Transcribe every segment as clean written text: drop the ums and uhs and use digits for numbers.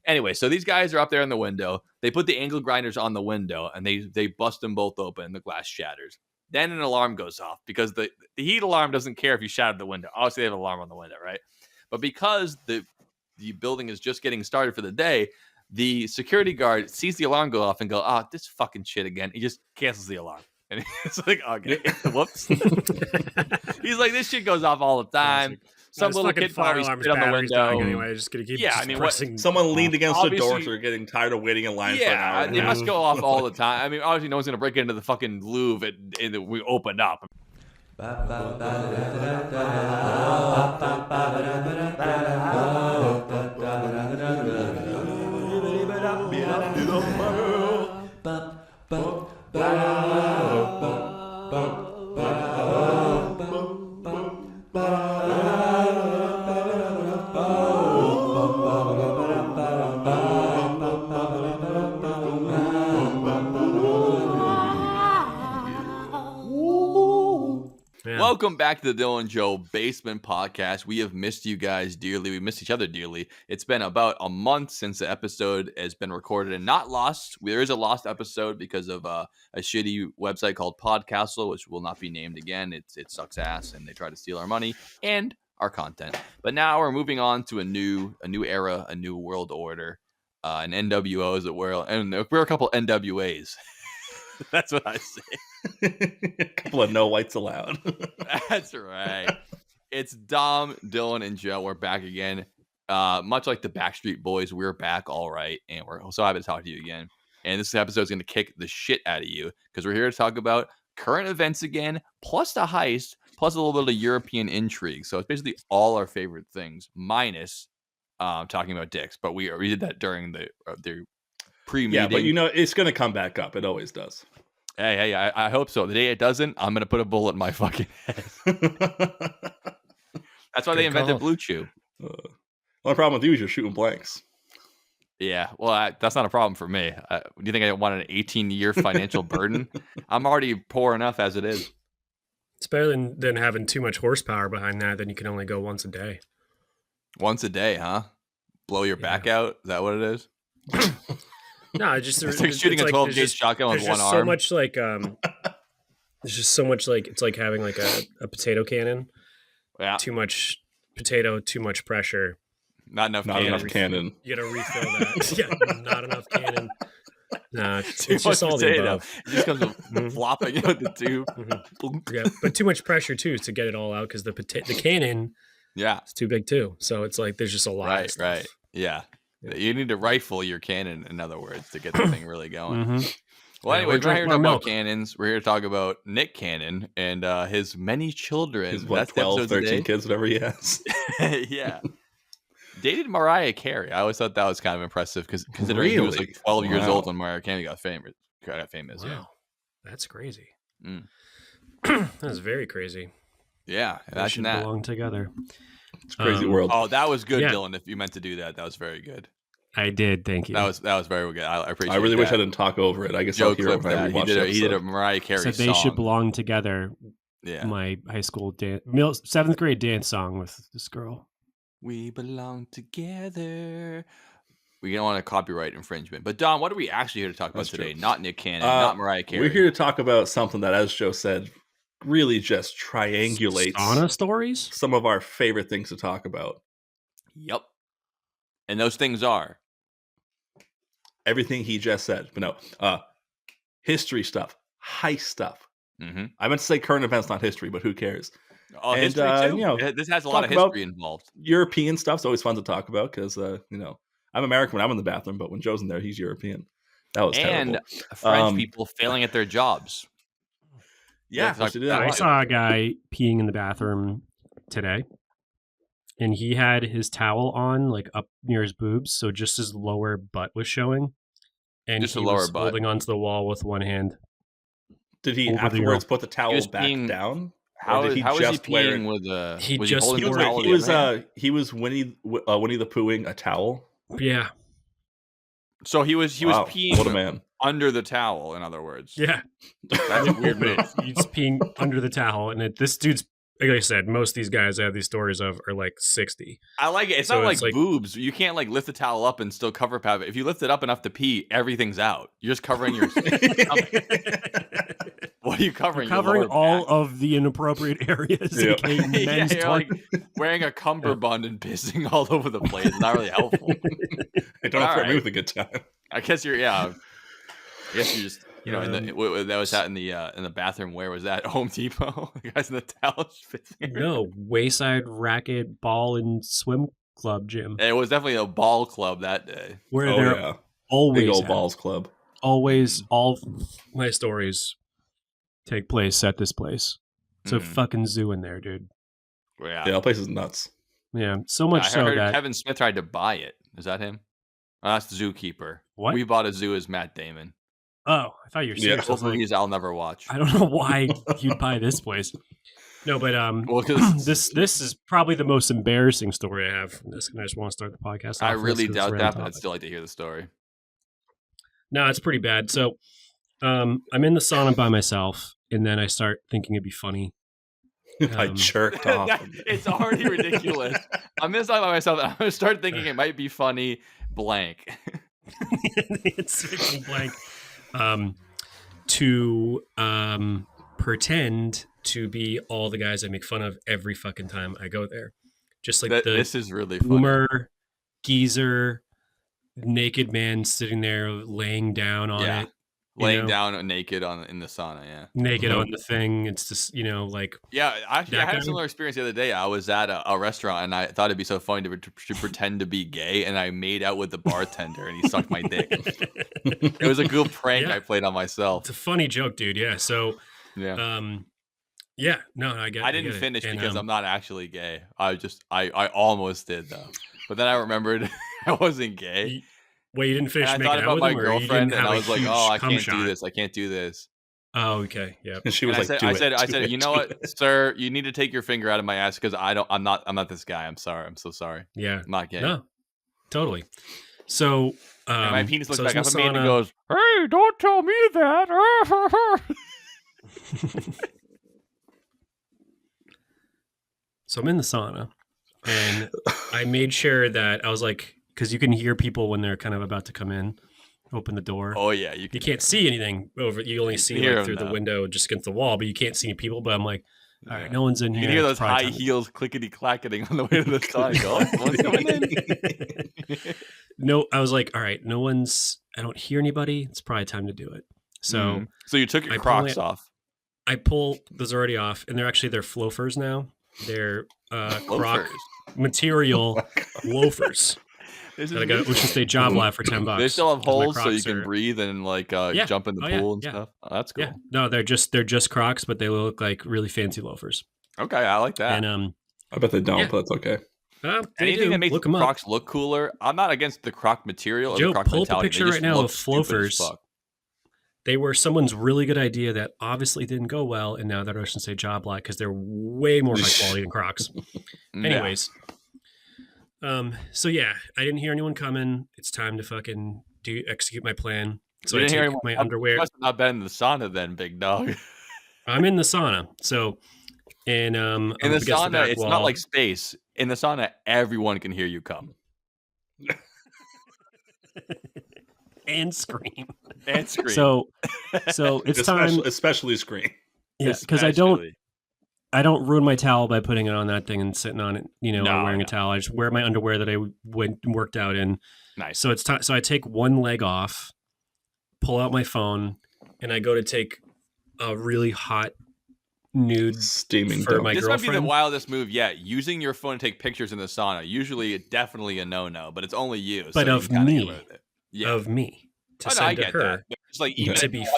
Anyway, so these guys are up there in the window. They put the angle grinders on the window, and they bust them both open, and the glass shatters. Then an alarm goes off because the heat alarm doesn't care if you shattered the window. Obviously, they have an alarm on the window, right? But because the building is just getting started for the day, the security guard sees the alarm go off and go, "Oh, this fucking shit again." He just cancels the alarm. And it's like, okay, whoops. He's like, this shit goes off all the time. Some little kid probably spit on the window. Anyway, just gonna keep. Yeah, I mean, someone leaned against the door, so they're getting tired of waiting in line for an hour. Yeah, they must go off all the time. I mean, obviously, no one's gonna break into the fucking Louvre and we open up. Welcome back to the Dylan and Joe Basement Podcast. We have missed you guys dearly. We missed each other dearly. It's been about a month since the episode has been recorded and not lost. There is a lost episode because of a shitty website called Podcastle, which will not be named again. It sucks ass, and they try to steal our money and our content. But now we're moving on to a new era, a new world order, an NWO as it were, and we're a couple NWAs. That's what I say. A couple of no whites allowed. That's right. It's Dom, Dylan, and Joe. We're back again. Much like the Backstreet Boys, we're back all right. And we're so happy to talk to you again. And this episode is going to kick the shit out of you because we're here to talk about current events again, plus the heist, plus a little bit of European intrigue. So it's basically all our favorite things, minus talking about dicks. But we did that during the pre-meeting. Yeah, but you know, it's going to come back up. It always does. Hey, I hope so. The day it doesn't, I'm going to put a bullet in my fucking head. That's why they invented Blue Chew. Only problem with you is you're shooting blanks. Yeah, well, that's not a problem for me. Do you think I want an 18-year financial burden? I'm already poor enough as it is. It's better than having too much horsepower behind that. Then you can only go once a day. Once a day, huh? Blow your back out? Is that what it is? No, it's just it's like shooting a 12-gauge shotgun with one arm. So much like there's just so much like it's like having like a potato cannon. Yeah. Too much potato, too much pressure. Not enough cannon. You gotta refill that. Yeah, not enough cannon. Nah, it's just all potato. the above. It just comes flopping out the tube. Yeah, but too much pressure too to get it all out because the cannon, it's too big too. So it's like there's just a lot. Of stuff. Right. Yeah. You need to rifle your cannon, in other words, to get the thing really going. Well, anyway, we're here to talk about cannons. We're here to talk about Nick Cannon and his many children. His 12, 13 kids, whatever he has. Yeah. Dated Mariah Carey. I always thought that was kind of impressive because considering he was like 12 years old when Mariah Carey got famous. Wow. Yeah. That's crazy. That's very crazy. Yeah. They should belong together. It's a crazy world. Oh, that was good, Dylan. If you meant to do that, that was very good. I did. Thank you. That was very good. I appreciate it. I really wish I didn't talk over it. I guess Joe I'll hear it when I rewatch he did a Mariah Carey song. So they should belong together. Yeah. My high school 7th grade dance song with this girl. We belong together. We don't want a copyright infringement. But Don, what are we actually here to talk about today? Not Nick Cannon, not Mariah Carey. We're here to talk about something that, as Joe said, really just triangulates sauna stories. Some of our favorite things to talk about. Yep. And those things are everything he just said. But no, history stuff, heist stuff. I meant to say current events, not history, but who cares? Oh, and, history too. You know, this has a lot of history involved. European stuff's always fun to talk about because I'm American when I'm in the bathroom, but when Joe's in there, he's European. That was terrible. And French people failing at their jobs. Yeah, I saw a guy peeing in the bathroom today, and he had his towel on like up near his boobs, so just his lower butt was showing, and just he was holding onto the wall with one hand. Did he afterwards put the towel back down? How was he peeing with a? He was Winnie the Poohing a towel. Yeah. So he was peeing. What a man. Under the towel, in other words. Yeah. That's a weird move. He's peeing under the towel, and this dude's like I said, most of these guys I have these stories of are like 60. I like it. It's So not it's like boobs. You can't like lift the towel up and still cover up. If you lift it up enough to pee, everything's out. You're just covering your stomach. What are you covering? You're covering your all back? of the inappropriate areas. Yep. aka men's you're like wearing a cummerbund and pissing all over the place. It's not really helpful. Hey, don't threaten me with a good time. I guess you're I guess you're just that was that in the bathroom. Where was that? Home Depot. The guys in the towel. No, Wayside Racket Ball and Swim Club gym. It was definitely a ball club that day. Where they're always big old balls club. Always, all my stories take place at this place. It's a fucking zoo in there, dude. Yeah, that place is nuts. Yeah, so much I heard that Kevin Smith tried to buy it. Is that him? Oh, that's the Zookeeper. What? We bought a zoo as Matt Damon. Oh, I thought you were serious. Both movies I'll never watch. I don't know why you'd buy this place. No, but this is probably the most embarrassing story I have from this, and I just want to start the podcast. I really doubt that, but I'd still like to hear the story. No, it's pretty bad. So, I'm in the sauna by myself, and then I start thinking it'd be funny. I jerked off. It's already ridiculous. I'm in the sauna by myself, and I'm gonna start thinking it might be funny. Blank. It's freaking blank. To pretend to be all the guys I make fun of every fucking time I go there. Just like this is really boomer, funny. Geezer, naked man sitting there laying down on it. Laying down naked in the sauna, naked on the thing. It's just like I had a similar experience the other day. I was at a restaurant and I thought it'd be so funny to pretend to be gay, and I made out with the bartender and he sucked my dick. It was a good prank I played on myself. It's a funny joke, dude. Yeah. So no, I didn't finish because I'm not actually gay. I almost did though, but then I remembered I wasn't gay. Wait, you didn't finish making out with him? My girlfriend, and I was like, "Oh, I can't do this. I can't do this." Oh, okay, yeah. And she was like, "I said, you know what, sir? You need to take your finger out of my ass because I'm not this guy. I'm sorry. I'm so sorry. Yeah, I'm not gay. No, totally. So and my penis looks back up at me and and goes, "Hey, don't tell me that." So I'm in the sauna, and I made sure that I was like, because you can hear people when they're kind of about to come in, open the door. Oh yeah, you can't see anything over. You only see through the window just against the wall, but you can't see any people. But I'm like, all right, no one's in here. You can hear those high heels clickety clacketing on the way to the side. Someone's coming in. No, I was like, all right, no one's. I don't hear anybody. It's probably time to do it. So, so you took your Crocs off. I pull those already off, and they're loafers now. They're Croc material loafers. I got Ocean State Job Lot for $10. They still have holes so you can breathe and jump in the pool and stuff. Oh, that's cool. Yeah. No, they're just Crocs, but they look like really fancy loafers. Okay, I like that. And I bet they don't, but that's okay. Anything that makes the Crocs look cooler. I'm not against the Croc material. Joe, the Croc pull up a picture right now of loafers. They were someone's really good idea that obviously didn't go well, and now they're Ocean State Job Lot because they're way more high quality than Crocs. Anyways. So yeah, I didn't hear anyone coming. It's time to fucking execute my plan. So I take my underwear. You must have not been in the sauna then, big dog. I'm in the sauna. So, and in the sauna, it's not like space. In the sauna, everyone can hear you come. And scream. And scream. So it's time, especially scream. Yeah, because I don't ruin my towel by putting it on that thing and sitting on it, wearing a towel. I just wear my underwear that I worked out in. Nice. So it's time. So I take one leg off, pull out my phone, and I go to take a really hot nude steaming for my girlfriend. This might be the wildest move yet. Using your phone to take pictures in the sauna. Usually, definitely a no-no, but it's only you. But so of me. Yeah. Of me to send to her. That. It's like even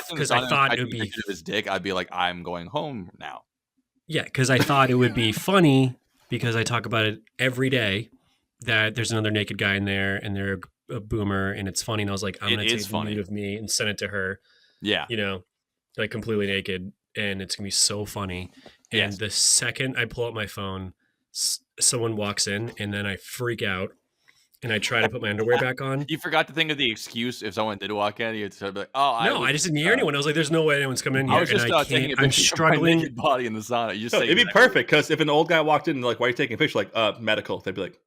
because I thought it would be his dick. I'd be like, I'm going home now. Yeah, because I thought it would be funny because I talk about it every day that there's another naked guy in there and they're a boomer and it's funny. And I was like, I'm going to take a nude of me and send it to her. Yeah, like completely naked, and it's gonna be so funny. And the second I pull out my phone, someone walks in, and then I freak out. and I try to put my underwear back on. You forgot to think of the excuse if someone did walk in. You'd sort of be like, "Oh, I just didn't hear anyone." I was like, "There's no way anyone's coming in here." I was just taking a picture I'm struggling. of my naked body in the sauna. You just say it'd be perfect because if an old guy walked in and like, "Why are you taking a picture?" Like, medical. They'd be like,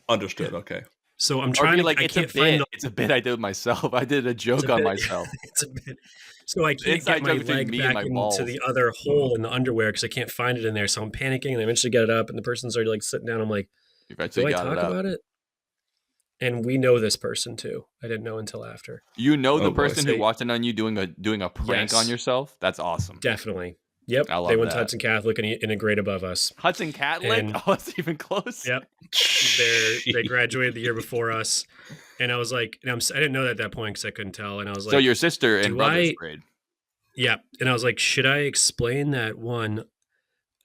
"Understood. Okay." So I'm trying to like, I it's can't a bit. find. It's a bit I did with myself. I did a joke on myself. It's a bit. So I can't get my leg back into the other hole in the underwear because I can't find it in there. So I'm panicking, and I eventually get it up, and the person's already like sitting down. I'm like, "Do I talk about it?" And we know this person too. I didn't know until after. You know the person who walked in on you doing a prank on yourself? That's awesome. Definitely. Yep. They went to Hudson Catholic and in a grade above us. Hudson Catholic? That's even close. Yep. They graduated the year before us. And I was like, I didn't know that at that point because I couldn't tell. And I was like, so your sister in brother's grade. Yeah. And I was like, should I explain that one?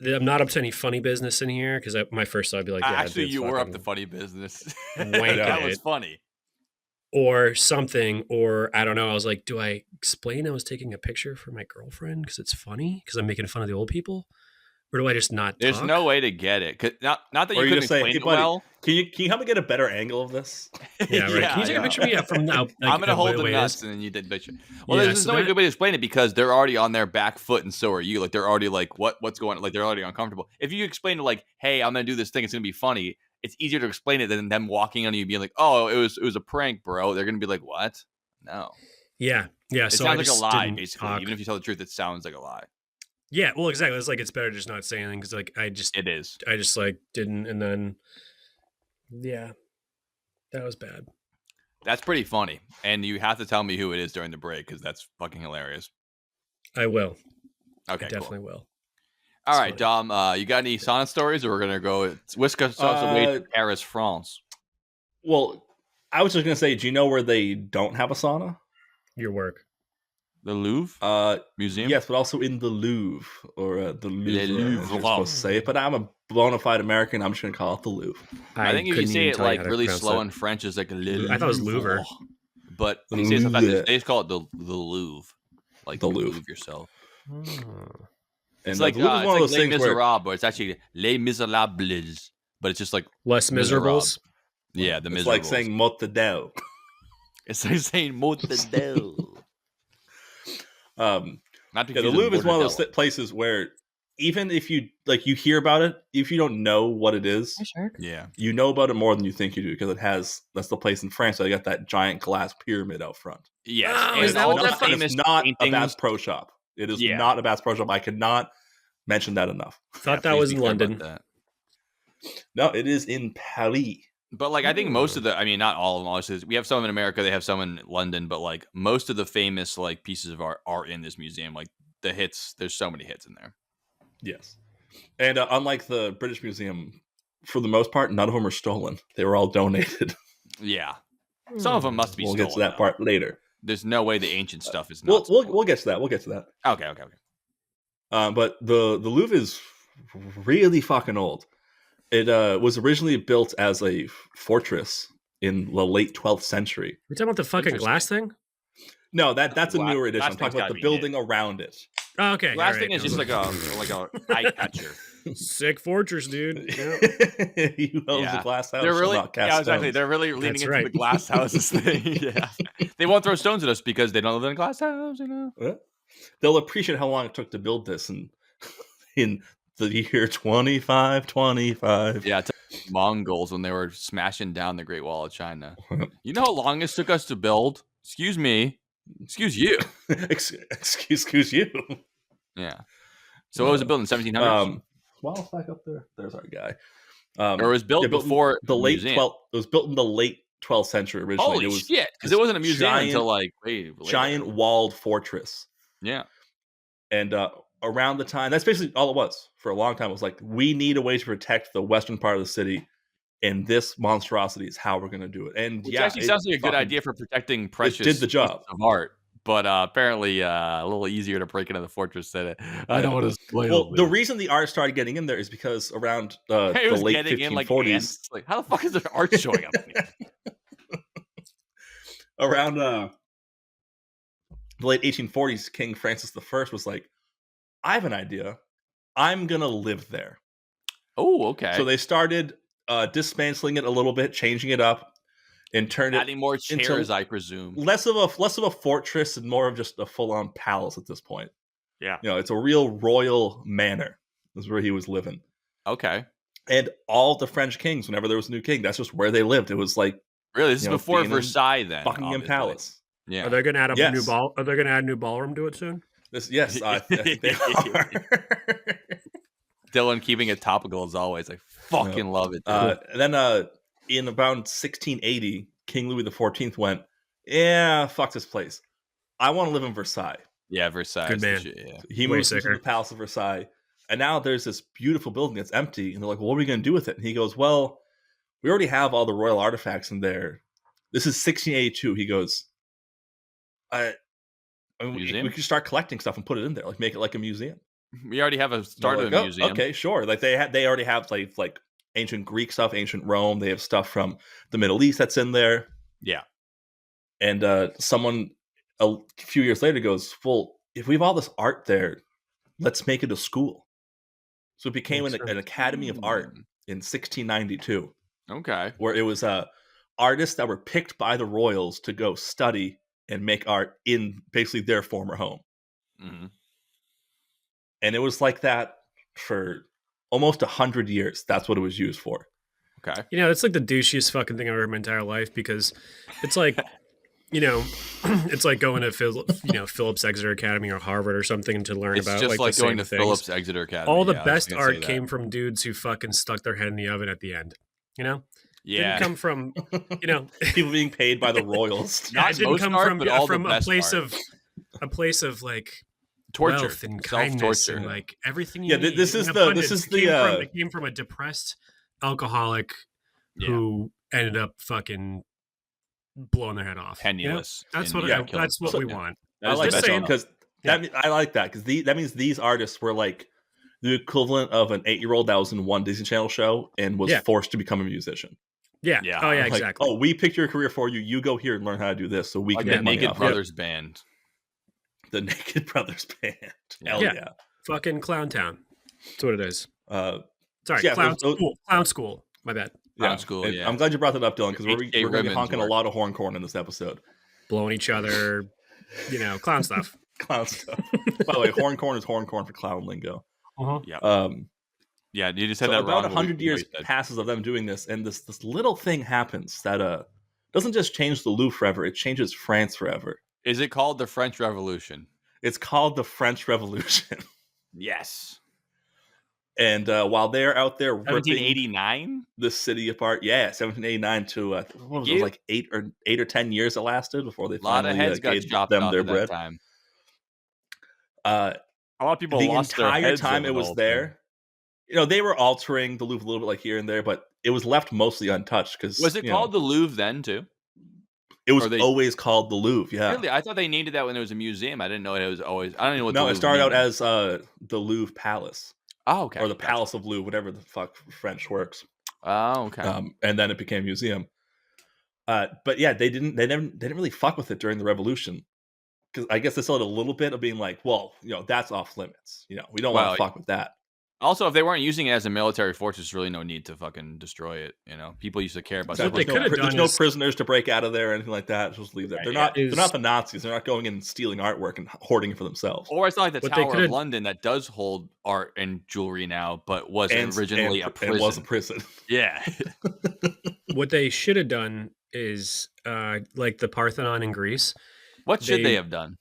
I'm not up to any funny business in here because my first thought would be like, yeah, actually, you were up to funny business. That was funny. Or something, or I don't know. I was like, do I explain I was taking a picture for my girlfriend because it's funny because I'm making fun of the old people? Or do I just not There's talk? no way to get it. Not that you couldn't explain it well. Can you help me get a better angle of this? Yeah, right. Can you take a picture of me from now? Like, I'm going to hold the nuts and then you did the picture. Well, there's no good way to explain it because they're already on their back foot and so are you. Like they're already like, what's going on? Like they're already uncomfortable. If you explain it like, hey, I'm going to do this thing. It's going to be funny. It's easier to explain it than them walking on you being like, oh, it was a prank, bro. They're going to be like, what? No. Yeah. It sounds like a lie, basically. Even if you tell the truth, it sounds like a lie. Yeah, well, exactly. It's like it's better just not say anything because like I just like didn't, and then that was bad. That's pretty funny, and you have to tell me who it is during the break because that's fucking hilarious. I will. Okay, I definitely will. All right, Dom. You got any sauna stories, or we're gonna go whisk us away to Paris, France? Well, I was just gonna say, do you know where they don't have a sauna? Your work. The Louvre Museum? Yes, but also in the Louvre, or the Louvre, as you're supposed to say it. But I'm a bona fide American. I'm just going to call it the Louvre. I think if you say it like really slow in French, it's like I thought it was Louvre. But when you say it sometimes, they just call it the Louvre. Like the Louvre yourself. It's like, one of those things where it's actually Les Miserables, but it's just like Les Miserables. Yeah, the Miserables. It's like saying Motadel. It's like saying Motadel. The Louvre is one of those places where even if you you hear about it, if you don't know what it is, you know about it more than you think you do because that's the place in France that got that giant glass pyramid out front. Yes, it's not a Bass Pro Shop. It is not a Bass Pro Shop. I could not mention that enough. Thought that was in London. No, it is in Paris. But I think most of not all of them. Obviously, we have some in America. They have some in London. But most of the famous pieces of art are in this museum. Like the hits, there's so many hits in there. Yes, and unlike the British Museum, for the most part, none of them are stolen. They were all donated. Yeah, some of them must be. We'll stolen, get to that part later. There's no way the ancient stuff is not. We'll get to that. We'll get to that. Okay. But the Louvre is really fucking old. It was originally built as a fortress in the late 12th century. You're talking about the fucking glass thing? No, that's a newer edition. I'm talking about the building around it. Oh, okay. Glass thing is just like a eye catcher. Sick fortress, dude. Yep. You own the glass house. They're really, exactly. They're really leaning into the glass houses thing. Yeah, they won't throw stones at us because they don't live in a glass house. They'll appreciate how long it took to build this, and in the year 2525. Yeah, Mongols when they were smashing down the Great Wall of China. You know how long this took us to build? Excuse me. Excuse you. Excuse you. Yeah. So it was built in 1700s. Well, back up there. There's our guy. Or it was built before the late 12th. It was built in the late 12th century originally. Holy shit! Because it wasn't a museum until way later. Giant walled fortress. Yeah. And around the time, that's basically all it was for a long time. It was like, we need a way to protect the western part of the city, and this monstrosity is how we're going to do it. And which actually sounds like a good idea for protecting precious did the job of art, but apparently a little easier to break into the fortress than it. I don't want to spoil. Well, the reason the art started getting in there is because around the late 1540s, how the fuck is there art showing up? Around the late 1840s, King Francis I was like, I have an idea. I'm going to live there. Oh, okay. So they started dismantling it a little bit, changing it up. and turned adding more chairs, into I presume. Less of a fortress and more of just a full-on palace at this point. Yeah. It's a real royal manor. Is where he was living. Okay. And all the French kings, whenever there was a new king, that's just where they lived. It was like really this is before Versailles, then Buckingham Palace. Yeah. Are they going to add a new ball? Are they going to add a new ballroom to it soon? Yes, I think they are. Dylan keeping it topical as always. I fucking love it. Then in about 1680, King Louis XIV went, "Yeah, fuck this place. I want to live in Versailles." Yeah, Versailles. Good man. He moves into the Palace of Versailles. And now there's this beautiful building that's empty. And they're like, well, what are we going to do with it? And he goes, well, we already have all the royal artifacts in there. This is 1682. He goes, we could start collecting stuff and put it in there. Like, make it like a museum. We already have a start of a museum. Okay, sure. Like, they already have, like ancient Greek stuff, ancient Rome. They have stuff from the Middle East that's in there. Yeah. And someone a few years later goes, well, if we have all this art there, let's make it a school. So it became an Academy of Art in 1692. Okay. Where it was artists that were picked by the royals to go study and make art in basically their former home. Mm-hmm. And it was like that for almost 100 years. That's what it was used for. Okay. It's like the douchiest fucking thing I've ever heard in my entire life, because it's like... it's like going to Phillips Exeter Academy or Harvard or something to learn about. It's just the going to things. Phillips Exeter Academy. All the best art came from dudes who fucking stuck their head in the oven at the end. Yeah. Didn't come from people being paid by the royals. It didn't come from a place of like torture wealth and kindness and like everything. You need. It came from a depressed alcoholic who ended up fucking blowing their head off. Penniless. That's what we want. I like that because I like that because that means these artists were like the equivalent of an 8-year-old that was in one Disney Channel show and was forced to become a musician. Yeah. Oh yeah, like, exactly. Oh, we picked your career for you. You go here and learn how to do this, so we can make get money Naked Brothers Band. The Naked Brothers Band. Hell yeah. Fucking Clown Town. That's what it is. Sorry, Clown School. My bad. Yeah, school. Yeah. I'm glad you brought that up, Dylan, because we're going to be honking a lot of horn corn in this episode. Blowing each other, clown stuff. Clown stuff. By the way, horn corn is horn corn for clown lingo. Uh-huh. Yeah. Yeah, you just said that about wrong. 100 years passes of them doing this, and this little thing happens that doesn't just change the Louvre forever; it changes France forever. Is it called the French Revolution? It's called the French Revolution. Yes. And while they're out there 1789, the city apart, 1789 to what was it, like 8 or 10 years it lasted before they finally gave them their bread. Time. A lot of people the lost entire their heads time it was there. They were altering the Louvre a little bit, like here and there, but it was left mostly untouched. Because was it called the Louvre then too? It was always called the Louvre. Yeah, really. I thought they named it that when there was a museum. I didn't know it was always. I don't know what. No, it started out as the Louvre Palace. Oh, okay. Or the Palace of Louvre, whatever the fuck French works. Oh, okay. And then it became a museum. But yeah, they didn't really fuck with it during the Revolution, because I guess they still had a little bit of being like, well, that's off limits. We don't want to fuck with that. Also, if they weren't using it as a military fortress, there's really no need to fucking destroy it. People used to care about that. There's no prisoners to break out of there or anything like that. Just leave that. They're not the Nazis. They're not going in and stealing artwork and hoarding it for themselves. Or it's not like the Tower of London that does hold art and jewelry now, but was originally a prison. It was a prison. Yeah. What they should have done is like the Parthenon in Greece. What should they have done?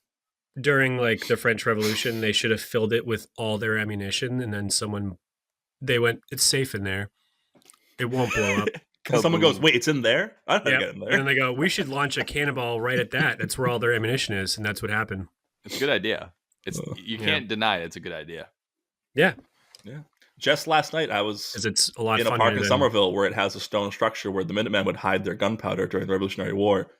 During like the French Revolution, they should have filled it with all their ammunition, and then they went, it's safe in there. It won't blow up. Someone goes, wait, it's in there? I don't get in there. And then they go, we should launch a cannonball right at that. That's where all their ammunition is, and that's what happened. It's a good idea. You can't deny it. It's a good idea. Yeah. Yeah. Just last night, I was it's a lot in a park in Somerville where it has a stone structure where the Minutemen would hide their gunpowder during the Revolutionary War.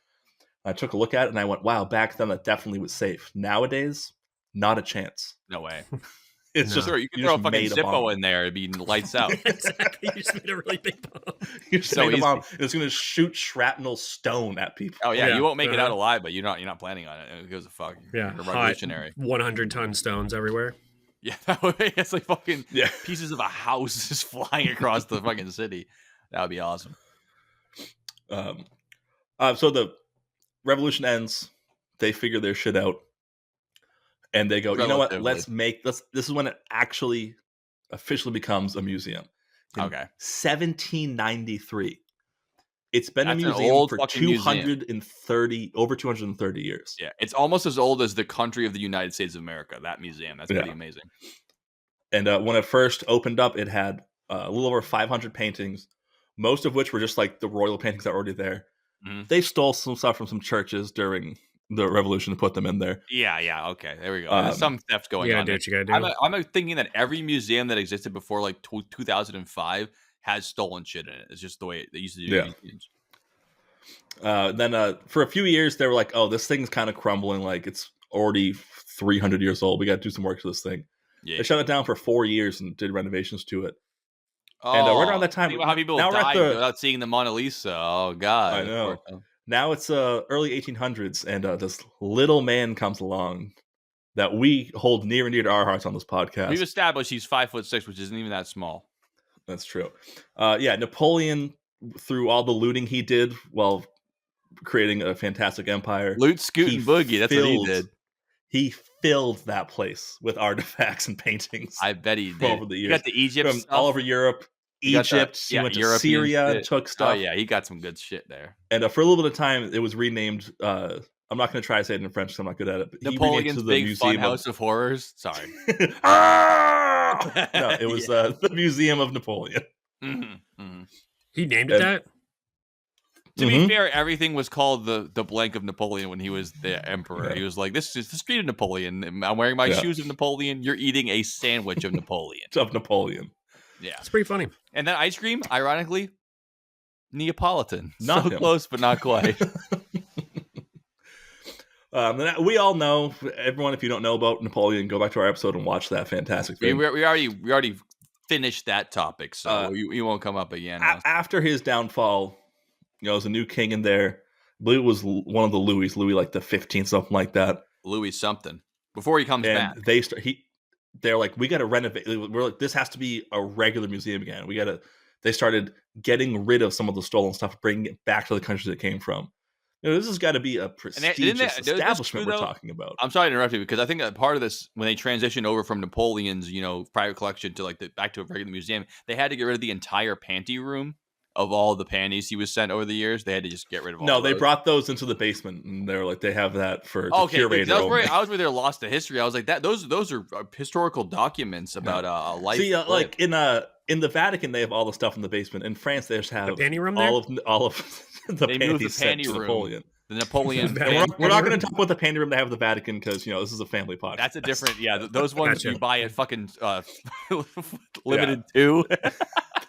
I took a look at it and I went, wow, back then that definitely was safe. Nowadays, not a chance. No way. It's just you can throw a fucking Zippo in there, it'd be lights out. Exactly. You just made a really big bomb. You just made a bomb. It's going to shoot shrapnel stone at people. Oh yeah, you won't make it out alive, but you're not planning on it. It goes a fuck. Yeah, revolutionary. 100-ton stones everywhere. Yeah, that way it's like fucking pieces of a house just flying across the fucking city. That would be awesome. So the revolution ends. They figure their shit out. And they go, you know what? This is when it actually officially becomes a museum. In 1793. It's been a museum for 230 years. Yeah, it's almost as old as the country of the United States of America, that museum. That's pretty amazing. And when it first opened up, it had a little over 500 paintings, most of which were just like the royal paintings that were already there. Mm-hmm. They stole some stuff from some churches during the revolution and put them in there. Yeah, okay. There we go. There's some theft going on. Do what you gotta do. I'm thinking that every museum that existed before like 2005 has stolen shit in it. It's just the way they used to do museums. Then for a few years, they were like, oh, this thing's kind of crumbling. Like, it's already 300 years old. We got to do some work to this thing. Yeah. They shut it down for 4 years and did renovations to it. And right around that time, think about how people died without seeing the Mona Lisa. Oh, God. I know. Now it's early 1800s, and this little man comes along that we hold near and dear to our hearts on this podcast. We've established he's 5'6", which isn't even that small. That's true. Napoleon, through all the looting he did while creating a fantastic empire. Loot, scoot, and boogie. That's what he did. He filled that place with artifacts and paintings. I bet he did. Over the years. He got the Egypt from stuff. all over Europe. Egypt. He went to Syria and took stuff. Oh, yeah. He got some good shit there. And for a little bit of time, it was renamed. I'm not going to try to say it in French because I'm not good at it. But Napoleon's Big Fun House of Horrors. Sorry. No, it was the Museum of Napoleon. Mm-hmm. Mm-hmm. He named it that? To be fair, everything was called the blank of Napoleon when he was the emperor. Yeah. He was like, this is the street of Napoleon. I'm wearing my shoes of Napoleon. You're eating a sandwich of Napoleon. Of Napoleon. Yeah. It's pretty funny. And that ice cream, ironically, Neapolitan. Not so close, but not quite. We all know, everyone, if you don't know about Napoleon, go back to our episode and watch that fantastic thing. We already finished that topic, so you won't come up again. After his downfall, there's a new king in there. I believe it was one of the Louis like the 15th, something like that. Louis something. Before he comes back. They're like, we got to renovate. We're like, this has to be a regular museum again. They started getting rid of some of the stolen stuff, bringing it back to the countries it came from. This has got to be a prestigious establishment we're talking about. I'm sorry to interrupt you because I think that part of this, when they transitioned over from Napoleon's, private collection to back to a regular museum, they had to get rid of the entire panty room of all the panties he was sent over the years. They had to just get rid of all No, they brought those into the basement, and they're like, they have that for curator. I was where they're lost to history. I was like, those are historical documents about a life. See, like in the Vatican, they have all the stuff in the basement. In France, they just have the panty room all of the panties sent to Napoleon. The Napoleon. We're not going to talk about the panty room they have at the Vatican because this is a family podcast. That's a different. Yeah, those ones you buy at fucking limited too.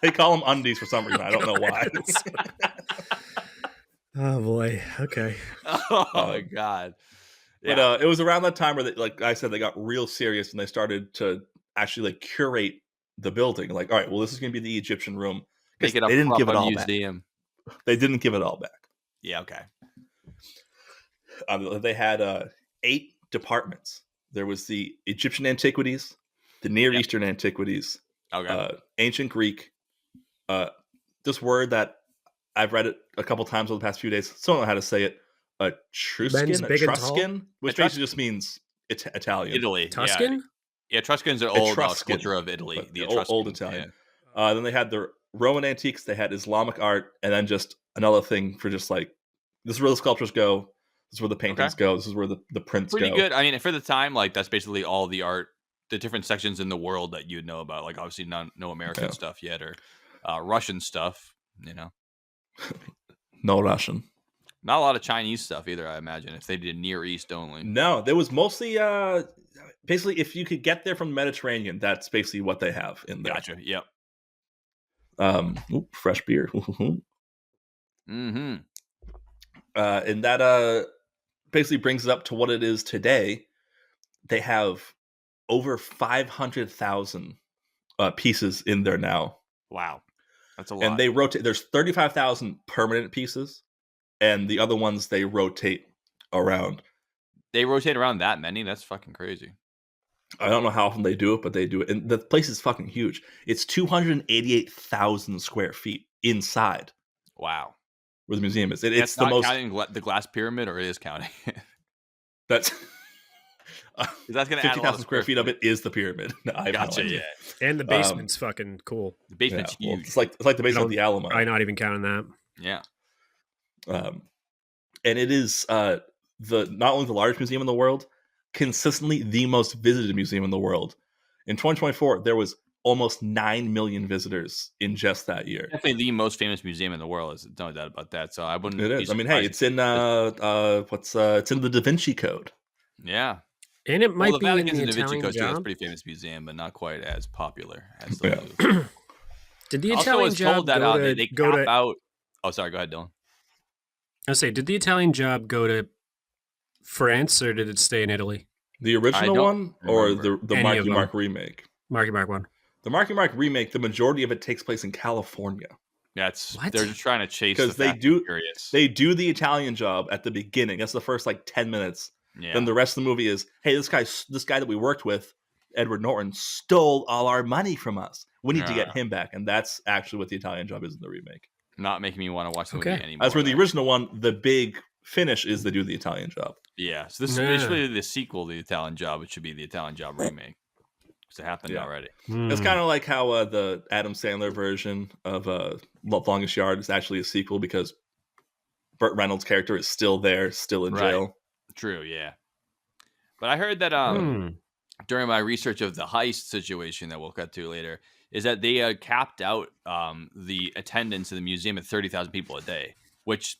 They call them undies for some reason. I don't know why. Oh boy. Okay. Oh my god. Yeah. But it was around that time where, like I said, they got real serious and they started to actually curate the building. Like, all right, well, this is going to be the Egyptian room. They didn't give it all museum. Back. They didn't give it all back. Yeah. Okay. They had 8 departments. There was the Egyptian antiquities, the Near Eastern antiquities, ancient Greek. This word that I've read it a couple times over the past few days. Still don't know how to say it. Etruscan, which basically just means Italian. Italy. Tuscan? Yeah, Etruscans are old culture of Italy. The old Italian. Yeah. Then they had the Roman antiques. They had Islamic art, and then just another thing for just like, this is where the sculptures go. This is where the paintings go. This is where the prints go. Pretty good. I mean, for the time, that's basically all the art, the different sections in the world that you'd know about. Like, obviously, no American stuff yet, or Russian stuff. No Russian. Not a lot of Chinese stuff either, I imagine, if they did Near East only. No, there was mostly basically if you could get there from the Mediterranean, that's basically what they have in there. Gotcha. Yep. Fresh beer. Mm-hmm. And that basically brings it up to what it is today. They have over 500,000 pieces in there now. Wow. That's a lot. And they rotate. There's 35,000 permanent pieces, and the other ones they rotate around. They rotate around that many? That's fucking crazy. I don't know how often they do it, but they do it. And the place is fucking huge. It's 288,000 square feet inside. Wow. where the museum is. It's not the most counting the glass pyramid, or it is counting. That's that's going to add 50,000 square feet of it is the pyramid. No, I have gotcha. no idea. Yeah, and the basement's fucking cool. The basement's huge. Well, it's like the basement of the Alamo. I'm not even counting that. Yeah. And it is not only the largest museum in the world, consistently the most visited museum in the world. In 2024, there was almost 9 million visitors in just that year. Definitely the most famous museum in the world. Is no doubt about that. So I wouldn't. It is. I mean, hey, it's in it's in the Da Vinci Code. Yeah. And it might be in the Da Vinci Italian Code. Job. It's a pretty famous museum, but not quite as popular as the Louvre. Did the also, Italian was Job told that go to, they go cap to out? Oh, sorry. Go ahead, Dylan. I say, did the Italian Job go to France or did it stay in Italy? The original one or the Marky Mark remake? Marky Mark one. The Marky Mark remake, the majority of it takes place in California. They're just trying to chase because they do the Italian Job at the beginning. That's the first like 10 minutes. Yeah. Then the rest of the movie is, hey, this guy that we worked with, Edward Norton, stole all our money from us. We need to get him back, and that's actually what the Italian Job is in the remake. Not making me want to watch the movie anymore. As for the original one, the big finish is they do the Italian Job. Yeah, so this is really the sequel to the Italian Job. It should be the Italian Job remake. It happened already. It's kind of like how the Adam Sandler version of Longest Yard is actually a sequel because Burt Reynolds' character is still there, still in jail. True, yeah. But I heard that during my research of the Heist situation that we'll get to later, is that they capped out the attendance in the museum at 30,000 people a day, which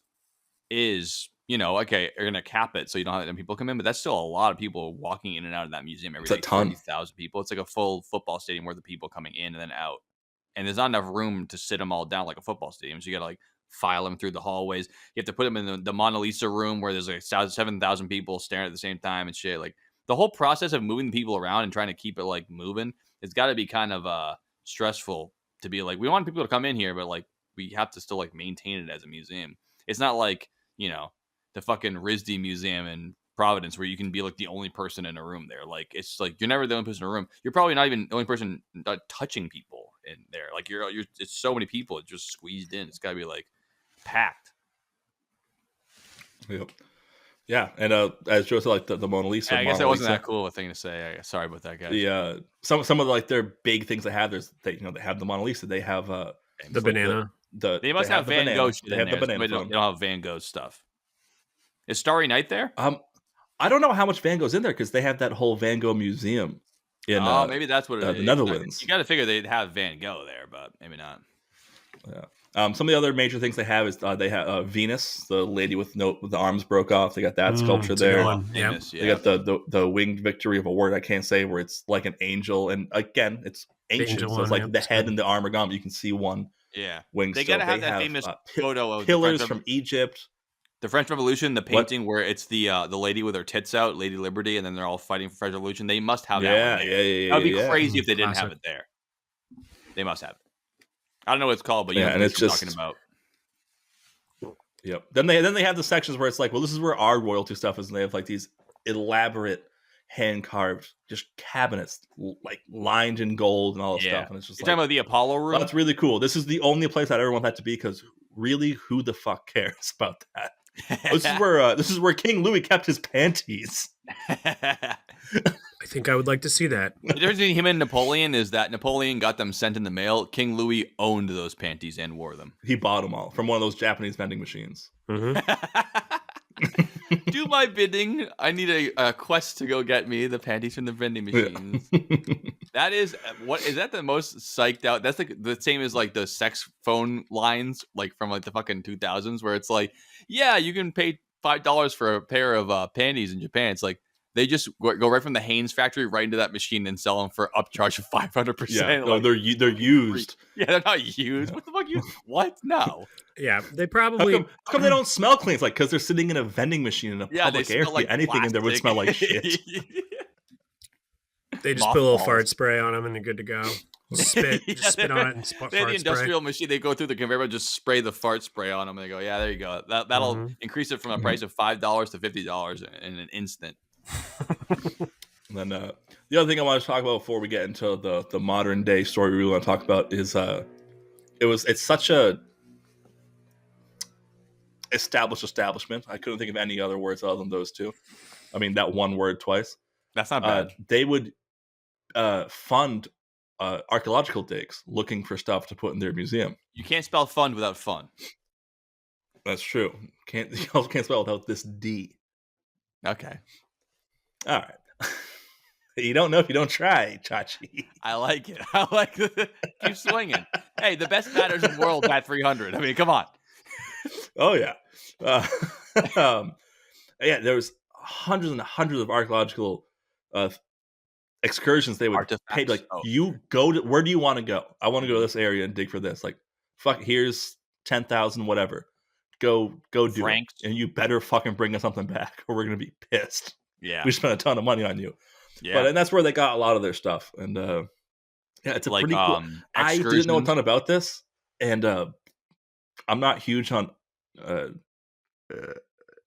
is, okay, you're going to cap it so you don't have that many people come in, but that's still a lot of people walking in and out of that museum every day. 30,000 people. It's like a full football stadium worth of people coming in and then out. And there's not enough room to sit them all down like a football stadium. So you got to file them through the hallways. You have to put them in the Mona Lisa room where there's like 7,000 people staring at the same time and shit. Like the whole process of moving people around and trying to keep it like moving, it's got to be kind of stressful to be like, we want people to come in here, but like we have to still like maintain it as a museum. It's not like, the fucking RISD Museum in Providence where you can be like the only person in a room there. Like it's like you're never the only person in a room. You're probably not even the only person touching people in there. Like you're it's so many people, it's just squeezed in. It's got to be like packed. Yep. Yeah, and as Joe said, like the Mona Lisa. Yeah, I guess that wasn't that cool a thing to say. Sorry about that, guys. The some of like their big things they have. They have the Mona Lisa. They have the banana. They must have Van Gogh shit in there. The banana. They don't have Van Gogh stuff. Is Starry Night there? I don't know how much Van Gogh's in there because they have that whole Van Gogh museum. Maybe that's what it is. The Netherlands. You got to figure they'd have Van Gogh there, but maybe not. Yeah. Some of the other major things they have is they have Venus, the lady with the arms broke off. They got that sculpture there. Yeah. They got the winged victory of a word I can't say, where it's like an angel, and again, it's ancient, so it's like the head and the arm are gone, but you can see one. Yeah, wing. They got to have that famous photo of pillars from Egypt. The French Revolution, the painting where it's the lady with her tits out, Lady Liberty, and then they're all fighting for French Revolution. They must have that one. Yeah. That would be crazy if they didn't have it there. They must have it. I don't know what it's called, but and it's just talking about. Yep. Then they have the sections where it's like, well, this is where our royalty stuff is, and they have like these elaborate hand carved just cabinets like lined in gold and all this stuff, and it's just You're talking about the Apollo room. That's really cool. This is the only place I'd ever want that to be because really, who the fuck cares about that? This is where King Louis kept his panties. I think I would like to see that. The difference between him and Napoleon is that Napoleon got them sent in the mail. King Louis owned those panties and wore them. He bought them all from one of those Japanese vending machines. Mm-hmm. Do my bidding. I need a quest to go get me the panties from the vending machines. That is that the most psyched out? That's like the same as like the sex phone lines, like from like the fucking 2000s, where it's like, yeah, you can pay $5 for a pair of panties in Japan. It's like they just go right from the Hanes factory right into that machine and sell them for upcharge of 500%. Yeah, no, they're used. Yeah, they're not used. What the fuck? What? No. Yeah, they probably. How come they don't smell clean? It's like because they're sitting in a vending machine in a public area. Like anything plastic. in there would smell like shit. They just put a little fart spray on them and they're good to go. Spit on it and fart they have the industrial spray. Machine. They go through the conveyor belt, just spray the fart spray on them, and they go, "Yeah, there you go. That'll increase it from a price of $5 to $50 in an instant." And then the other thing I want to talk about before we get into the modern day story we really want to talk about is it's such a establishment. I couldn't think of any other words other than those two. I mean, that one word twice. That's not bad. They would fund archaeological digs looking for stuff to put in their museum. You can't spell fund without fun. That's true. You also can't spell without this D. Okay. All right. You don't know if you don't try, Chachi. I like it. I like it. Keep swinging. Hey, the best batters in the world bat 300. I mean, come on. Oh, yeah. Yeah, there was hundreds and hundreds of archaeological excursions they would pay. Like, you go to, where do you want to go? I want to go to this area and dig for this. Like, fuck, here's 10,000, whatever. Go do it. And you better fucking bring us something back or we're going to be pissed. Yeah. We spent a ton of money on you. Yeah. And that's where they got a lot of their stuff. And yeah, it's a pretty cool. I didn't know a ton about this. And I'm not huge on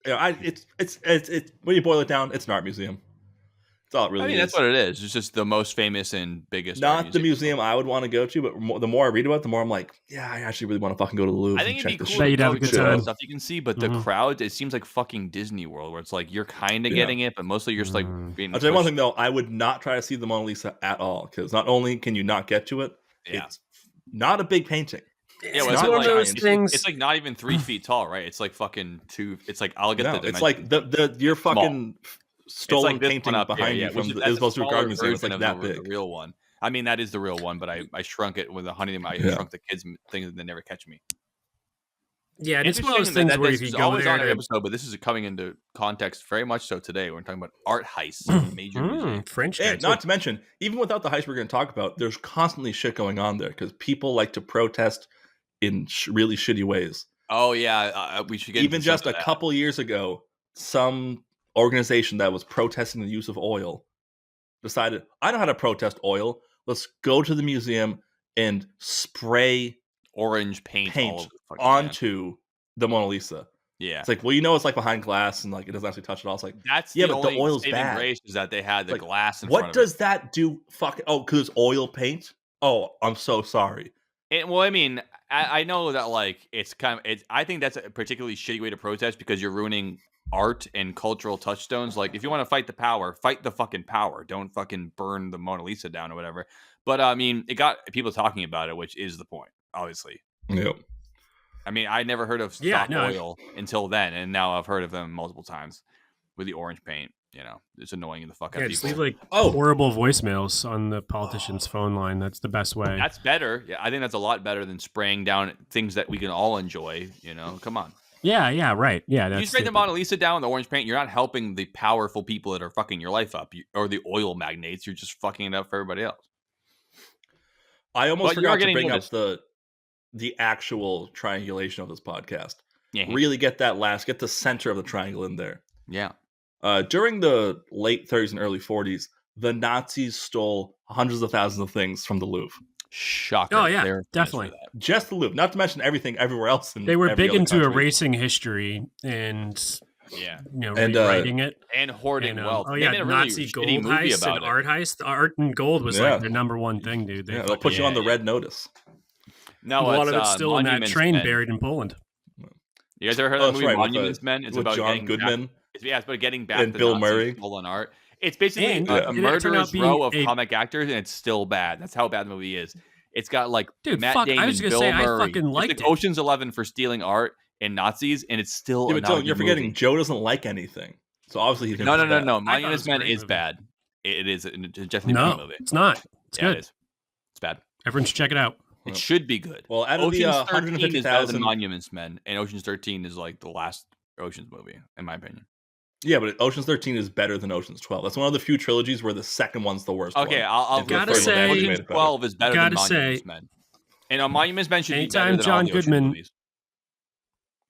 it's when you boil it down, it's an art museum. That's all it really is. That's what it is. It's just the most famous and biggest. Not the museum I would want to go to, but the more I read about it, the more I'm like, yeah, I actually really want to fucking go to the Louvre. I think it'd be cool. You'd have a good time. Stuff you can see, but the crowd, it seems like fucking Disney World, where it's like you're kind of getting it, but mostly you're just like being. I'll tell you one thing though, I would not try to see the Mona Lisa at all because not only can you not get to it, it's not a big painting. Yeah, well, it's one of those things. It's like not even 3 feet tall, right? It's like fucking 2. It's like I'll get the. It's like your fucking. Stolen like painting behind you from the Isabel Stewart Gardner Museum. It's like that big. The real one. I mean, that is the real one, but I shrunk it with the honey. I shrunk the kids' thing that they never catch me. Yeah, and it's one of those things where you go always there on an episode, but this is coming into context very much so today. We're talking about art heists, major museum. French. And not to mention, even without the heist we're going to talk about, there's constantly shit going on there because people like to protest in really shitty ways. Oh yeah, we should get even just a couple years ago, some organization that was protesting the use of oil decided, I know how to protest oil. Let's go to the museum and spray orange paint onto the Mona Lisa. Yeah. It's like, well, it's like behind glass and like it doesn't actually touch it all. It's like, that's but the oil's bad. Grace is that they had the glass in front of it. What does that do? Because it's oil paint? Oh, I'm so sorry. Well, I mean, I know that like it's kind of I think that's a particularly shitty way to protest because you're ruining art and cultural touchstones. Like if you want to fight the power, fight the fucking power. Don't fucking burn the Mona Lisa down or whatever. But I mean, it got people talking about it, which is the point, obviously. Yep. I mean, I never heard of stock oil until then, and now I've heard of them multiple times with the orange paint. You know, it's annoying the fuck out of people. Just leave like horrible voicemails on the politician's phone line. That's the best way. That's better. Yeah, I think that's a lot better than spraying down things that we can all enjoy. You know, come on. Yeah, right. Yeah, that's you spray the Mona Lisa down with the orange paint, you're not helping the powerful people that are fucking your life up, or the oil magnates. You're just fucking it up for everybody else. I almost forgot to bring up the actual triangulation of this podcast. Yeah. Really get the center of the triangle in there. Yeah. During the late 30s and early 40s, the Nazis stole hundreds of thousands of things from the Louvre. Shocking. Oh yeah, definitely. Just the Louvre, not to mention everything everywhere else. They were big into erasing history and rewriting it and hoarding wealth. Oh yeah, Nazi gold heist and art heist. Art and gold was like their number one thing, dude. They'll put you on the red notice. No, a lot of it's still in that train buried in Poland. You guys ever heard of the movie Monuments Men? It's about John Goodman. It's about getting back and Bill Murray stolen art. It's basically a murderous row of comic actors, and it's still bad. That's how bad the movie is. It's got like Matt Damon, Bill Murray. I fucking liked it. Ocean's 11 for stealing art and Nazis, and it's still. Yeah, but you're forgetting Joe doesn't like anything, so obviously he's no. Monuments Men is bad. It is definitely a movie. It's not. It's good. It is. It's bad. Everyone should check it out. It should be good. Well, out of Ocean's the 150,000 Monuments Men, and Ocean's 13 is like the last Ocean's movie, in my opinion. Yeah, but Ocean's 13 is better than Ocean's 12. That's one of the few trilogies where the second one's the worst. Okay, I'll gotta say Ocean's 12 is better than Monuments Men. And Monuments Men should be better than all the Ocean movies.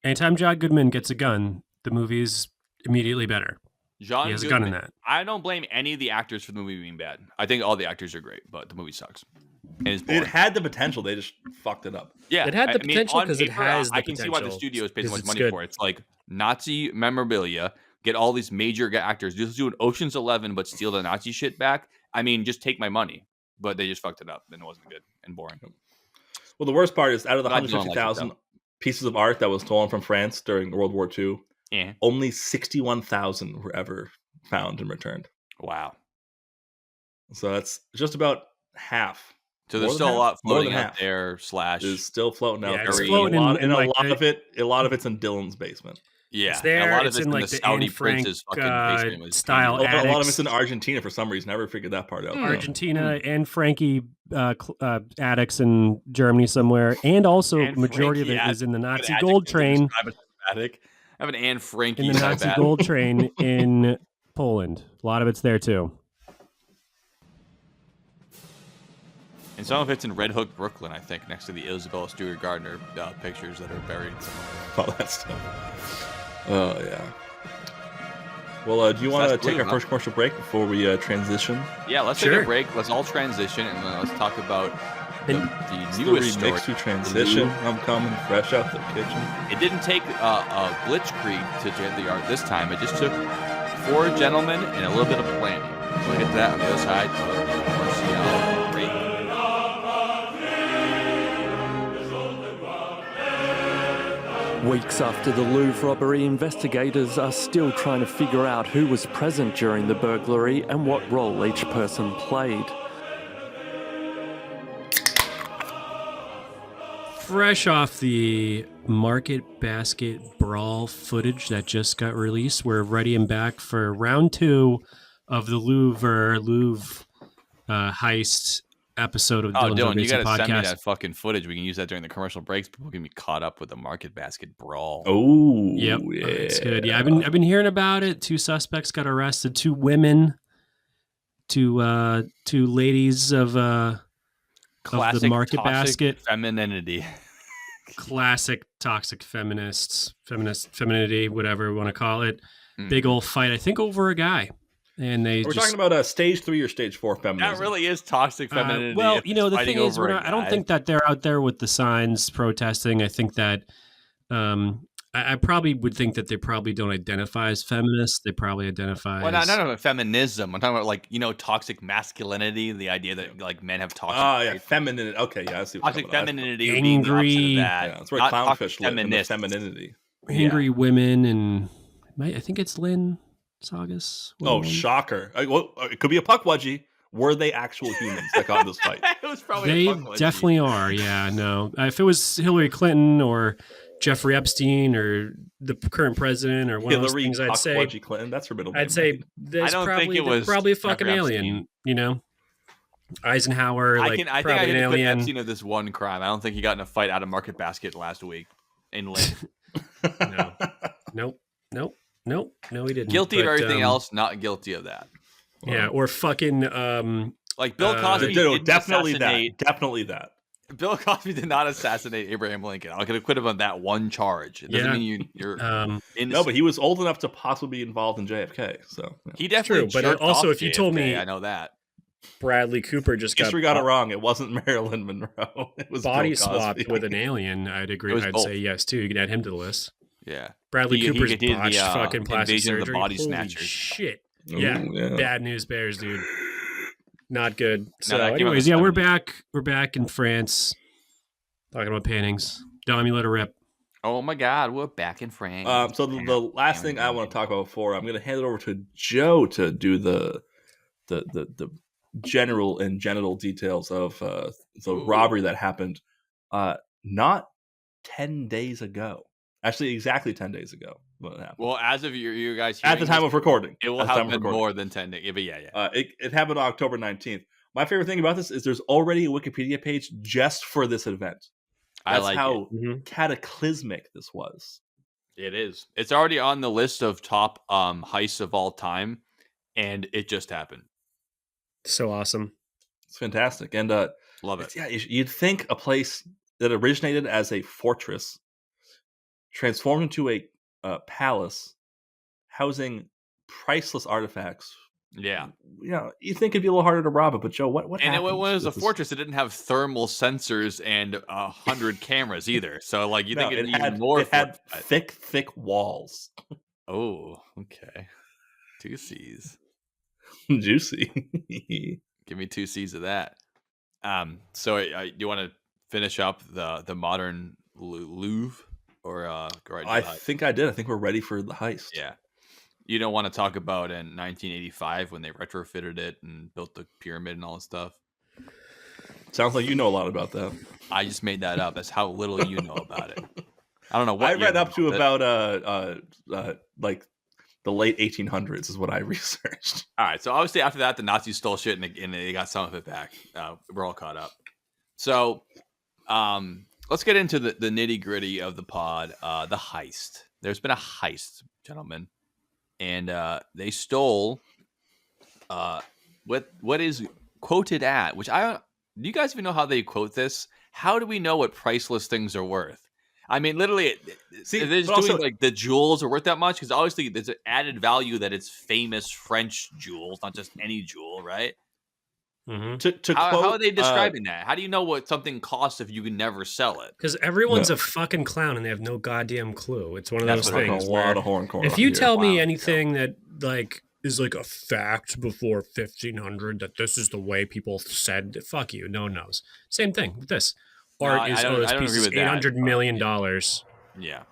Anytime John Goodman gets a gun, the movie's immediately better. He has a gun in that. I don't blame any of the actors for the movie being bad. I think all the actors are great, but the movie sucks. It had the potential. They just fucked it up. Yeah, it had the potential because it has the I can potential. see why the studio is paying so much money for it. It's like Nazi memorabilia. Get all these major actors. Just do an Ocean's 11, but steal the Nazi shit back. I mean, just take my money. But they just fucked it up. Then it wasn't good and boring. Well, the worst part is out of the 150,000 pieces of art that was stolen from France during World War II. Yeah. Only 61,000 were ever found and returned. Wow. So that's just about half. So there's still a lot floating out there. Is still floating out there. It's floating a lot of it's in Dylan's basement. Yeah, it's there. And a lot of it's in like the Saudi Frank prince's fucking basement style. A lot of it's in Argentina for some reason. I never figured that part out. Argentina and Frankie attics in Germany somewhere, and also and majority Frankie of it is in the Nazi gold train. I have an Anne Frankie in the Nazi gold train in Poland. A lot of it's there too. And some of it's in Red Hook, Brooklyn, I think, next to the Isabella Stewart Gardner pictures that are buried somewhere. All that stuff. Oh, yeah. Well, do you want to take our first commercial break before we transition? Yeah, let's take a break. Let's all transition, and then let's talk about the newest story. Makes you transition. I'm coming fresh out the kitchen. It didn't take a blitzkrieg to get the art this time. It just took 4 gentlemen and a little bit of planning. We'll hit that on the other side. Weeks after the Louvre robbery, investigators are still trying to figure out who was present during the burglary and what role each person played. Fresh off the Market Basket Brawl footage that just got released, we're ready and back for round 2 of the Louvre Heist episode of Dylan, you gotta podcast. Send me that fucking footage. We can use that during the commercial breaks. People can be caught up with the Market Basket Brawl. Oh, yep, yeah. It's good. Yeah, I've been hearing about it. 2 suspects got arrested. 2 women, 2 ladies of the Market Basket femininity. Classic toxic femininity, whatever you want to call it. Big old fight, I think, over a guy. And we're talking about stage 3 or stage 4 feminism. That really is toxic femininity. Well, the thing is, I don't think that they're out there with the signs protesting. I think that I probably would think that they probably don't identify as feminists. They probably identify as... not about feminism. I'm talking about, like, toxic masculinity, the idea that, like, men have toxic... femininity. Okay, yeah, I see what toxic femininity. Angry... that's where clownfish live, in the femininity. Angry women, and I think it's Lynn Saugus. Oh, shocker. It could be a puckwudgie. Were they actual humans that got in this fight? It was probably they definitely are, yeah, no. If it was Hillary Clinton or Jeffrey Epstein or the current president or one of those things, I'd say Clinton. That's her middle name. I'd say there's probably a fucking alien, Eisenhower, I think probably an alien. Epstein of this one crime. I don't think he got in a fight out of Market Basket last week in Lynn. Nope, he didn't. Guilty of everything else, not guilty of that. Yeah, or fucking like Bill Cosby. Definitely that. Bill Cosby did not assassinate Abraham Lincoln. I could acquit him on that one charge. It doesn't mean you're innocent. No, but he was old enough to possibly be involved in JFK. So he definitely. True, but also if you JFK, told me, I know that Bradley Cooper just got it wrong. It wasn't Marilyn Monroe. It was body swapped with an alien. I'd agree. I'd say yes too. You can add him to the list. Yeah, Bradley Cooper's botched fucking plastic invasion surgery. of the body Holy snatchers. Shit. Ooh, yeah, yeah, bad news bears, dude. Not good. So, anyways, yeah, we're back. We're back in France, talking about paintings. Dom, you let her rip. Oh my God, we're back in France. So the last thing I want to talk about before I'm going to hand it over to Joe to do the general and genital details of the robbery that happened not 10 days ago. Actually, exactly 10 days ago. What happened. Well, as of you guys at the time of recording, it will have been more than 10 days. But yeah. It happened on October 19th. My favorite thing about this is there's already a Wikipedia page just for this event. That's how cataclysmic this was. It is. It's already on the list of top heists of all time, and it just happened. So awesome. It's fantastic. And love it. Yeah, you'd think a place that originated as a fortress transformed into a palace housing priceless artifacts. Yeah. You think it'd be a little harder to rob it, but Joe, what and happened? And when it was a fortress, it didn't have thermal sensors and 100 cameras either. So, like, think it'd even more. It had thick walls. Oh, okay. 2 C's. Juicy. Give me 2 C's of that. So you want to finish up the modern Louvre? Or I think I did. I think we're ready for the heist. Yeah. You don't want to talk about in 1985 when they retrofitted it and built the pyramid and all this stuff. Sounds like you know a lot about that. I just made that up. That's how little you know about it. I don't know what I read up to about like the late 1800s is what I researched. All right, so obviously after that, the Nazis stole shit and they got some of it back. We're all caught up. So let's get into the nitty gritty of the pod. The heist. There's been a heist, gentlemen, and they stole what is quoted at, which I don't. Do you guys even know how they quote this? How do we know what priceless things are worth? I mean, literally, they're just doing like the jewels are worth that much because obviously there's an added value that it's famous French jewels, not just any jewel, right? Mm-hmm. How are they describing that? How do you know what something costs if you can never sell it? Because everyone's a fucking clown and they have no goddamn clue. It's one of those things. A lot of horn if you tell me anything that like is like a fact before 1500 that this is the way people said, fuck you, no one knows. Same thing with this. Art is this piece is $800 million. Yeah.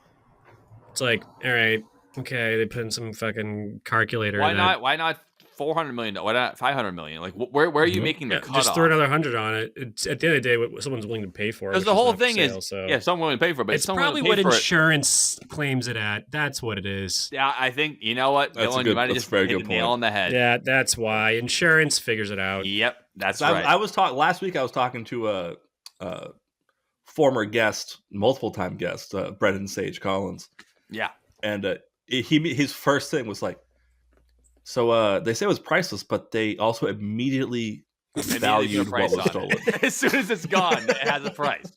It's like, all right, okay, they put in some fucking calculator. Why not $400 million? Why not $500 million? Like, where are you making the cut? Just throw another 100 on it. It's at the end of the day what someone's willing to pay for. Because the whole thing is, someone willing to pay for it. But it's probably what insurance claims it at. That's what it is. Yeah, I think you know what, Dylan, you might have just hit the nail on the head. Yeah, that's why insurance figures it out. Yep, that's right. I was last week. I was talking to a former guest, multiple time guest, Brendan Sage Collins. Yeah, and his first thing was like, so they say it was priceless, but they also immediately valued what was stolen. As soon as it's gone, it has a price.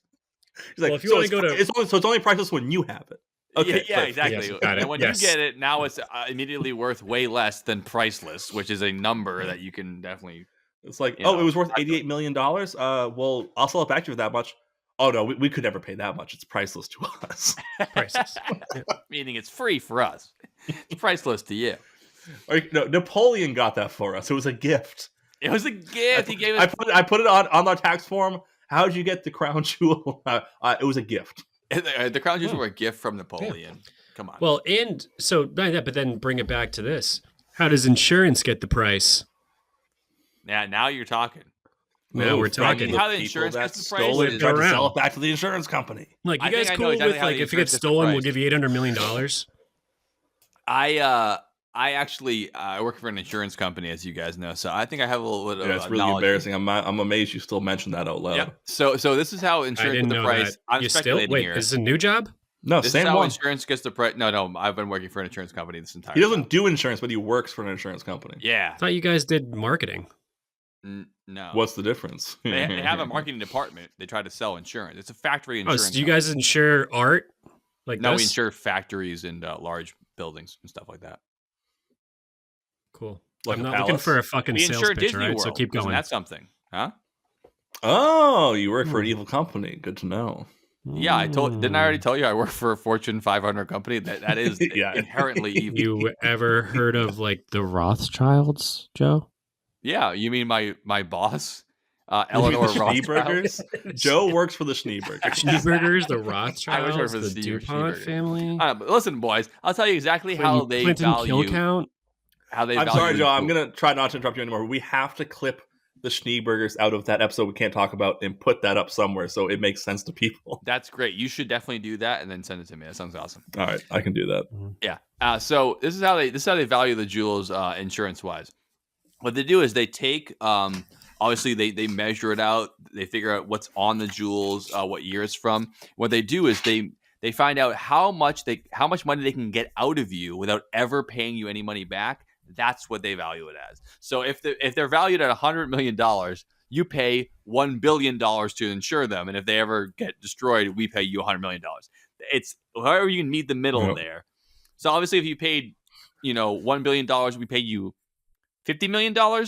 He's like, if you want to go to, it's only priceless when you have it. Okay, yeah, exactly. Yes, and when you get it, now it's immediately worth way less than priceless, which is a number that you can definitely. It's like, it was worth $88 million. Well, I'll sell it back to you for that much. Oh no, we could never pay that much. It's priceless to us. Priceless, meaning it's free for us. It's priceless to you. No, Napoleon got that for us. It was a gift. It was a gift. He gave us. I put it on our tax form. How did you get the crown jewel? It was a gift. The crown jewels were a gift from Napoleon. Yeah. Come on. Well, and so but then bring it back to this. How does insurance get the price? Yeah, now you're talking. Now we're talking. How the insurance gets the price? Tried to sell it back to the insurance company. Like, you guys cool with like if it gets stolen, we'll give you $800 million? I actually work for an insurance company, as you guys know, so I think I have a little bit of it's really knowledge. Embarrassing. I'm amazed you still mentioned that out loud. Yep. So this is how insurance gets the price. I'm speculating here. Is this a new job? No, this same is how one. Insurance gets the price. No, I've been working for an insurance company this entire time. He doesn't do insurance, but he works for an insurance company. Yeah. I thought you guys did marketing. No. What's the difference? they have a marketing department. They try to sell insurance. It's a factory insurance. So do you guys insure art? Like no, we insure factories and large buildings and stuff like that. Cool. Like I'm not looking for a fucking sales pitch, Disney right? World. So keep going. That's something, huh? Oh, you work for an evil company. Good to know. Yeah, didn't I already tell you I work for a Fortune 500 company? That is inherently evil. You ever heard of like the Rothschilds, Joe? Yeah, you mean my boss, Eleanor Rothschild? Joe works for the Schneebergers. Schneebergers, the Rothschilds, I work for the DuPont family. But listen, boys, I'll tell you exactly how they Clinton value. Kill count. I'm sorry, Joe. I'm gonna try not to interrupt you anymore. We have to clip the Schneebergers out of that episode we can't talk about and put that up somewhere so it makes sense to people. That's great. You should definitely do that and then send it to me. That sounds awesome. All right, I can do that. Yeah. So this is how they value the jewels insurance wise. What they do is they take obviously they measure it out. They figure out what's on the jewels, what year it's from. What they do is they find out how much money they can get out of you without ever paying you any money back. That's what they value it as. So if they're valued at $100 million, you pay $1 billion to insure them, and if they ever get destroyed, we pay you $100 million. It's however you can meet the middle there. So obviously, if you paid, $1 billion, we pay you $50 million,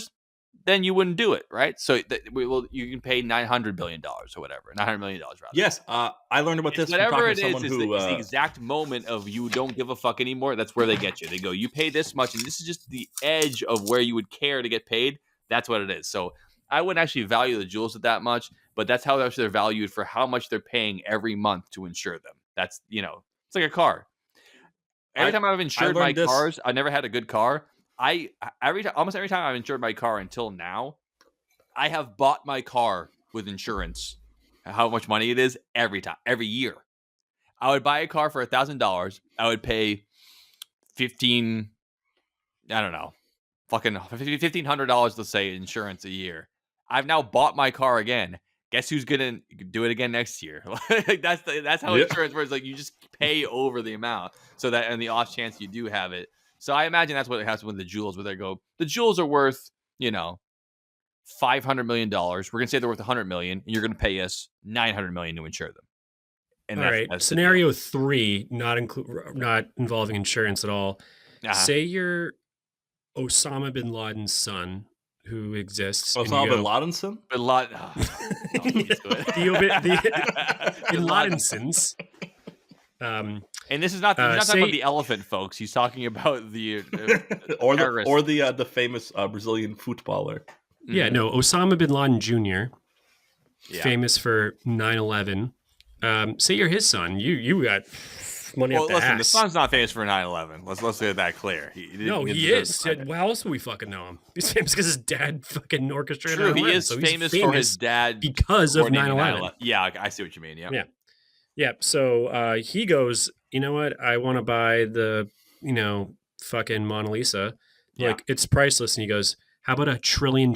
then you wouldn't do it, right? So you can pay $900 billion or whatever, $900 million rather. Yes, I learned about this. Whatever it is, it's the exact moment of you don't give a fuck anymore. That's where they get you. They go, you pay this much, and this is just the edge of where you would care to get paid. That's what it is. So I wouldn't actually value the jewels at that much, but that's how they're valued for how much they're paying every month to insure them. That's It's like a car. Every time I've insured my cars, I never had a good car. Almost every time I've insured my car until now, I have bought my car with insurance. How much money it is every year. I would buy a car for $1,000. I would pay $1,500, let's say, insurance a year. I've now bought my car again. Guess who's gonna do it again next year? That's how insurance works. Like, you just pay over the amount, so that in the off chance you do have it. So I imagine that's what it happens with the jewels, where they go, the jewels are worth, $500 million. We're gonna say they're worth $100 million, and you're gonna pay us $900 million to insure them. And all right, scenario 3, not involving insurance at all. Say you're Osama bin Laden's son, who exists. Osama bin Laden's son? Bin Laden. Bin Ladensons. And this is not. He's not talking about the elephant, folks. He's talking about the or the famous Brazilian footballer. Yeah, no, Osama bin Laden Jr., famous for 9/11. Say you're his son. You got money up the ass. The son's not famous for 9/11. Let's get that clear. He is. Well, how else would we fucking know him? He's famous because his dad fucking orchestrated. True, he is famous for his dad because of 9/11. Yeah, I see what you mean. Yeah. So he goes, you know what? I want to buy the fucking Mona Lisa. Like, it's priceless. And he goes, how about $1 trillion?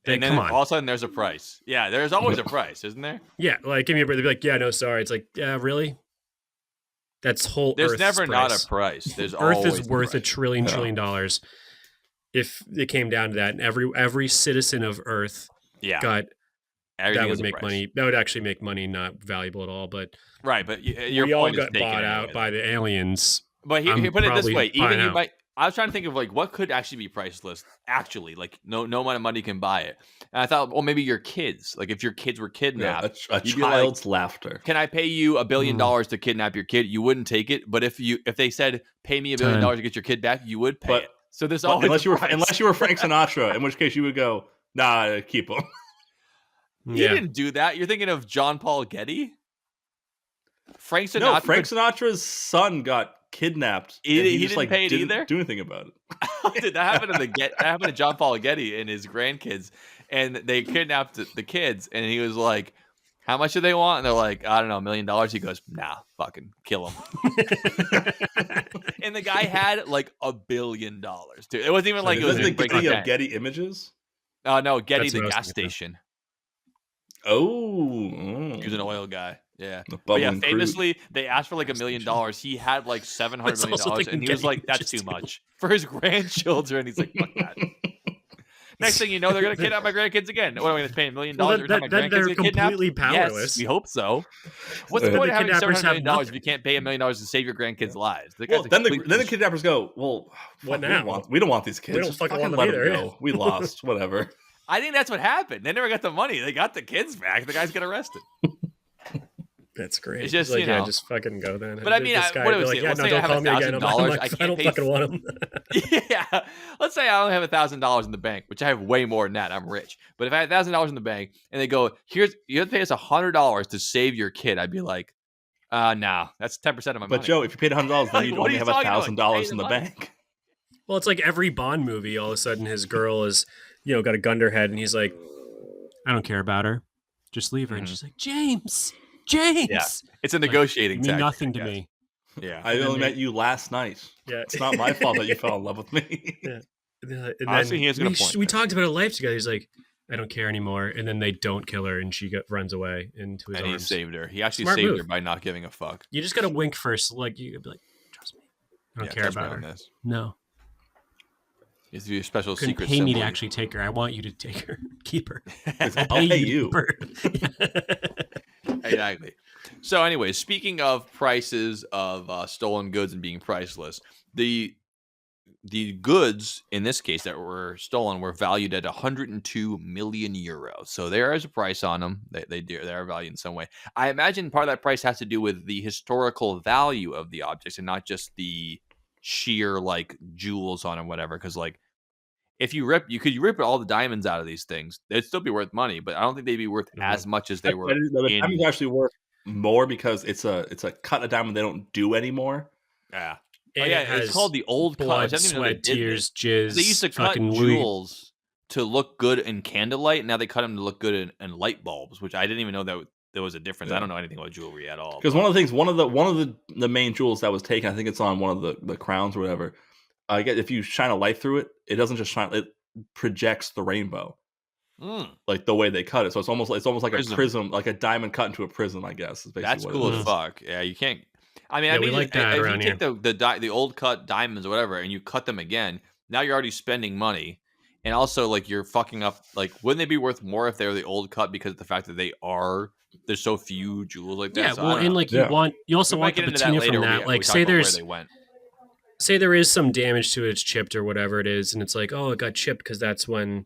And then all of a sudden there's a price. Yeah, there's always a price, isn't there? Yeah, like, give me a break. They'd be like, yeah, no, sorry. It's like, yeah, really? That's whole There's Earth's never price. Not a price. There's Earth always is worth $1 trillion if it came down to that. And every citizen of Earth got that would make money. That would actually make money not valuable at all. But right, but your we point all got bought out by the aliens. But he put it this way: even you might. I was trying to think of like what could actually be priceless. Actually, like no amount of money can buy it. And I thought, well, maybe your kids. Like if your kids were kidnapped, a child's laughter. Can I pay you $1 billion to kidnap your kid? You wouldn't take it. But if they said pay me $1 billion to get your kid back, you would pay it. So there's always unless you were Frank Sinatra, in which case you would go, nah, keep him. He didn't do that. You're thinking of John Paul Getty. Frank Sinatra. No, Frank Sinatra's son got kidnapped. He didn't pay it either. Do anything about it. Dude, that happened to John Paul Getty and his grandkids, and they kidnapped the kids. And he was like, "How much do they want?" And they're like, "I don't know, $1 million." He goes, "Nah, fucking kill him." And the guy had like $1 billion. Dude, it wasn't even like it was the Getty of Getty Images. No, Getty the gas station. Oh, he was an oil guy. Yeah, but yeah. Famously, they asked for like $1 million. He had like $700 million, and he was like, "That's too much for his grandchildren." He's like, "Fuck that." Next thing you know, they're gonna kidnap my grandkids again. What am I gonna pay $1 million every time my grandkids get kidnapped? Completely powerless. Yes, we hope so. What's the point of having $700 million if you can't pay $1 million to save your grandkids' lives? Well, then the kidnappers go, "Well, what now? We don't want these kids. We don't fucking want them either. Go. We lost. Whatever." I think that's what happened. They never got the money. They got the kids back. The guys got arrested. That's great. It's just, like, just fucking go then. But I mean, what was it? Let's say I have $1,000. I don't fucking want them. Yeah. Let's say I only have $1,000 in the bank, which I have way more than that. I'm rich. But if I had $1,000 in the bank and they go, you have to pay us $100 to save your kid, I'd be like, no, that's 10% of my money. But Joe, if you paid $100, then you'd only have $1,000 in the bank. Well, it's like every Bond movie. All of a sudden, his girl is, got a gun to her head, and he's like, I don't care about her. Just leave her. And she's like, James. Yeah. It's a negotiating tactic. Mean nothing to me. Yeah. I only met you last night. Yeah. It's not my fault that you fell in love with me. Yeah. And honestly, he is going to point. We talked about our life together. He's like, I don't care anymore. And then they don't kill her, and she runs away into his arms. And he saved her. He actually saved her by not giving a fuck. You just got to wink first. Like, you be like, trust me. I don't care about her. No. It's your special couldn't secret. Pay me to actually take her. I want you to take her. Keep her. I'll pay you. Exactly. So, anyways, speaking of prices of stolen goods and being priceless, the goods in this case that were stolen were valued at 102 million euros. So there is a price on them. They are valued in some way. I imagine part of that price has to do with the historical value of the objects and not just the sheer like jewels on them, whatever. Because like if you rip all the diamonds out of these things, they'd still be worth money, but I don't think they'd be worth as much as they were. The diamond's actually worth more because it's a cut of diamond they don't do anymore. Yeah. And it's called the old blood, cut. sweat, tears, jizz. They used to cut jewels to look good in candlelight, and now they cut them to look good in light bulbs, which I didn't even know that there was a difference. Yeah. I don't know anything about jewelry at all. Because one of the things, one of the main jewels that was taken, I think it's on one of the crowns or whatever. If you shine a light through it, it doesn't just shine; it projects the rainbow, like the way they cut it. So it's almost like a prism, like a diamond cut into a prism. I guess is basically that's what cool as fuck. Yeah, you can't. I mean, we like that if you take the old cut diamonds or whatever, and you cut them again, now you're already spending money, and also like you're fucking up. Like, wouldn't they be worth more if they were the old cut because of the fact that there's so few jewels like that? Yeah, so well, and like you also want the patina from that. Like, say there is some damage to it, it's chipped or whatever it is, and it's like, oh, it got chipped because that's when,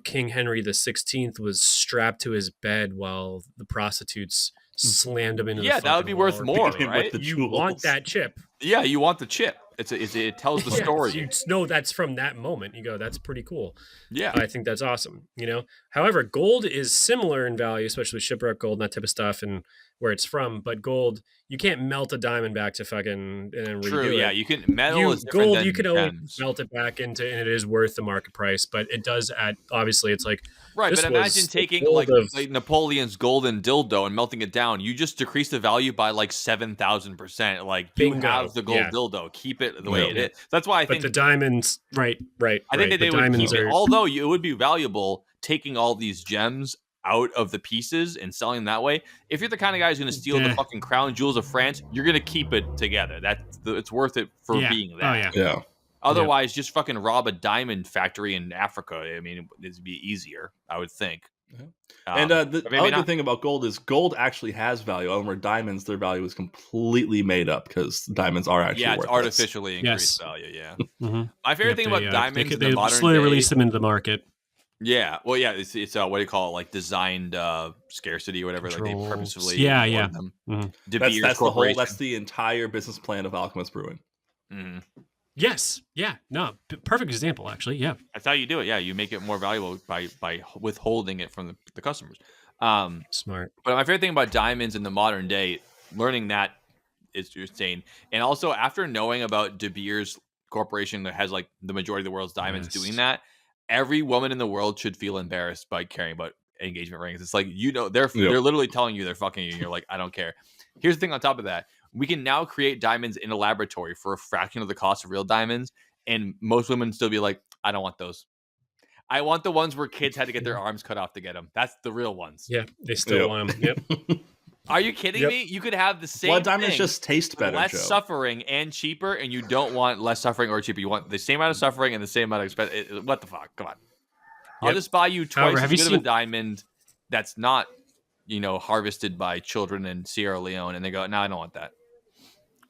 King Henry XVI was strapped to his bed while the prostitutes slammed him into the that would be worth more, right? You want that chip. Yeah, you want the chip. It tells the story. You know that's from that moment. You go, that's pretty cool. Yeah. I think that's awesome. However, gold is similar in value, especially shipwreck gold and that type of stuff and where it's from. But gold, you can't melt a diamond back to fucking and then redo it. Yeah, you can metal is gold. Than you can always gems. melt it back into, and it is worth the market price. But it does add. Obviously, it's like right. But imagine taking like Napoleon's golden dildo and melting it down. You just decrease the value by like 7,000%. Like you have the gold dildo, keep it the way it is. That's why I think the diamonds, right. I think that they would keep it. Although it would be valuable taking all these gems out of the pieces and selling them that way. If you're the kind of guy who's going to steal the fucking crown jewels of France, you're going to keep it together. It's worth it for being that. Yeah. Otherwise, just fucking rob a diamond factory in Africa. I mean, it'd be easier, I would think. And the other thing about gold is gold actually has value. Where diamonds, their value is completely made up because diamonds are actually it's artificially increased value. Yeah. Mm-hmm. My favorite thing about diamonds in they the modern slowly day, release them into the market. Yeah, well, yeah, it's what do you call it? Like designed scarcity or whatever. Like they purposefully them. Mm-hmm. That's the entire business plan of Alchemist Brewing. Mm-hmm. Yes, yeah, no, perfect example actually. Yeah, that's how you do it. Yeah, you make it more valuable by withholding it from the customers. Smart. But my favorite thing about diamonds in the modern day, learning that is insane, and also after knowing about De Beers Corporation that has like the majority of the world's diamonds doing that. Every woman in the world should feel embarrassed by caring about engagement rings. It's like, they're literally telling you they're fucking you, and you're like, I don't care. Here's the thing on top of that. We can now create diamonds in a laboratory for a fraction of the cost of real diamonds, and most women still be like, I don't want those. I want the ones where kids had to get their arms cut off to get them. That's the real ones. Yeah, they still want them. Yep. Are you kidding me? You could have the same blood diamonds just taste better, less suffering and cheaper, and you don't want less suffering or cheaper. You want the same amount of suffering and the same amount of expense. What the fuck? Come on. I'll just buy you twice as good of a diamond that's not, harvested by children in Sierra Leone, and they go, no, I don't want that.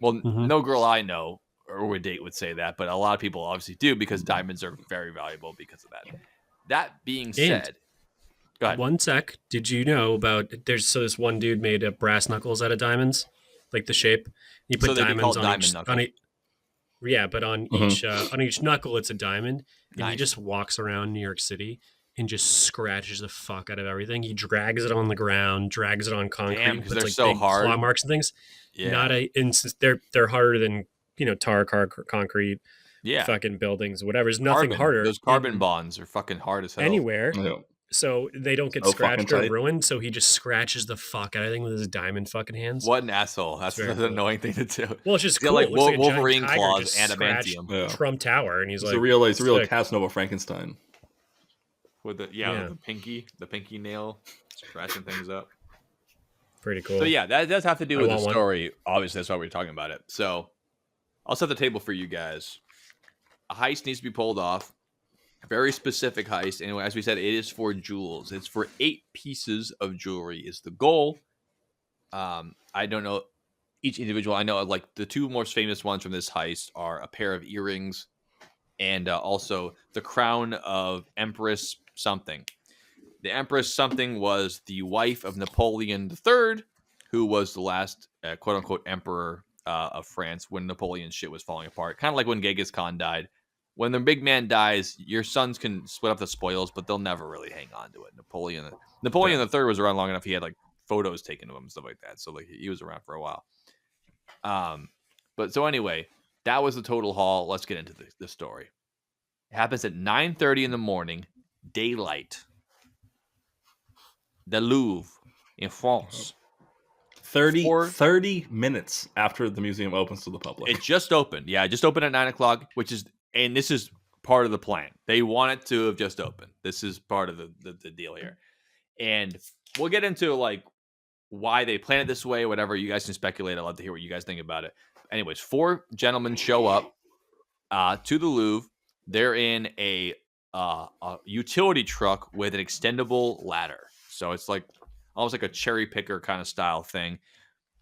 Well, no girl I know or would date would say that, but a lot of people obviously do because diamonds are very valuable because of that. That being said... Go ahead. One sec. Did you know about this one dude made brass knuckles out of diamonds, like the shape. You put diamonds on each. Yeah, but on each knuckle, it's a diamond, and he just walks around New York City and just scratches the fuck out of everything. He drags it on the ground, drags it on concrete because they're like so hard, claw marks and things. Yeah, they're harder than tar concrete. Yeah, fucking buildings, whatever. There's nothing harder. Those carbon bonds are fucking hard as hell anywhere. Yeah. So they don't get scratched or ruined. So he just scratches the fuck out of everything with his diamond fucking hands. What an asshole! That's an annoying thing to do. Well, it's just cool. Like Wolverine claws, adamantium, Trump Tower, and he's like, it's a real Casanova Frankenstein with the pinky nail scratching things up. Pretty cool. So yeah, that does have to do with the story. Obviously, that's why we're talking about it. So I'll set the table for you guys. A heist needs to be pulled off. Very specific heist. Anyway, as we said, it is for jewels. It's for 8 pieces of jewelry is the goal. I don't know each individual. I know like the 2 most famous ones from this heist are a pair of earrings and also the crown of Empress something. The Empress something was the wife of Napoleon III, who was the last quote-unquote emperor of France when Napoleon's shit was falling apart. Kind of like when Genghis Khan died. When the big man dies, your sons can split up the spoils, but they'll never really hang on to it. Napoleon III was around long enough. He had like photos taken of him and stuff like that. So like he was around for a while. But so anyway, that was the total haul. Let's get into the story. It happens at 9:30 in the morning, daylight. The Louvre in France. 30 minutes after the museum opens to the public. It just opened. Yeah, it just opened at 9 o'clock, and this is part of the plan. They want it to have just opened. This is part of the deal here. And we'll get into like why they plan it this way, whatever. You guys can speculate. I'd love to hear what you guys think about it. Anyways, 4 gentlemen show up to the Louvre. They're in a utility truck with an extendable ladder. So it's like almost like a cherry picker kind of style thing.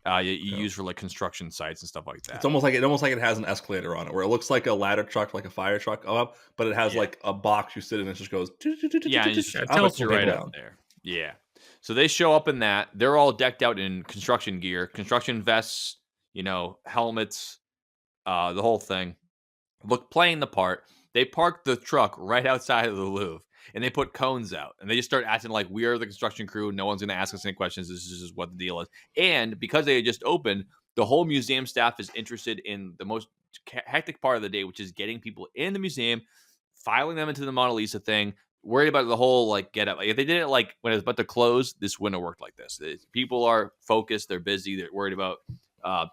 You use for like construction sites and stuff like that. It's almost like it has an escalator on it, where it looks like a ladder truck, like a fire truck up, but it has like a box you sit in and it just goes. Yeah, and it tells you right out there. Yeah. So they show up in that. They're all decked out in construction gear, construction vests, helmets, the whole thing. Playing the part. They park the truck right outside of the Louvre, and they put cones out, and they just start acting like we are the construction crew. No one's going to ask us any questions. This is just what the deal is. And because they had just opened, the whole museum staff is interested in the most hectic part of the day, which is getting people in the museum, filing them into the Mona Lisa thing, worried about the whole like get up. Like, if they did it like when it was about to close, this wouldn't have worked like this. People are focused. They're busy. They're worried about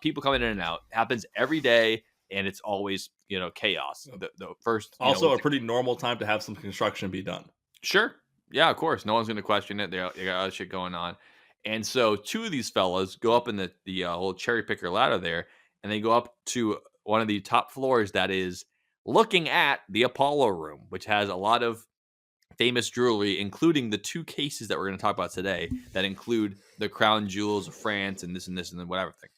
people coming in and out. It happens every day. And it's always, chaos. The first, also a pretty normal time to have some construction be done. Sure, yeah, of course, no one's going to question it. They got other shit going on, and so 2 of these fellas go up in the whole cherry picker ladder there, and they go up to one of the top floors that is looking at the Apollo room, which has a lot of famous jewelry, including the 2 cases that we're going to talk about today, that include the crown jewels of France and this and whatever thing.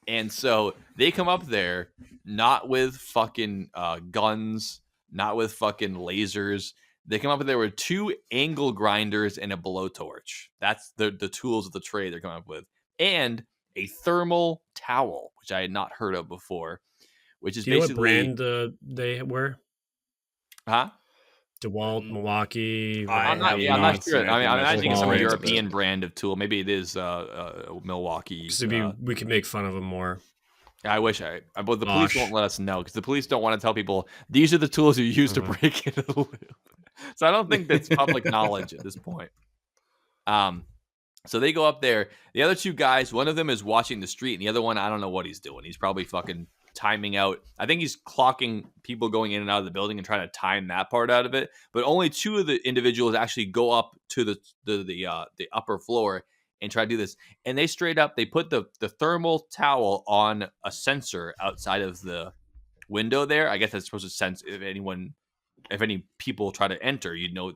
And so they come up there, not with fucking guns, not with fucking lasers. They come up there with 2 angle grinders and a blowtorch. That's the tools of the trade they're coming up with. And a thermal towel, which I had not heard of before, which is basically... Do you know what brand they were? Huh? DeWalt, Milwaukee. I'm not sure. I mean, I'm imagining some European brand of tool. Maybe it is Milwaukee. We could make fun of them more. I wish but the police won't let us know, because the police don't want to tell people these are the tools you use to break into the Louvre. So I don't think that's public knowledge at this point. So they go up there. The other 2 guys, one of them is watching the street, and the other one, I don't know what he's doing. He's probably fucking timing out. I think he's clocking people going in and out of the building and trying to time that part out of it. But only 2 of the individuals actually go up to the upper floor and try to do this. And they straight up, they put the thermal towel on a sensor outside of the window there. I guess that's supposed to sense if any people try to enter, your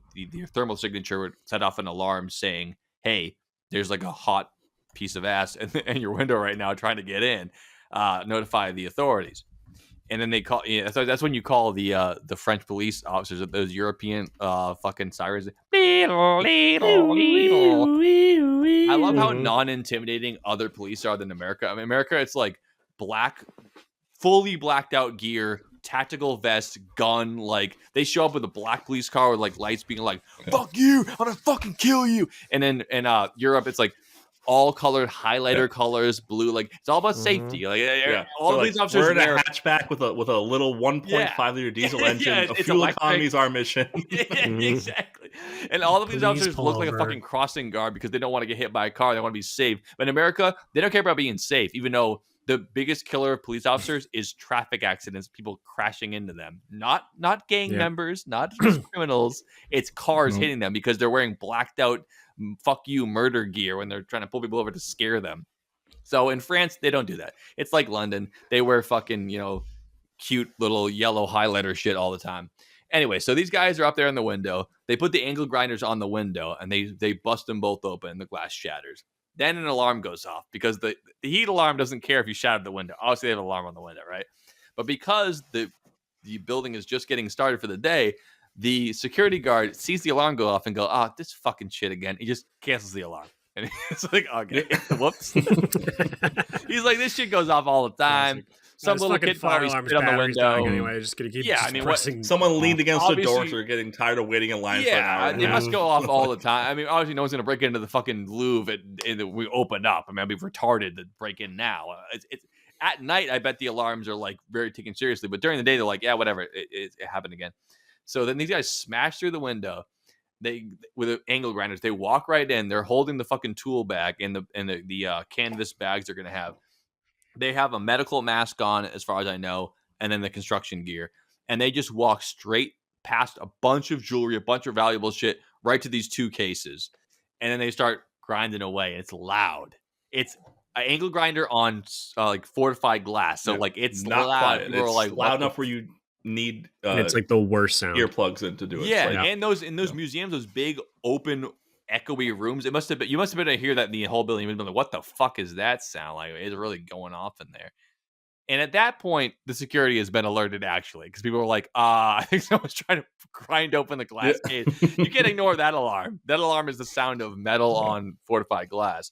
thermal signature would set off an alarm saying, hey, there's like a hot piece of ass in your window right now trying to get in. Notify the authorities. And then they call. So that's when you call the French police officers, those European fucking sirens. I love how non-intimidating other police are than America. I mean, America, it's like fully blacked out gear, tactical vest, gun. Like they show up with a black police car with like lights being like, "Fuck you! I'm gonna fucking kill you!" And then in Europe, it's like all colored highlighter colors, blue. Like it's all about safety. Like all of these officers we're in a hatchback with a little 1.5 liter diesel engine. Fuel economy is our mission. Exactly. And all of these officers look like a fucking crossing guard because they don't want to get hit by a car. They want to be safe. But in America, they don't care about being safe, even though the biggest killer of police officers is traffic accidents, people crashing into them. Not gang members, not just criminals. It's cars hitting them because they're wearing blacked out fuck you murder gear when they're trying to pull people over to scare them. So in France, they don't do that. It's like London. They wear fucking, cute little yellow highlighter shit all the time. Anyway, so these guys are up there in the window. They put the angle grinders on the window and they bust them both open and the glass shatters. Then an alarm goes off because the heat alarm doesn't care if you shattered the window. Obviously, they have an alarm on the window, right? But because the building is just getting started for the day, the security guard sees the alarm go off and go, this fucking shit again. He just cancels the alarm. And it's like, okay, whoops. He's like, this shit goes off all the time. some little kid probably spit on the window. Anyway, just gonna keep pressing. Someone leaned against the door, so they're getting tired of waiting in line for an hour. They must go off all the time. I mean, obviously, no one's gonna break into the fucking Louvre and we open up. I mean, I'd be retarded to break in now. It's at night. I bet the alarms are like very taken seriously, but during the day, they're like, yeah, whatever. It happened again. So then these guys smash through the window. They with the angle grinders. They walk right in. They're holding the fucking tool bag and the canvas bags they're gonna have. They have a medical mask on, as far as I know, and then the construction gear. And they just walk straight past a bunch of jewelry, a bunch of valuable shit, right to these 2 cases. And then they start grinding away. It's loud. It's an angle grinder on like fortified glass. So like it's not loud. Quiet. It's like, loud enough where you need it's like the worst sound. Earplugs in to do it. Yeah, and those museums, those big open echoey rooms. You must have been able to hear that in the whole building. You've been like, what the fuck is that sound? Like, it's really going off in there. And at that point, the security has been alerted, actually, because people were like, I think someone's trying to grind open the glass case. You can't ignore that alarm. That alarm is the sound of metal on fortified glass.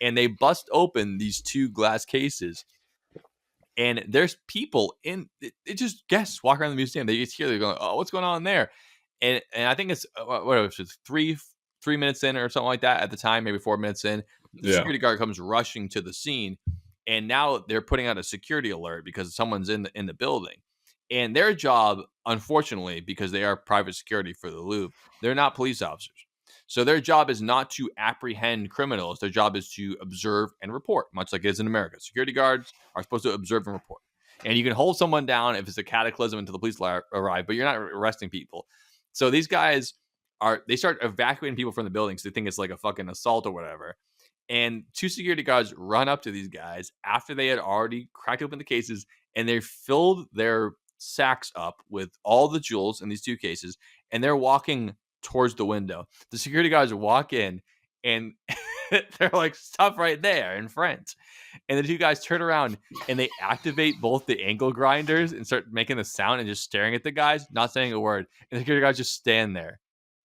And they bust open these 2 glass cases. And there's people in it, just guests walk around the museum. They just hear, they're going, oh, what's going on there? And I think it's, whatever, it's 3 minutes in or something like that at the time, maybe 4 minutes in, the security guard comes rushing to the scene, and now they're putting out a security alert because someone's in the building. And their job, unfortunately, because they are private security for the Louvre, they're not police officers. So their job is not to apprehend criminals. Their job is to observe and report, much like it is in America. Security guards are supposed to observe and report. And you can hold someone down if it's a cataclysm until the police arrive, but you're not arresting people. So these guys they start evacuating people from the buildings. They think it's like a fucking assault or whatever. And 2 security guards run up to these guys after they had already cracked open the cases, and they filled their sacks up with all the jewels in these 2 cases, and they're walking towards the window. The security guards walk in, and they're like, stop right there in French. And the 2 guys turn around, and they activate both the angle grinders and start making the sound and just staring at the guys, not saying a word. And the security guys just stand there.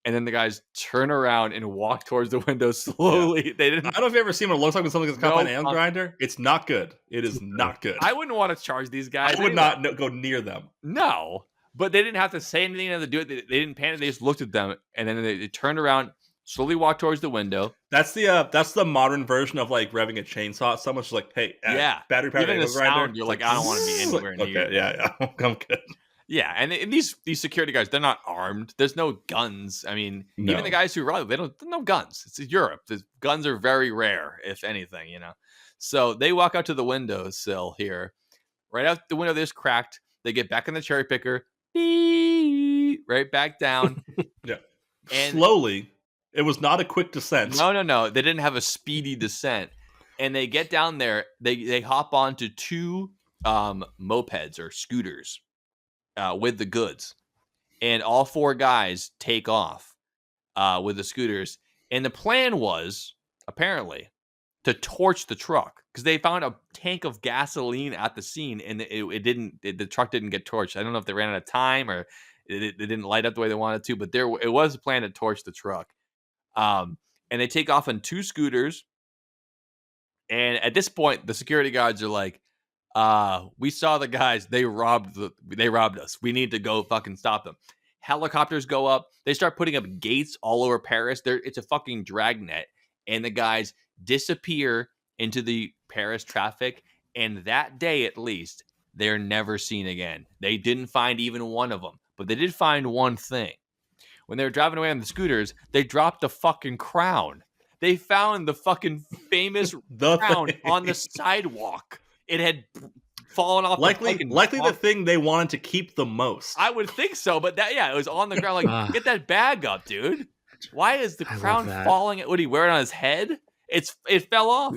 And then the guys turn around and walk towards the window slowly. Yeah. They didn't. I don't know if you've ever seen what it looks like when something gets caught by an angle grinder. It's not good. It is not good. I wouldn't want to charge these guys. I would not go near them. No, but they didn't have to say anything to do it. They didn't panic. They just looked at them, and then they turned around, slowly walked towards the window. That's the modern version of like revving a chainsaw. Someone's like, "Hey, battery powered angle grinder." Sound, you're like, I don't want to be anywhere near. Okay, yeah, I'm good. Yeah, and these security guards, they're not armed. There's no guns. I mean, even the guys who run, they don't no guns. It's Europe. The guns are very rare, if anything, you know. So they walk out to the windowsill here. Right out the window, this cracked. They get back in the cherry picker, right back down. Yeah, and slowly. It was not a quick descent. No. They didn't have a speedy descent. And they get down there. They hop onto 2 mopeds or scooters. With the goods, and all 4 guys take off with the scooters. And the plan was apparently to torch the truck because they found a tank of gasoline at the scene, and the truck didn't get torched. I don't know if they ran out of time or it didn't light up the way they wanted to, but it was a plan to torch the truck. And they take off on 2 scooters. And at this point, the security guards are like, we saw the guys, they robbed us. We need to go fucking stop them. Helicopters go up. They start putting up gates all over Paris. It's a fucking dragnet. And the guys disappear into the Paris traffic. And that day, at least, they're never seen again. They didn't find even one of them. But they did find one thing. When they were driving away on the scooters, they dropped the fucking crown. They found the fucking famous crown on the sidewalk. It had fallen off. Likely the thing they wanted to keep the most. I would think so, but it was on the ground. Like, get that bag up, dude. Why is the crown falling? What did he wear it on his head? It fell off,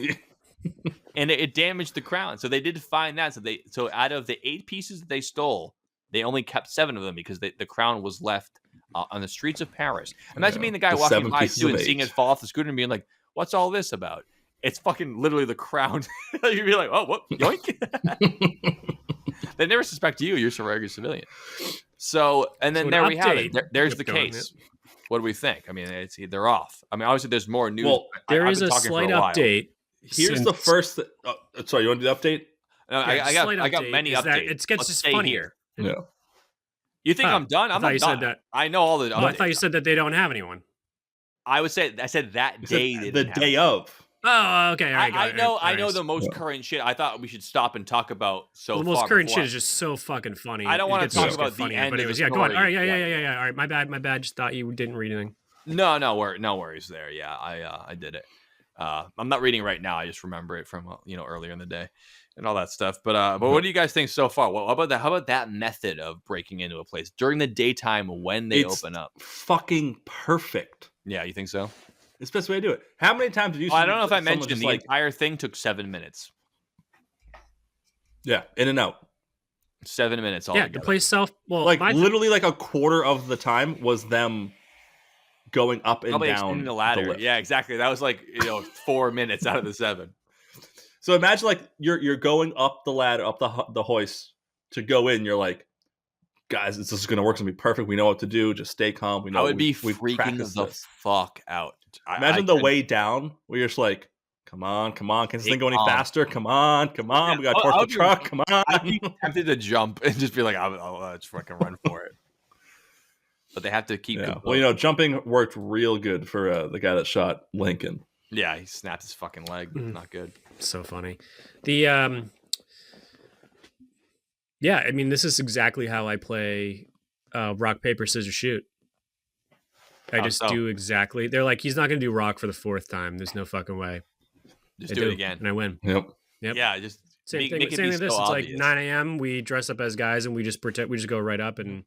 and it damaged the crown. So they did find that. So out of the 8 pieces that they stole, they only kept 7 of them because the crown was left on the streets of Paris. Imagine being the guy walking by too and seeing it fall off the scooter and being like, "What's all this about?" It's fucking literally the crown. You'd be like, "Oh, what? Yoink!" They never suspect you. You're just a regular civilian. So, and then there we have it. There's the case. What do we think? I mean, they're off. I mean, obviously, there's more news. Well, there is a slight update. Here's the first. Sorry, you want to do the update? No, I got many updates. It gets just funnier. Yeah. You think I'm done? I'm not done. I know all the. I thought you said that they don't have anyone. I said that day. The day of. Oh, okay. All right, I know the most current shit. I thought we should stop and talk about the most current shit is just so fucking funny. I don't want to talk about the end. But anyways, yeah, go on. All right, yeah. All right, my bad. Just thought you didn't read anything. No worries there. Yeah, I did it. I'm not reading right now. I just remember it from earlier in the day and all that stuff. But what do you guys think so far? How about that method of breaking into a place during the daytime when they open up? Fucking perfect. Yeah, you think so? It's the best way to do it. How many times did you? I don't know if I mentioned the entire thing took 7 minutes. Yeah, in and out. 7 minutes altogether. Yeah, the place itself. Well, literally, a quarter of the time was them going up and down the ladder. Yeah, exactly. That was 4 minutes out of the 7. So imagine you're going up the ladder, up the hoist to go in. You're like, guys, this is going to work. It's going to be perfect. We know what to do. Just stay calm. We know. I would be freaking the fuck out. Imagine the way down where you're just like, come on. Can this thing go any faster? Come on. Yeah, we got to torch the truck. Come on. I'd be tempted to jump and just be like, let's fucking run for it. But they have to keep. Yeah. Well, jumping worked real good for the guy that shot Lincoln. Yeah, he snapped his fucking leg. Not good. So funny. The yeah, I mean, this is exactly how I play rock, paper, scissors, shoot. I just do exactly. They're like, he's not going to do rock for the 4th time. There's no fucking way. Just do it again. And I win. Yep. Yeah, just same thing with this. It's like 9 a.m. We dress up as guys and we just pretend. We just go right up and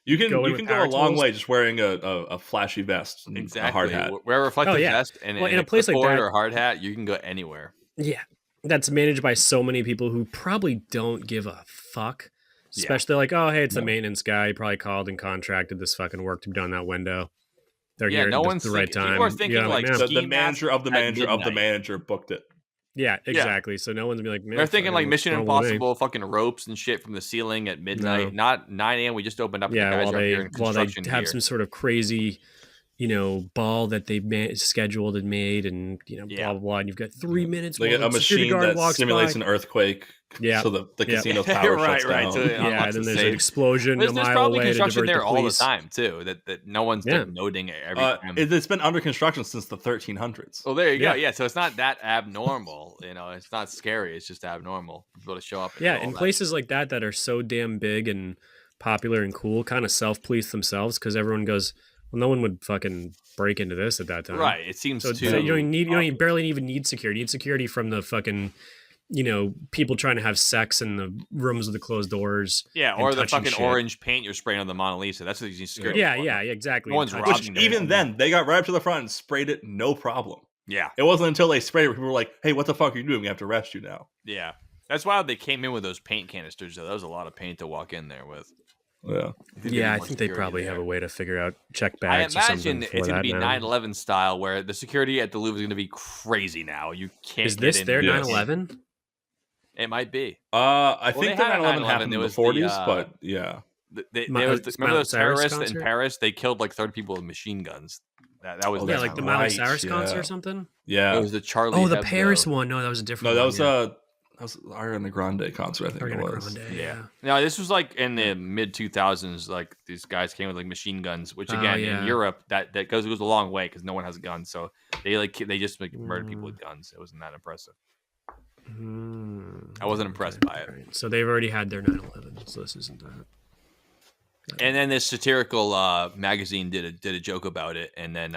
you can go a long way just wearing a flashy vest and a hard hat. Wear a reflective vest and in a place like that or a hard hat, you can go anywhere. Yeah, that's managed by so many people who probably don't give a fuck. Especially like, oh, hey, it's the maintenance guy. He probably called and contracted this fucking work to be done in that window. They're here at the right time. People are thinking the manager of the manager of the manager booked it. Yeah, exactly. So no one's gonna be like, they're thinking like Mission Impossible, fucking ropes and shit from the ceiling at midnight. Not 9 a.m. We just opened up. Yeah, while they have some sort of crazy, ball that they've scheduled and made, and blah blah blah. And you've got 3 minutes. They get a machine that simulates an earthquake. Yeah, so the casino's power shuts down. So, and then there's an explosion. There's probably away construction there all the police. Time too. That no one's noting it every time. It's been under construction since the 1300s. Well, there you go. Yeah, so it's not that abnormal. It's not scary. It's just abnormal for people to show up. And in places like that are so damn big and popular and cool, kind of self-police themselves because everyone goes, well, no one would fucking break into this at that time. Right. It seems so too. You barely even need security. You need security from the fucking, people trying to have sex in the rooms with the closed doors. Yeah, or the fucking orange paint you're spraying on the Mona Lisa. That's what you need security. Yeah, exactly. No one's robbing. Even then, they got right up to the front and sprayed it, no problem. Yeah. It wasn't until they sprayed it where people were like, hey, what the fuck are you doing? We have to arrest you now. Yeah. That's why they came in with those paint canisters. That was a lot of paint to walk in there with. Yeah. I think they probably have a way to figure out check bags. I imagine it's going to be 9/11 style, where the security at the Louvre is going to be crazy now. You can't. Is this their 9/11? It might be. I think the 9/11 happened in the 40s, but yeah. Remember those terrorists in Paris? They killed like 30 people with machine guns. That was like the Miley Cyrus concert or something. Yeah, it was the Charlie. Oh, the Paris one. No, that was a different. No, that was Ariana Grande concert. I think it was. Yeah. No, this was like in the mid 2000s. Like these guys came with like machine guns, which again in Europe that goes a long way because no one has a gun. So they just murder people with guns. It wasn't that impressive. I wasn't impressed by it. Right. So they've already had their 9/11, so this isn't that. And then this satirical magazine did a joke about it, and then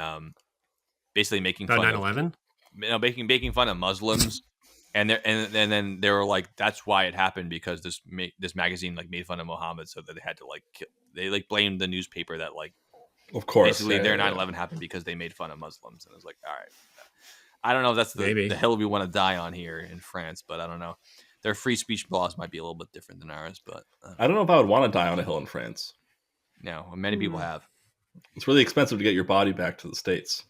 basically making fun 9/11. Making fun of Muslims, and then they were like, that's why it happened because this magazine like made fun of Muhammad, so that they had to like they like blamed the newspaper that like, of course, basically their 9/11 happened because they made fun of Muslims, and I was like, all right. I don't know if that's the hill we want to die on here in France, but I don't know. Their free speech laws might be a little bit different than ours, but I don't know if I would want to die on a hill in France. No, many people have. It's really expensive to get your body back to the States.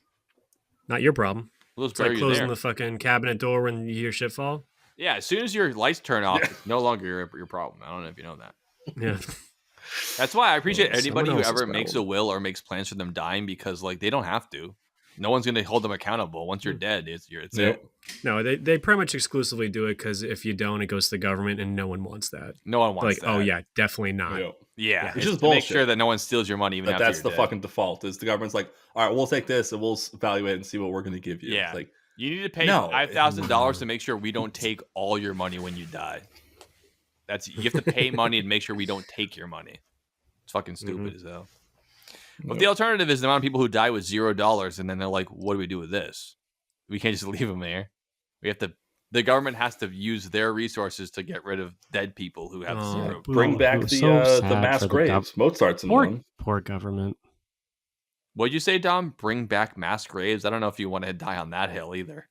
Not your problem. It's like closing the fucking cabinet door when you hear shit fall. Yeah, as soon as your lights turn off, it's no longer your problem. I don't know if you know that. Yeah. That's why I appreciate anybody who ever makes a will or makes plans for them dying because like they don't have to. No one's going to hold them accountable. Once you're dead, it's it. No, they pretty much exclusively do it because if you don't, it goes to the government, and no one wants that. No one wants that. Oh yeah, definitely not. Yeah, it's just to make sure that no one steals your money. Even after that's you're the dead. fucking default. Is the government's like, all right, we'll take this and we'll evaluate and see what we're going to give you. Yeah, it's like you need to pay $5,000 to make sure we don't take all your money when you die. You have to pay money to make sure we don't take your money. It's fucking stupid as hell. But the alternative is the amount of people who die with $0, and then they're like, "What do we do with this? We can't just leave them there. We have to." The government has to use their resources to get rid of dead people who have zero. Bring back the mass graves. Mozart's in one. Poor government. What'd you say, Dom? Bring back mass graves? I don't know if you want to die on that hill either.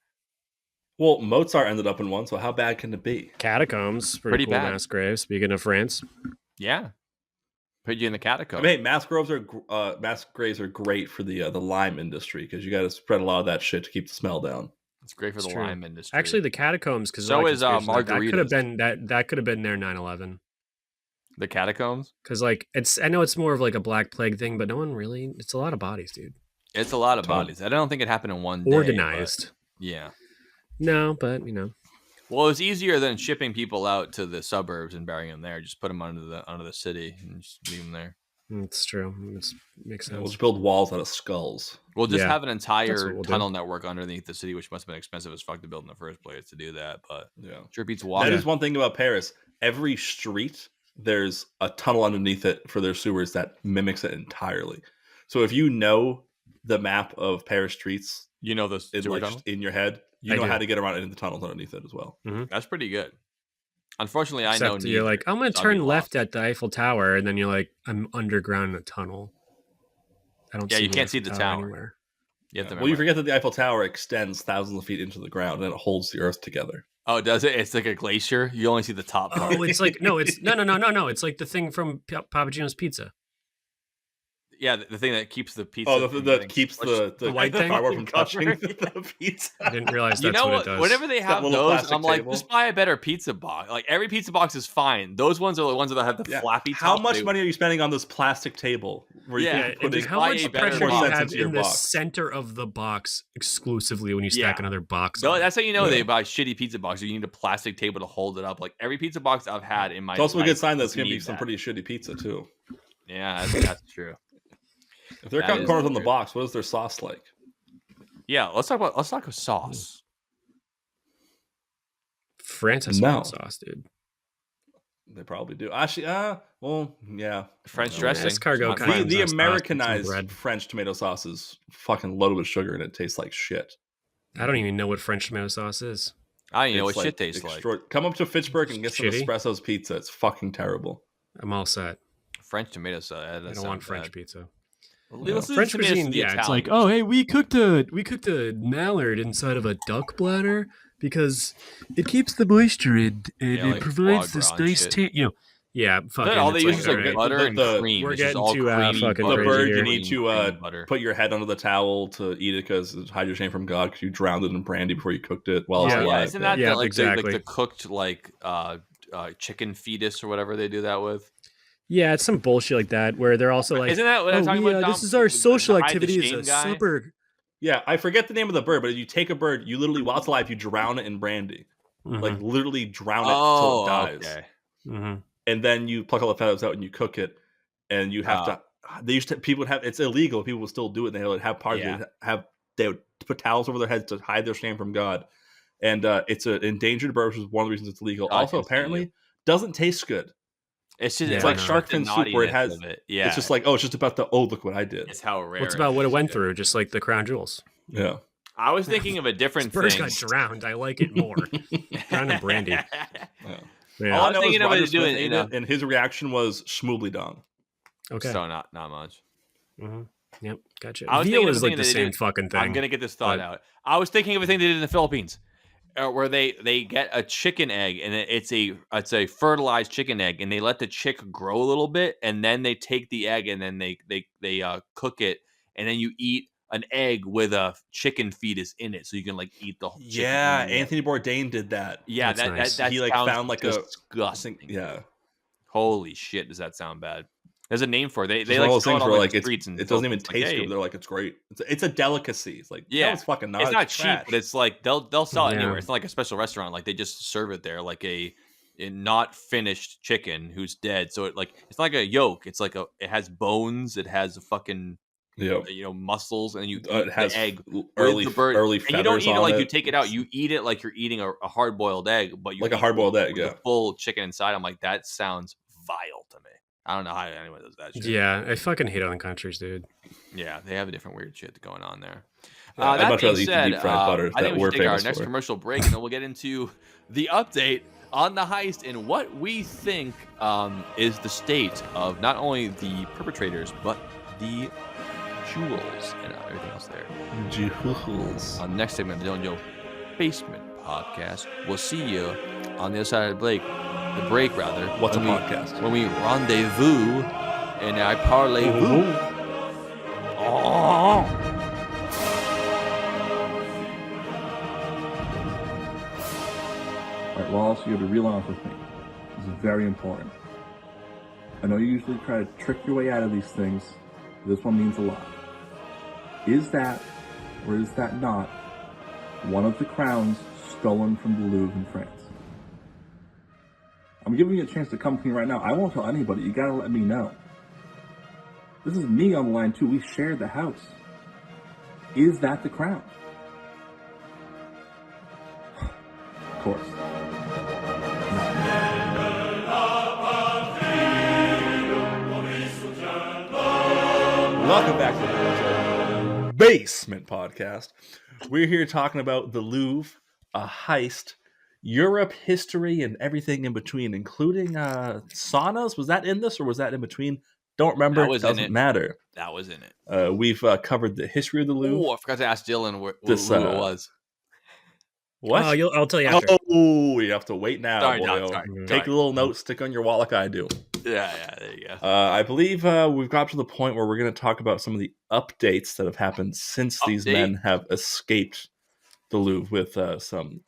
Well, Mozart ended up in one, so how bad can it be? Catacombs, pretty cool bad. Mass graves. Speaking of France, yeah, put you in the catacombs. I mean, mass graves are great for the lime industry because you got to spread a lot of that shit to keep the smell down. It's great for the lime industry. Actually, the catacombs because so is Margarita. That could have been that could have been their 9/11. The catacombs, because like I know it's more of like a Black Plague thing, but no one really. It's a lot of bodies, dude. It's a lot of bodies. I don't think it happened in one day. Organized. Yeah. No, but Well, it's easier than shipping people out to the suburbs and burying them there. Just put them under the city and just leave them there. It's true. It makes sense. We'll just build walls out of skulls. We'll just have an entire tunnel network underneath the city, which must have been expensive as fuck to build in the first place to do that. But sure beats water. That is one thing about Paris. Every street, there's a tunnel underneath it for their sewers that mimics it entirely. So if you know the map of Paris streets, you know this in your head, you know how to get around in the tunnels underneath it as well. Mm-hmm. That's pretty good. Unfortunately, I know. You're like, I'm going to turn left at the Eiffel Tower, and then you're like, I'm underground in a tunnel. I don't. Yeah, you can't see the tower anywhere. You forget that the Eiffel Tower extends thousands of feet into the ground, and it holds the Earth together. Oh, does it? It's like a glacier. You only see the top part. Oh, it's like no. It's no. It's like the thing from Papa Gino's Pizza. Yeah, the thing that keeps the pizza. Oh, that keeps the white thing from touching the pizza. I didn't realize that's what it does. Whenever they have those, I'm like, just buy a better pizza box. Like every pizza box is fine. Those ones are the ones that have the flappy top. How much money are you spending on this plastic table? How much pressure do you have in the center of the box exclusively when you stack another box? No, that's how you know they buy shitty pizza boxes. You need a plastic table to hold it up. Like every pizza box I've had in my life. It's also a good sign that it's going to be some pretty shitty pizza too. Yeah, that's true. If they're cutting corners on the box, what is their sauce like? Yeah, let's talk about sauce. France has some sauce, dude. They probably do. Actually, French dressing. Escargot the Americanized French tomato sauce is fucking loaded with sugar and it tastes like shit. I don't even know what French tomato sauce is. I don't even know what shit tastes like. Come up to Fitchburg and get some Espresso's pizza. It's fucking terrible. I'm all set. French tomato sauce. I don't want French pizza. French cuisine, it's like, oh hey, we cooked a mallard inside of a duck bladder because it keeps the moisture in and it provides this nice taste. Fucking. All they use is like butter and cream. We're getting to fucking the bird. Here. You need to put your head under the towel to eat it because it's hide your shame from God because you drowned it in brandy before you cooked it while it's alive. Isn't that the cooked chicken fetus or whatever they do that with? Yeah, it's some bullshit like that where they're also like, isn't that what I'm talking about? This is our social activity as a suburb. Yeah, I forget the name of the bird, but if you take a bird, you literally, while it's alive, you drown it in brandy. Like literally drown it till it dies. Okay. Mm-hmm. And then you pluck all the feathers out and you cook it. And you have to. They used to people would have. It's illegal. People would still do it. And they would have parties. They would put towels over their heads to hide their shame from God. And it's an endangered bird, which is one of the reasons it's illegal. Also, apparently, doesn't taste good. It's just it's like shark fin soup where it has. It's just like, it's just about look what I did. It's how rare. It's about what it went through, just like the crown jewels. Yeah. I was thinking of a different thing. Birds got drowned. I like it more. Drowned in brandy. Yeah. All I know is Roger Smith ate it, and his reaction was schmoobly dong. Okay. So not much. Mm-hmm. Yep, gotcha. I was Veal is like the same fucking thing. I'm gonna get this thought out. I was thinking of a thing they did in the Philippines, where they get a chicken egg and it's a fertilized chicken egg, and they let the chick grow a little bit, and then they take the egg and then they cook it, and then you eat an egg with a chicken fetus in it, so you can like eat the whole chicken. Yeah, Anthony Bourdain did that. Yeah, that's that he like found like disgusting. Yeah. Holy shit, does that sound bad? There's a name for it. They one like of those sell it things on where like like streets and it doesn't even it's taste like, good. But they're like, it's great. It's a delicacy. It's like, yeah, no, it's fucking not. It's not cheap, trash. but it's like they'll sell it Yeah. anywhere. It's not like a special restaurant. Like they just serve it there, like a not finished chicken who's dead. So it like it's not like a yolk. It's like it has bones. It has a fucking muscles, and you eat it has the egg early with the bird. early And you don't feathers eat it on like it. you take it out. You eat it like you're eating a hard boiled egg, but you like a eat hard boiled egg. with Yeah, the full chicken inside. I'm like, that sounds vile to me. I don't know how anyone does that shit. Yeah, I fucking hate other countries, dude. Yeah, they have a different weird shit going on there. I'd much rather eat the deep fried butter I think that we we're should take our famous next for. commercial break, and then we'll get into the update on the heist and what we think is the state of not only the perpetrators, but the jewels and everything else there. Jewels. On the next segment of the Dylan Joe Basement Podcast, we'll see you on the other side of the break. What's a podcast? When we rendezvous and I parlez-vous. Oh. All right, Wallace, you got to be real honest with me. This is very important. I know you usually try to trick your way out of these things. But this one means a lot. Is that, or is that not, one of the crowns stolen from the Louvre in France? I'm giving you a chance to come to me right now. I won't tell anybody. You gotta let me know. This is me on the line too. We shared the house. Is that the crown? Of course. Welcome back to the Basement Podcast. We're here talking about the Louvre, a heist, Europe history, and everything in between, including saunas. Was that in this, or was that in between? Don't remember. It doesn't matter. That was in it. We've covered the history of the Louvre. Oh, I forgot to ask Dylan who it was. What? I'll tell you after. Oh, you have to wait now. Sorry, boyo. sorry. Take a little note, stick on your wall like I do. Yeah, there you go. I believe we've got to the point where we're going to talk about some of the updates that have happened since these men have escaped the Louvre with some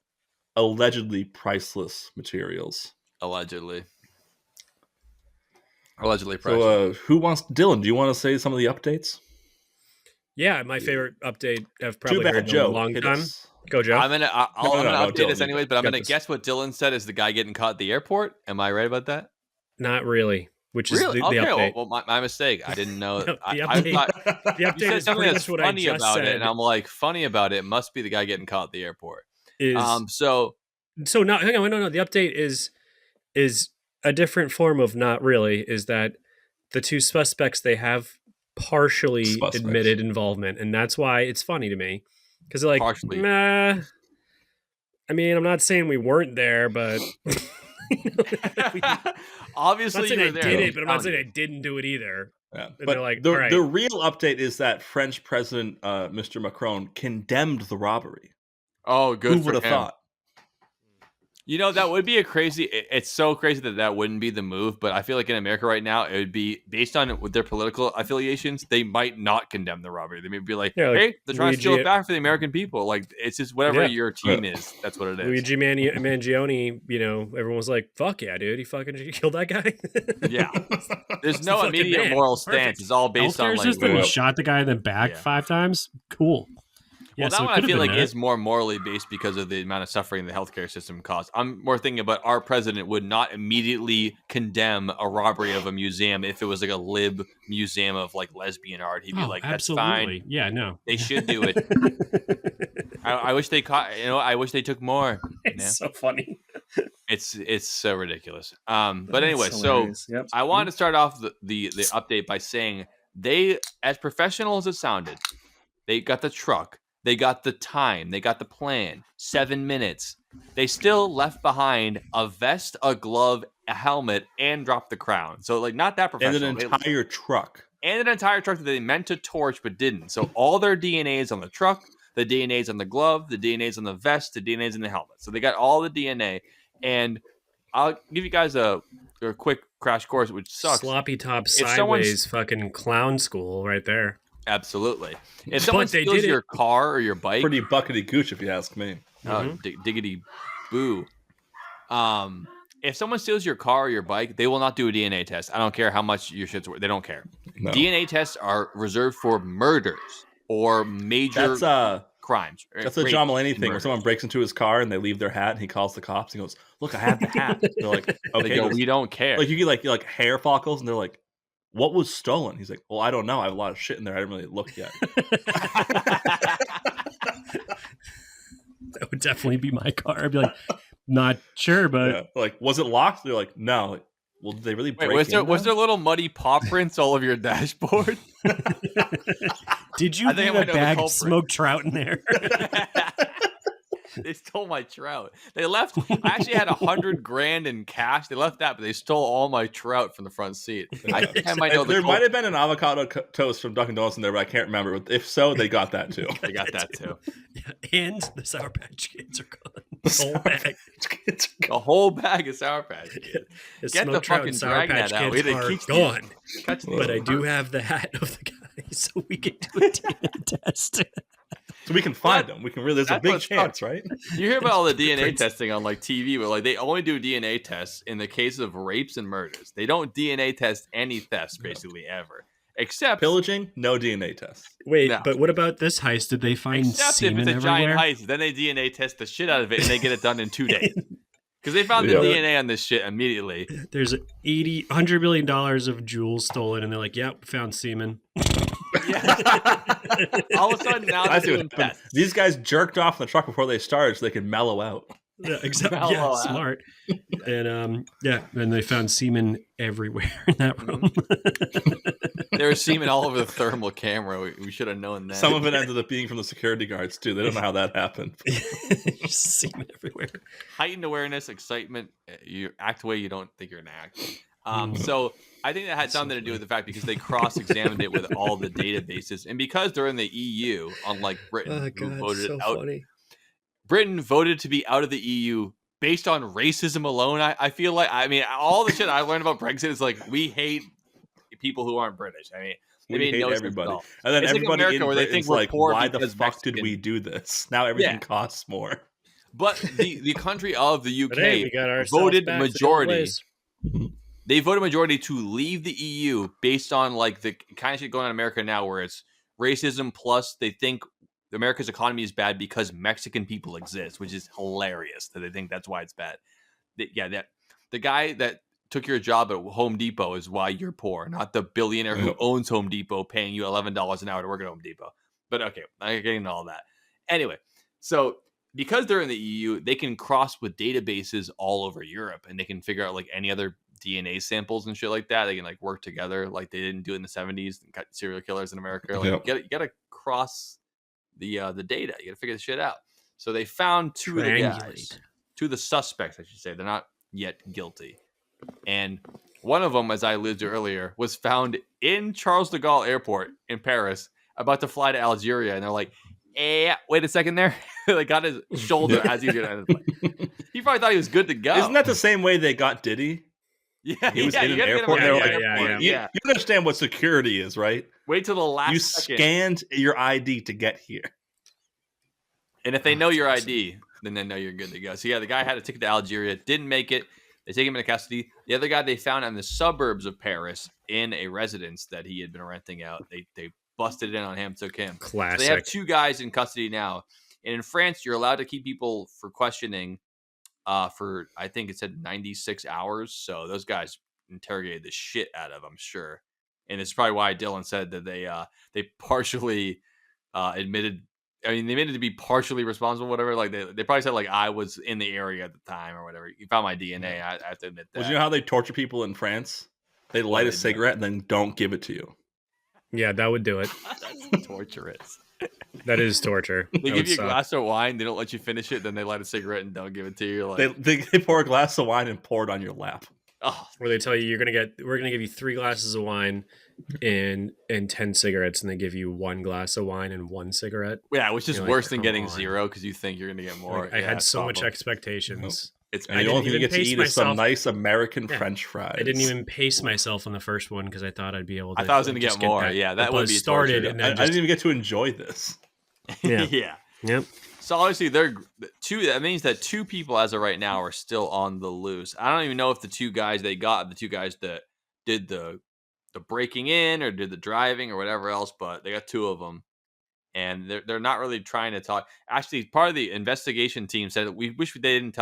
allegedly priceless materials. Allegedly priceless. So, Dylan, do you want to say some of the updates? Yeah, my favorite update I've probably Too bad, heard in Joe. a long time. Go, Joe. I'm gonna update Dylan, this anyways, but I'm gonna this. guess what Dylan said is the guy getting caught at the airport. Am I right about that? Not really. Which is Really? the Okay. update. Well, my mistake. I didn't know. No, I update, thought the update you said is something pretty that's much what I funny just about said. it, and I'm like, funny about it must be the guy getting caught at the airport. So now, hang on, no. The update is a different form of not really. Is that the two suspects they have partially admitted involvement, and that's why it's funny to me because they're like, partially. Nah. I mean, I'm not saying we weren't there, but Obviously, I'm not saying you I were there. did it, but I'm not saying I didn't do it either. Yeah. And But they're like, the real update is that French President Mr. Macron condemned the robbery. Oh, good. Who would have thought? You know, that would be a crazy. It's so crazy that wouldn't be the move. But I feel like in America right now, it would be based on their political affiliations. They might not condemn the robbery. They may be like, "Hey, they're trying to steal it back for the American people." Like it's just whatever your team is. That's what it is. Luigi Mangione, everyone was like, "Fuck yeah, dude! He fucking killed that guy." Yeah, there's no immediate moral stance. Perfect. It's all based on like. Just that he shot the guy in the back 5 times. Cool. Well, that one I feel like is more morally based because of the amount of suffering the healthcare system caused. I'm more thinking about our president would not immediately condemn a robbery of a museum if it was like a lib museum of like lesbian art. He'd be like, "That's fine. Yeah, no, they should do it." I wish they caught. I wish they took more. It's so funny. It's so ridiculous. But anyway, so I wanted to start off the update by saying they, as professional as it sounded, they got the truck. They got the time. They got the plan. 7 minutes. They still left behind a vest, a glove, a helmet, and dropped the crown. So, like, not that professional. And an entire truck. And an entire truck that they meant to torch but didn't. So, all their DNA is on the truck, the DNA is on the glove, the DNA is on the vest, the DNA is in the helmet. So, they got all the DNA. And I'll give you guys a quick crash course, which sucks. Sloppy top sideways fucking clown school right there. Absolutely. If someone steals your car or your bike, pretty buckety gooch, if you ask me. Diggity boo. if someone steals your car or your bike, they will not do a DNA test. I don't care how much your shit's worth. They don't care. No. DNA tests are reserved for murders or major crimes. That's a John Mulaney thing where someone breaks into his car and they leave their hat and he calls the cops and goes, "Look, I have the hat." They're like, "Okay, we don't care." Like you get like hair follicles and they're like, "What was stolen?" He's like, "Well, I don't know. I have a lot of shit in there. I didn't really look yet." That would definitely be my car. I'd be like, not sure, but like, was it locked? They're like, no. Like, well, did they really break was there little muddy paw prints all over your dashboard? Did you leave a bag of smoked trout in there? They stole my trout. They left. I actually had $100,000 in cash. They left that, but they stole all my trout from the front seat. I think I might know there might have been an avocado toast from Dunkin' Donuts in there, but I can't remember. If so, they got that too. They got that too. Yeah, and the Sour Patch Kids are gone. The whole bag. The whole bag of Sour Patch Kids. Get the fucking Sour Patch Kids are gone. But I do have the hat of the guy, so we can do a DNA test. So we can find them. We can really. There's a big chance, right? You hear about all the DNA testing on like TV, but like they only do DNA tests in the case of rapes and murders. They don't DNA test any thefts basically ever, except pillaging. No DNA test. Wait, but what about this heist? Did they find semen if it's a everywhere? giant heist, then they DNA test the shit out of it and they get it done in 2 days. Because they found the DNA on this shit immediately. There's $100 million of jewels stolen, and they're like, "Yep, found semen." All of a sudden, now they're doing tests. These guys jerked off in the truck before they started, so they could mellow out. Yeah, exactly. Yeah, smart. And and they found semen everywhere in that room. There was semen all over the thermal camera. We should have known that. Some of it ended up being from the security guards too. They don't know how that happened. Semen everywhere. Heightened awareness, excitement. You act the way you don't think you're gonna act. So I think that had something to do with the fact because they cross-examined it with all the databases, and because they're in the EU, unlike Britain, who voted out. Funny. Britain voted to be out of the EU based on racism alone. I feel like, I mean, all the shit I learned about Brexit is like, we hate people who aren't British. I mean, we hate everybody. And then everybody like in Britain's like, why the fuck did we do this? Now everything costs more. But the country of the UK voted majority. They voted majority to leave the EU based on like the kind of shit going on in America now where it's racism plus they think America's economy is bad because Mexican people exist, which is hilarious that they think that's why it's bad. The guy that took your job at Home Depot is why you're poor, not the billionaire who owns Home Depot paying you $11 an hour to work at Home Depot. But okay, I'm getting into all that. Anyway, so because they're in the EU, they can cross with databases all over Europe, and they can figure out like any other DNA samples and shit like that. They can like work together like they didn't do in the 70s and cut serial killers in America. Like you gotta cross the data. You gotta figure the shit out. So they found two of the guys, two of the suspects, I should say. They're not yet guilty. And one of them, as I alluded to earlier, was found in Charles de Gaulle Airport in Paris, about to fly to Algeria, and they're like, wait a second there. They got his shoulder as he did. He probably thought he was good to go. Isn't that the same way they got Diddy? Yeah, he was in an airport. You understand what security is, right? Wait till the last second. You scanned your ID to get here. And if they know your ID, then they know you're good to go. So yeah, the guy had a ticket to Algeria, didn't make it. They take him into custody. The other guy they found in the suburbs of Paris in a residence that he had been renting out. They busted in on him, took him. Classic. So they have two guys in custody now. And in France, you're allowed to keep people for questioning for, I think it said 96 hours. So those guys interrogated the shit out of, I'm sure. And it's probably why Dylan said that they partially admitted. I mean, they admitted to be partially responsible, whatever. Like they probably said like I was in the area at the time or whatever. You found my DNA. I have to admit that. Well, you know how they torture people in France? They light a cigarette and then don't give it to you. Yeah, that would do it. That's torturous. That is torture. They give you a glass of wine. They don't let you finish it. Then they light a cigarette and don't give it to you. Like they pour a glass of wine and pour it on your lap. Oh. Where they tell you we're gonna give you 3 glasses of wine and 10 cigarettes, and they give you 1 glass of wine and 1 cigarette. Yeah, which is worse than getting 0 because you think you're gonna get more. Like, I had so much expectations. And the only thing you get to eat is some nice American French fries. I didn't even pace myself on the first one because I thought I'd be able to. I thought I was going to get more. That would be started. And I didn't even get to enjoy this. Yeah. Yep. So obviously they're two. That means that 2 people as of right now are still on the loose. I don't even know if the 2 guys they got, the 2 guys that did the breaking in or did the driving or whatever else, but they got 2 of them, and they're not really trying to talk. Actually, part of the investigation team said that we wish they didn't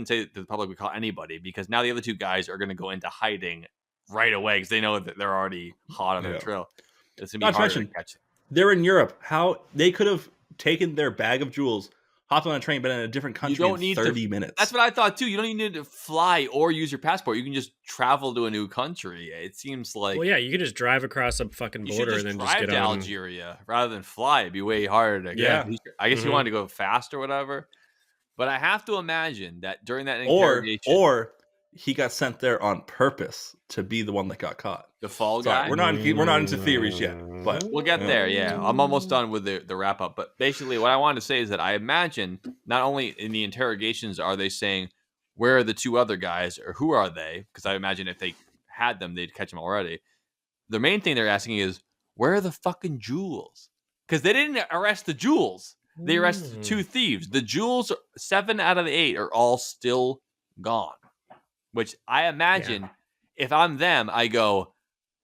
say to the public we call anybody, because now the other 2 guys are going to go into hiding right away because they know that they're already hot on their trail. It's going to be harder to catch. They're in Europe. How they could have taken their bag of jewels, hopped on a train, but in a different country in 30 minutes. That's what I thought too. You don't even need to fly or use your passport. You can just travel to a new country. It seems like. Well, yeah, you can just drive across a fucking border and then just get to Algeria rather than fly. It'd be way harder to get. I guess you wanted to go fast or whatever. But I have to imagine that during that interrogation, or he got sent there on purpose to be the one that got caught. The fall guy. We're not into theories yet, but we'll get there. Yeah, I'm almost done with the wrap up. But basically, what I wanted to say is that I imagine not only in the interrogations are they saying where are the 2 other guys or who are they? Because I imagine if they had them, they'd catch them already. The main thing they're asking is where are the fucking jewels? Because they didn't arrest the jewels. They arrested 2 thieves. The jewels, 7 out of the 8 are all still gone. Which I imagine if I'm them, I go,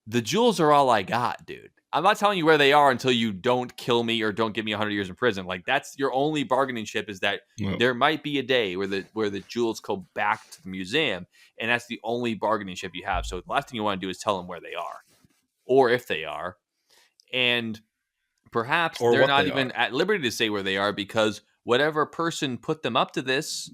the jewels are all I got, dude. I'm not telling you where they are until you don't kill me or don't give me 100 years in prison. Like, that's your only bargaining chip, is that there might be a day where the jewels go back to the museum, and that's the only bargaining chip you have. So the last thing you want to do is tell them where they are, or if they are. And perhaps they're not even at liberty to say where they are, because whatever person put them up to this,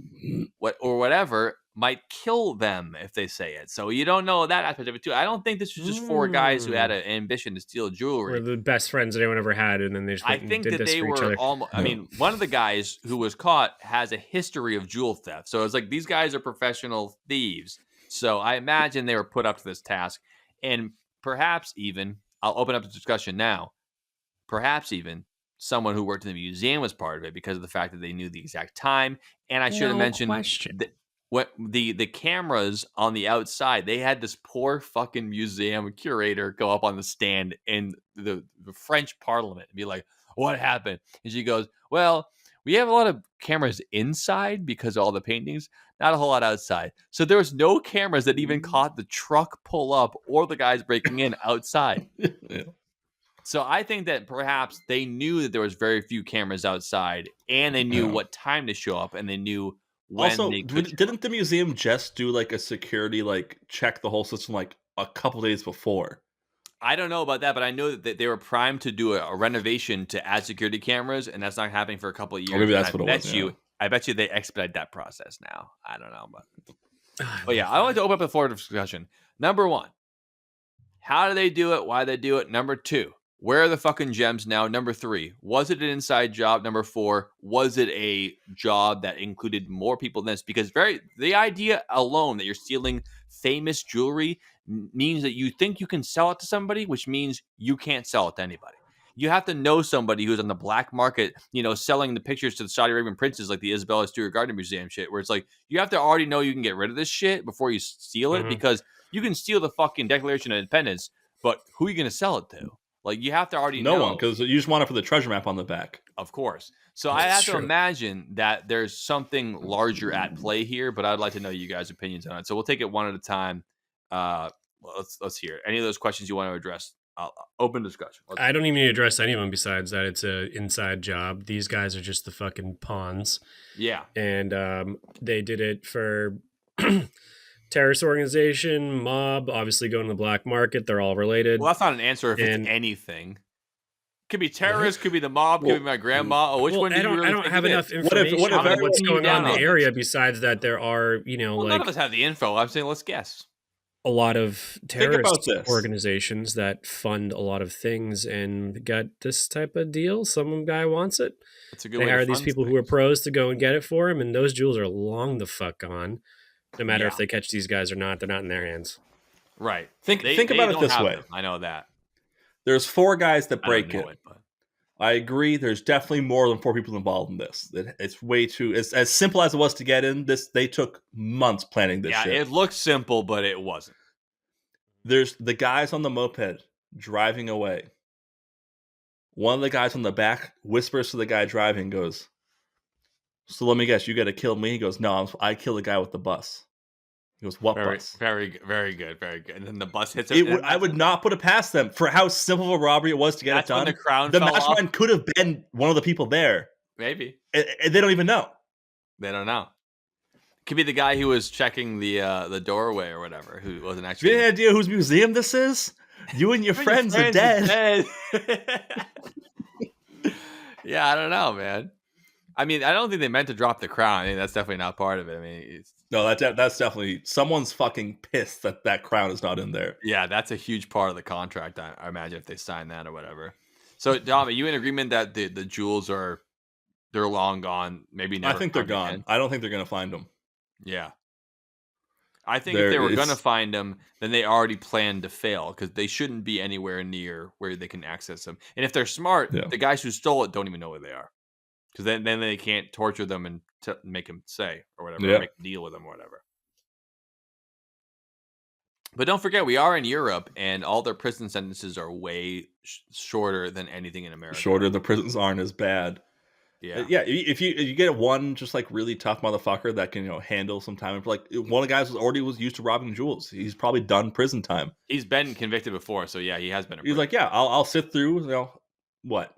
whatever, might kill them if they say it. So you don't know that aspect of it too. I don't think this was just 4 guys who had an ambition to steal jewelry. Or the best friends that anyone ever had, and then they just I think that they were almost. I mean, one of the guys who was caught has a history of jewel theft, so it's like these guys are professional thieves. So I imagine they were put up to this task, and perhaps even I'll open up the discussion now. Perhaps even someone who worked in the museum was part of it because of the fact that they knew the exact time. And I should have mentioned that what the cameras on the outside, they had this poor fucking museum curator go up on the stand in the French Parliament and be like, what happened? And she goes, well, we have a lot of cameras inside because of all the paintings, not a whole lot outside. So there was no cameras that even caught the truck pull up or the guys breaking in outside. So I think that perhaps they knew that there was very few cameras outside, and they knew what time to show up, and they knew when. Also, didn't the museum just do like a security check the whole system like a couple days before? I don't know about that, but I know that they were primed to do a renovation to add security cameras, and that's not happening for a couple of years. Maybe that's what it was. I bet you they expedite that process now. I don't know, but yeah, I want to open up the floor of discussion. Number 1, how do they do it? Why they do it? Number 2. Where are the fucking gems now? Number 3, was it an inside job? Number 4, was it a job that included more people than this? Because the idea alone that you're stealing famous jewelry means that you think you can sell it to somebody, which means you can't sell it to anybody. You have to know somebody who's on the black market, selling the pictures to the Saudi Arabian princes, like the Isabella Stewart Gardner Museum shit, where it's like, you have to already know you can get rid of this shit before you steal it, because you can steal the fucking Declaration of Independence, but who are you going to sell it to? Like, you have to already know. No one, because you just want it for the treasure map on the back. Of course. So I have to imagine that there's something larger at play here, but I'd like to know you guys' opinions on it. So we'll take it one at a time. Let's hear it. Any of those questions you want to address? Open discussion. I don't even need to address any of them besides that it's an inside job. These guys are just the fucking pawns. Yeah. And they did it for... terrorist organization, mob, obviously going to the black market. They're all related. Well, that's not an answer if it's anything. Could be terrorists, could be the mob, could be my grandma. Which one do you really I don't have enough information on what's going on in the area besides that there are, none of us have the info. I'm saying let's guess. A lot of terrorist organizations that fund a lot of things and got this type of deal. Some guy wants it. That's a good they way hire to these people who are pros to go and get it for him, and those jewels are long the fuck gone. No matter if they catch these guys or not, they're not in their hands. Right. Think about it this way. Them. I know that. There's 4 guys that break in. I agree. There's definitely more than 4 people involved in this. It's way too... It's as simple as it was to get in. They took months planning this shit. Yeah, it looked simple, but it wasn't. There's the guys on the moped driving away. One of the guys on the back whispers to the guy driving, goes, So let me guess, you got to kill me? He goes, no, I killed the guy with the bus. He goes, what bus? Very good, very good. And then the bus hits him. I would not put it past them for how simple of a robbery it was to get it done. When the crown the fell mastermind off. Could have been one of the people there. Maybe. And they don't even know. They don't know. Could be the guy who was checking the doorway or whatever, who wasn't actually. Do you have any idea whose museum this is? You and your friends are dead. Yeah, I don't know, man. I mean, I don't think they meant to drop the crown. I mean, that's definitely not part of it. I mean, no, that's definitely someone's fucking pissed that crown is not in there. Yeah, that's a huge part of the contract. I imagine if they sign that or whatever. So, Dom, are you in agreement that the jewels they're long gone? Maybe never. I think they're gone. Again? I don't think they're gonna find them. Yeah, I think if they were gonna find them, then they already planned to fail because they shouldn't be anywhere near where they can access them. And if they're smart, the guys who stole it don't even know where they are. Because then they can't torture them and make them say or whatever, or make a deal with them or whatever. But don't forget, we are in Europe, and all their prison sentences are way shorter than anything in America. Shorter, the prisons aren't as bad. Yeah, yeah. If you get one just like really tough motherfucker that can handle some time, like one of the guys was used to robbing jewels. He's probably done prison time. He's been convicted before, so yeah, he has been. He's like, yeah, I'll sit through. What?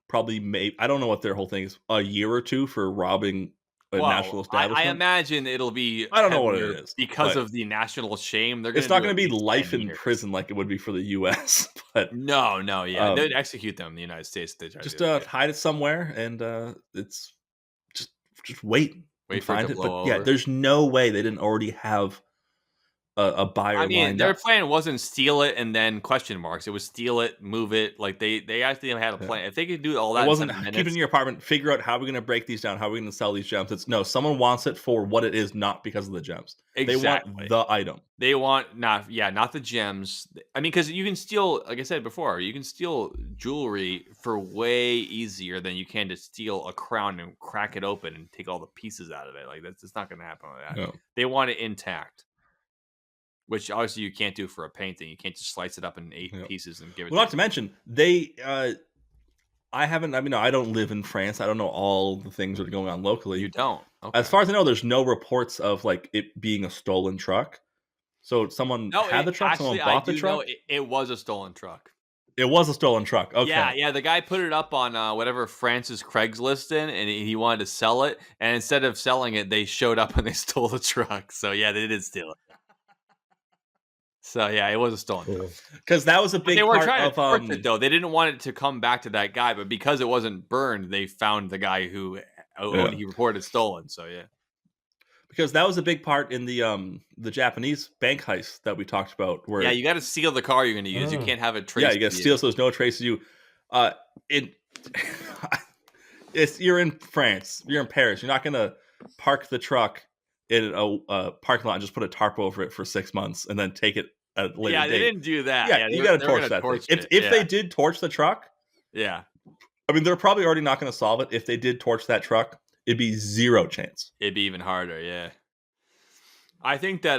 Probably I don't know what their whole thing is. A year or two for robbing a national establishment. I imagine it'll be. I don't know what it is because of the national shame. It's not going to be life in prison like it would be for the U.S. But no, yeah, they'd execute them in the United States. They try just hide it somewhere, and it's just wait for find it. But over. Yeah, there's no way they didn't already have a buyer. I mean, lined their up. plan wasn't steal it and then question marks. It was steal it, move it. Like they actually had a plan. If they could do all that, it wasn't keep it in your apartment. Figure out how we're going to break these down. How are we going to sell these gems? It's no. Someone wants it for what it is, not because of the gems. Exactly. They want the item. They want not the gems. I mean, because you can steal, like I said before, you can steal jewelry for way easier than you can to steal a crown and crack it open and take all the pieces out of it. Like that's not going to happen like that. No. They want it intact. Which obviously you can't do for a painting. You can't just slice it up in 8 pieces and give it. Well, not to mention they. I haven't. I mean, I don't live in France. I don't know all the things that are going on locally. You don't. Okay. As far as I know, there's no reports of like it being a stolen truck. So someone had the truck. Someone bought the truck. It was a stolen truck. It was a stolen truck. Okay. Yeah. The guy put it up on whatever France's Craigslist and he wanted to sell it. And instead of selling it, they showed up and they stole the truck. So yeah, they did steal it. So yeah, it was a stolen truck. Because that was a big. They were part trying of, to torch it though. They didn't want it to come back to that guy, but because it wasn't burned, they found the guy who he reported stolen. So yeah. Because that was a big part in the Japanese bank heist that we talked about. Where you got to seal the car you're going to use. You can't have it traced. Yeah, you got to steal so there's no trace of you. You're in France. You're in Paris. You're not going to park the truck in a parking lot and just put a tarp over it for 6 months and then take it at a later date. They didn't do that. Yeah, you got to torch that thing. If they did torch the truck, I mean, they're probably already not going to solve it. If they did torch that truck, it'd be zero chance. It'd be even harder, yeah. I think that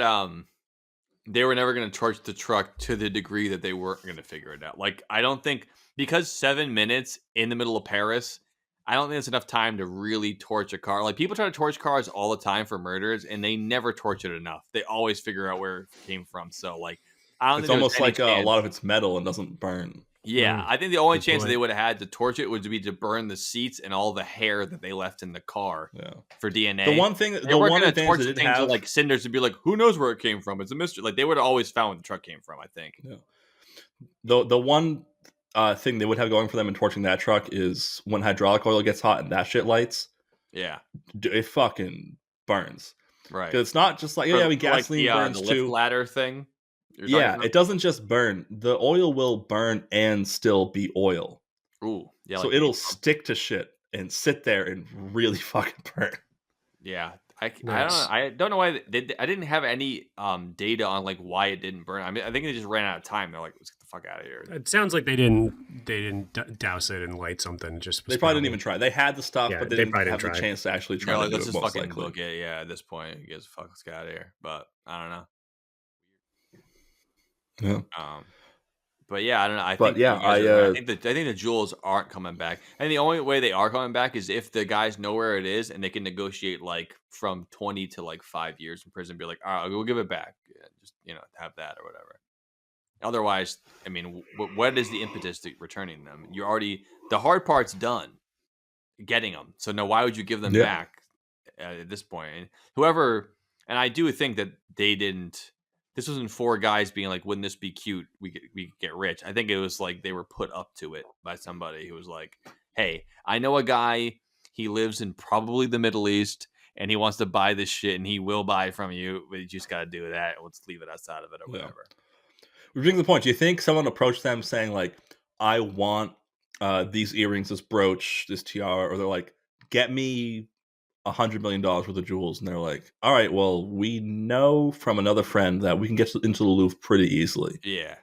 they were never going to torch the truck to the degree that they weren't going to figure it out. Like, I don't think, because 7 minutes in the middle of Paris, I don't think it's enough time to really torch a car. Like, people try to torch cars all the time for murders, and they never torch it enough. They always figure out where it came from. So, like, I don't think it's almost like a lot of it's metal and doesn't burn. Yeah, I think the only chance that they would have had to torch it would be to burn the seats and all the hair that they left in the car for DNA. The one thing, the one advantage they didn't have, like cinders, to be like, who knows where it came from? It's a mystery. Like, they would have always found where the truck came from, I think. Yeah. The one thing they would have going for them in torching that truck is when hydraulic oil gets hot and that shit lights. Yeah, it fucking burns. Right, because it's not just like gasoline burns the too. Lift ladder thing. Yeah, it doesn't just burn. The oil will burn and still be oil. Ooh, yeah. So it'll stick to shit and sit there and really fucking burn. Yeah, I don't know why I didn't have any data on like why it didn't burn. I mean, I think they just ran out of time. They're like, let's get the fuck out of here. It sounds like they didn't douse it and light something. They probably didn't even try. They had the stuff, but they didn't have the chance to actually try. Let's just fucking look at at this point. It gives a fuck. Let's get out of here. But I don't know. Yeah. But yeah, I don't know. I think I think the jewels aren't coming back, and the only way they are coming back is if the guys know where it is and they can negotiate like from 20 to like 5 years in prison. Be like, all right, we'll give it back. Yeah, just have that or whatever. Otherwise, I mean, what is the impetus to returning them? You're already the hard part's done, getting them. So now, why would you give them back at this point? And whoever, and I do think that they didn't. This wasn't 4 guys being like, "Wouldn't this be cute? We could get rich." I think it was like they were put up to it by somebody who was like, "Hey, I know a guy. He lives in probably the Middle East, and he wants to buy this shit, and he will buy it from you. But you just got to do that. Let's leave it outside of it or whatever." Which brings the point. Do you think someone approached them saying like, "I want these earrings, this brooch, this tiara," or they're like, "Get me $100 million worth of jewels," and they're like, "All right, well, we know from another friend that we can get into the Louvre pretty easily." Yeah,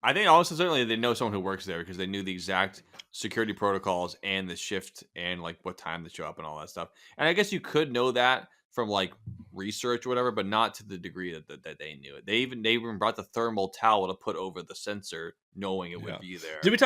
I think also certainly they know someone who works there because they knew the exact security protocols and the shift and like what time to show up and all that stuff. And I guess you could know that from like research or whatever, but not to the degree that they knew it. They even brought the thermal towel to put over the sensor, knowing it would be there. Did we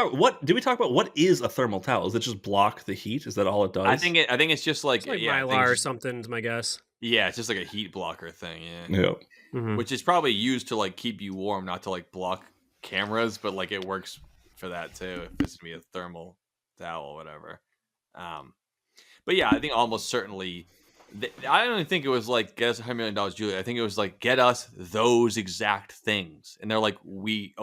talk about what is a thermal towel? Does it just block the heat? Is that all it does? I think it's just like Mylar or something, is my guess. Yeah, it's just like a heat blocker thing. Yeah. Mm-hmm. Which is probably used to like keep you warm, not to like block cameras, but like it works for that too. If it's gonna be a thermal towel or whatever. But yeah, I think almost certainly. I don't even think it was like get us $100 million, Julia. I think it was like get us those exact things, and they're like, we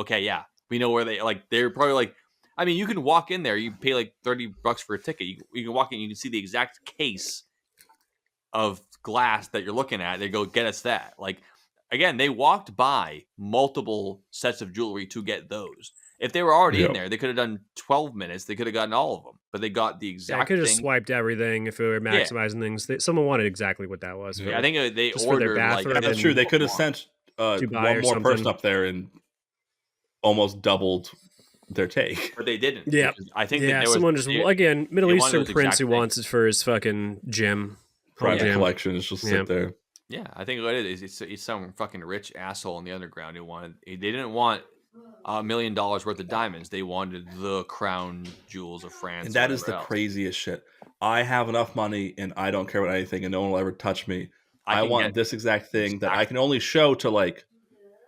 know where they like. They're probably like, I mean, you can walk in there, you pay like $30 for a ticket. You can walk in, you can see the exact case of glass that you're looking at. They go get us that. Like again, they walked by multiple sets of jewelry to get those. If they were already in there, they could have done 12 minutes. They could have gotten all of them, but they got the exact. I could have swiped everything if we were maximizing things. Someone wanted exactly what that was. I think they ordered like that's true. They could have sent one more person up there and almost doubled their take, but they didn't. Yeah, I think someone just again Middle Eastern prince who wants it for his fucking gym private collection. Is just sit there. Yeah, I think what it is, it's some fucking rich asshole in the underground who wanted. They didn't want $1 million worth of diamonds. They wanted the crown jewels of France. And that is the craziest shit. I have enough money and I don't care about anything and no one will ever touch me. I want this exact thing that I can only show to like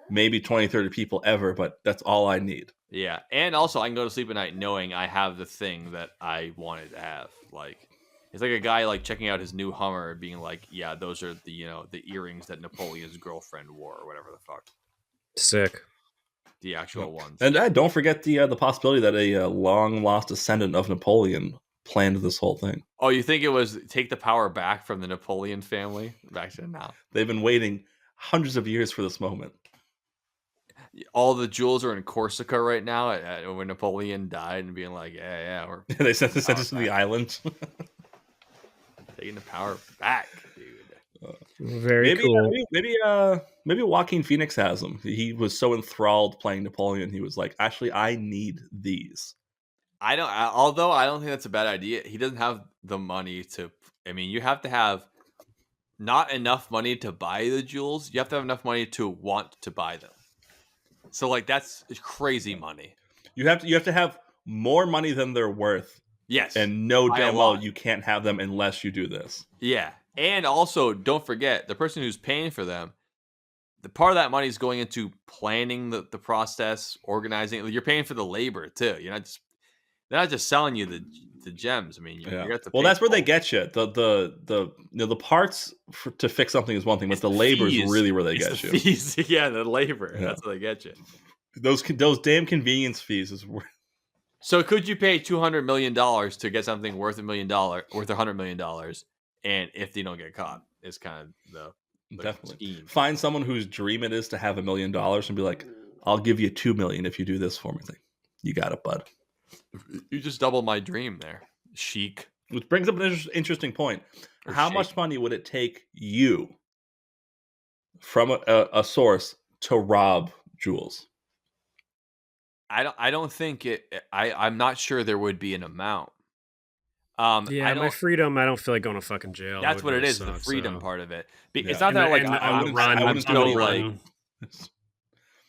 maybe 20, 30 people ever, but that's all I need. Yeah. And also I can go to sleep at night knowing I have the thing that I wanted to have. Like it's like a guy like checking out his new Hummer being like, yeah, those are the the earrings that Napoleon's girlfriend wore or whatever the fuck. Sick. The actual ones. And don't forget the possibility that a long lost descendant of Napoleon planned this whole thing. Oh, you think it was take the power back from the Napoleon family? Back to now. They've been waiting hundreds of years for this moment. All the jewels are in Corsica right now when Napoleon died and being like, yeah, we're they sent us to the island. Taking the power back, dude. Very cool. Maybe Joaquin Phoenix has them. He was so enthralled playing Napoleon. He was like, actually, I need these. Although I don't think that's a bad idea. He doesn't have the money to. I mean, you have to have not enough money to buy the jewels. You have to have enough money to want to buy them. So, like, that's crazy money. You have to have more money than they're worth. Yes, and no damn well you can't have them unless you do this. Yeah, and also don't forget the person who's paying for them. The part of that money is going into planning the process, organizing. You're paying for the labor too. They're not just selling you the gems. I mean, you have to. Well, that's where they get you. The parts to fix something is one thing, but the labor is really where they get you. Fees. Yeah, the labor. Yeah. That's where they get you. Those damn convenience fees is worth. So could you pay $200 million to get something worth $100 million, and if they don't get caught, is kind of the definitely scheme. Find someone whose dream it is to have $1 million and be like, I'll give you $2 million if you do this for me. Like, you got it, bud. You just doubled my dream there, chic. Which brings up an interesting point. How much money would it take you from a source to rob jewels? I don't think it. I'm not sure there would be an amount. My freedom. I don't feel like going to fucking jail. That's what it is. The freedom part of it. It's not that like I wouldn't run.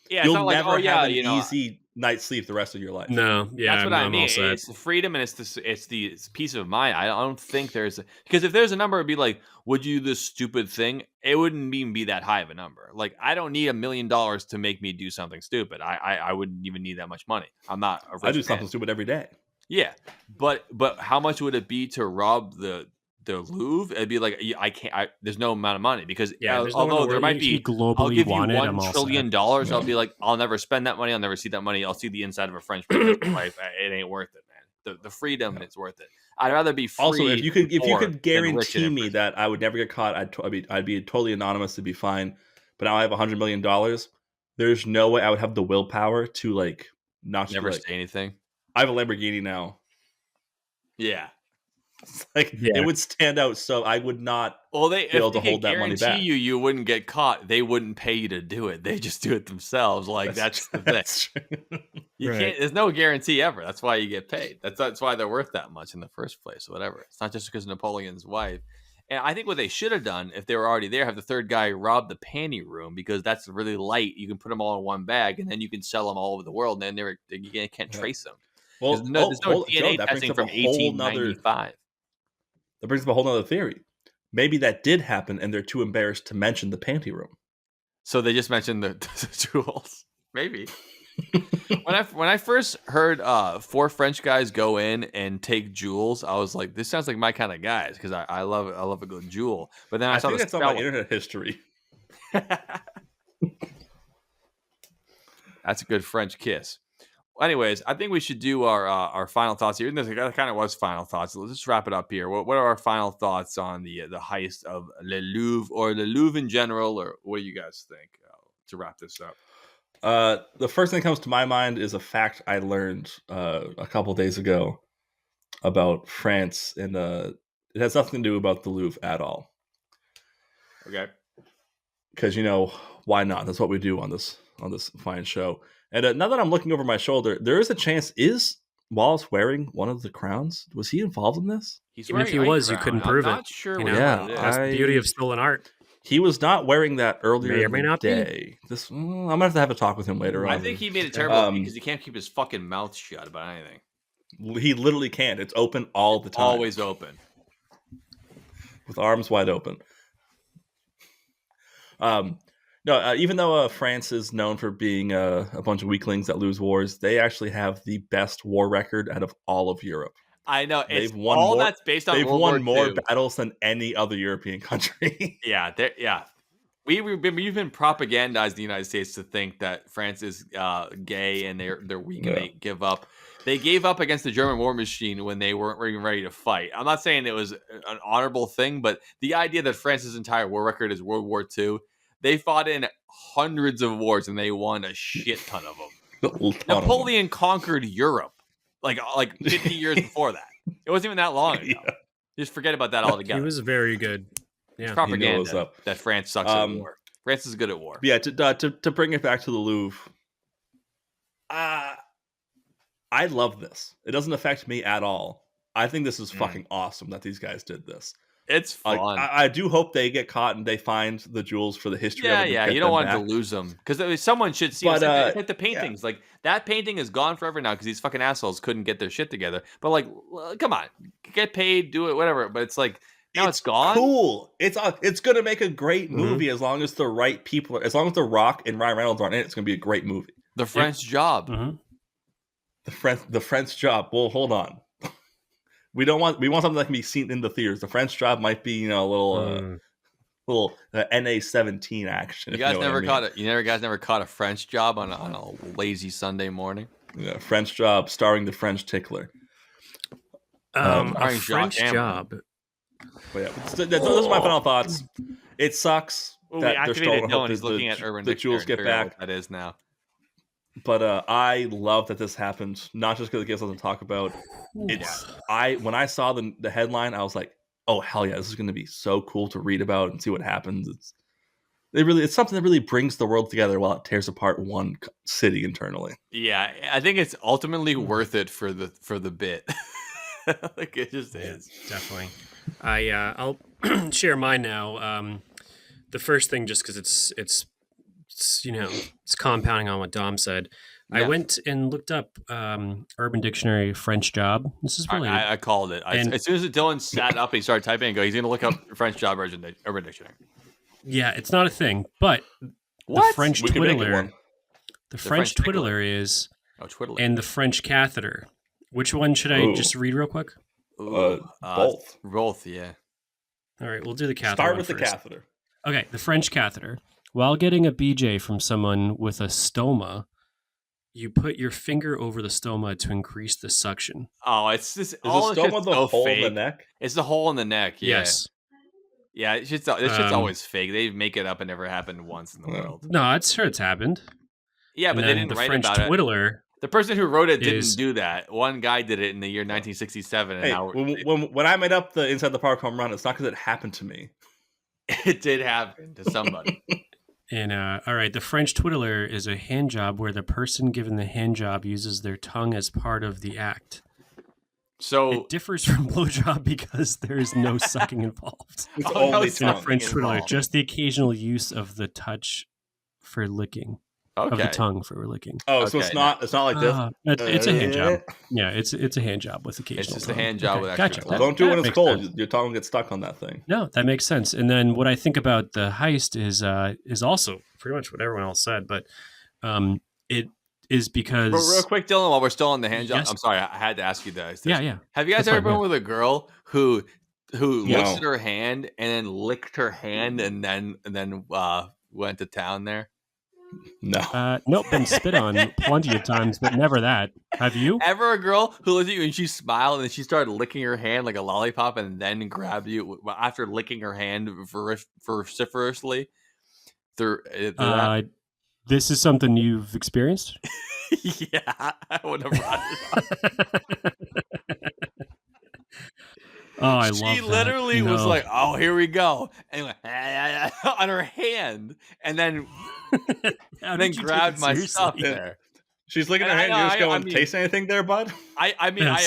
Yeah, you'll never have an easy night's sleep the rest of your life. No, yeah, that's what I mean. It's the freedom and it's the peace of mind. I don't think because if there's a number, it'd be like, would you do this stupid thing? It wouldn't even be that high of a number. Like, I don't need $1 million to make me do something stupid. I wouldn't even need that much money. I'm not a rich I do man. something stupid every day. Yeah, but how much would it be to rob the Louvre? It'd be like, I can't. There's no amount of money because although there might be globally I'll give you $1 $1 trillion. I'll be like, I'll never spend that money. I'll never see that money. I'll see the inside of a French person's life. It ain't worth it, man. The freedom, it's worth it. I'd rather be free. Also, if you could guarantee me that I would never get caught, I'd be totally anonymous to be fine. But now I have $100 million. There's no way I would have the willpower to like not never say anything. I have a Lamborghini now. Yeah. It would stand out, so I would not be able to hold that money back. You wouldn't get caught. They wouldn't pay you to do it. They just do it themselves. Like that's the thing. You can't. There's no guarantee ever. That's why you get paid. That's why they're worth that much in the first place. Or whatever. It's not just because Napoleon's wife. And I think what they should have done, if they were already there, have the third guy rob the panty room because that's really light. You can put them all in one bag, and then you can sell them all over the world, and then you can't trace them. Well, there's no DNA testing from 1895. That brings up a whole other theory. Maybe that did happen, and they're too embarrassed to mention the panty room. So they just mentioned the jewels. Maybe. When I first heard 4 French guys go in and take jewels, I was like, this sounds like my kind of guys because I love a good jewel. But then I saw think that's on my internet history. That's a good French kiss. Anyways, I think we should do our final thoughts here. That kind of was final thoughts. Let's just wrap it up here. What are our final thoughts on the heist of Le Louvre or Le Louvre in general, or what do you guys think to wrap this up? The first thing that comes to my mind is a fact I learned a couple days ago about France, and it has nothing to do about the Louvre at all. Okay. Because why not? That's what we do on this fine show. And now that I'm looking over my shoulder, there is a chance. Is Wallace wearing one of the crowns? Was he involved in this? Even if he was, you couldn't prove it. I'm not sure. That's the beauty of stolen art. He was not wearing that earlier may or may not day. I'm gonna have to have a talk with him later on. I think he made it terrible because he can't keep his fucking mouth shut about anything. He literally can't. It's open all the time. Always open. With arms wide open. No, even though France is known for being a bunch of weaklings that lose wars, they actually have the best war record out of all of Europe. I know. They've won all more, that's based on They've World won War more II. battles than any other European country. Yeah. We've been propagandized in the United States to think that France is gay and they're weak and they give up. They gave up against the German war machine when they weren't even ready to fight. I'm not saying it was an honorable thing, but the idea that France's entire war record is World War II, they fought in hundreds of wars and they won a shit ton of them. Napoleon conquered Europe like 50 years before that. It wasn't even that long ago. Yeah. Just forget about that altogether. He was very good. Yeah, it's propaganda that France sucks at war. France is good at war. Yeah, to bring it back to the Louvre, I love this. It doesn't affect me at all. I think this is fucking awesome that these guys did this. It's fun. I do hope they get caught and they find the jewels for the history of it. Yeah, you don't want to lose them. Because someone should see it. It's like the paintings. Like, that painting is gone forever now because these fucking assholes couldn't get their shit together. But, like, come on. Get paid, do it, whatever. But it's like, now it's gone. Cool. It's going to make a great movie as long as the right people, as long as The Rock and Ryan Reynolds aren't in it, it's going to be a great movie. The French Job. Mm-hmm. The French Job. Well, hold on. We want something that can be seen in the theaters. The French Job might be, a little NA-17 action. You guys never caught a French Job on a lazy Sunday morning? Yeah, French Job starring the French tickler. A French Job. But yeah, those are my final thoughts. It sucks that they're stolen. Dylan, he's looking at Urban the jewels get back. What that is now. But I love that this happened, not just because it gives us something to talk about. When I saw the headline, I was like, oh hell yeah, this is going to be so cool to read about and see what happens. It's something that really brings the world together while it tears apart one city internally. Yeah, I think it's ultimately worth it for the bit. Like, it just is. Definitely. I'll share mine now. The first thing, just because it's compounding on what Dom said. I went and looked up Urban Dictionary French job. This is related. I called it. As soon as Dylan sat up and he started typing, he's going to look up French job Urban Dictionary. Yeah, it's not a thing, but the French twiddler. The French twiddler is twiddler. And the French catheter. Which one should I just read real quick? Both. Both, yeah. All right, we'll do the catheter. Start with first. the catheter. Okay, the French catheter. While getting a BJ from someone with a stoma, you put your finger over the stoma to increase the suction. Oh, it's just is the stoma the hole in the neck? It's the hole in the neck. Yeah. Yes. Yeah, it's just always fake. They make it up and never happened once in the world. No, I'm sure it's happened. Yeah, but they didn't write French about twiddler. The person who wrote it didn't do that. One guy did it in the year 1967. And hey, when I made up the Inside the Park home run, it's not because it happened to me. It did happen to somebody. And all right, the French twiddler is a hand job where the person given the hand job uses their tongue as part of the act. So it differs from blowjob because there is no sucking involved. It's only tongue. French twiddler, just the occasional use of the touch for licking. Of the tongue for licking. Oh, so it's not like this. It's a hand job. Yeah, it's a hand job with occasional. It's just tongue. a hand job with gotcha. extra. Don't do it when it's cold. Sense. Your tongue gets stuck on that thing. No, that makes sense. And then what I think about the heist is also pretty much what everyone else said, but it is because. But real quick, Dylan, while we're still on the hand job, yes. I'm sorry, I had to ask you this. Yeah. Have you guys ever been with a girl who lifted her hand and then licked her hand and then went to town there? No. Nope, been spit on plenty of times, but never that. Have you? Ever a girl who looked at you and she smiled and then she started licking her hand like a lollipop and then grabbed you after licking her hand vociferously? This is something you've experienced? Yeah, I would have brought it up. Oh, I love that. She literally was like, "Oh, here we go," and went on her hand, and then grabbed my stuff there. She's looking at her hand. You're just going, "Taste anything there, bud?" I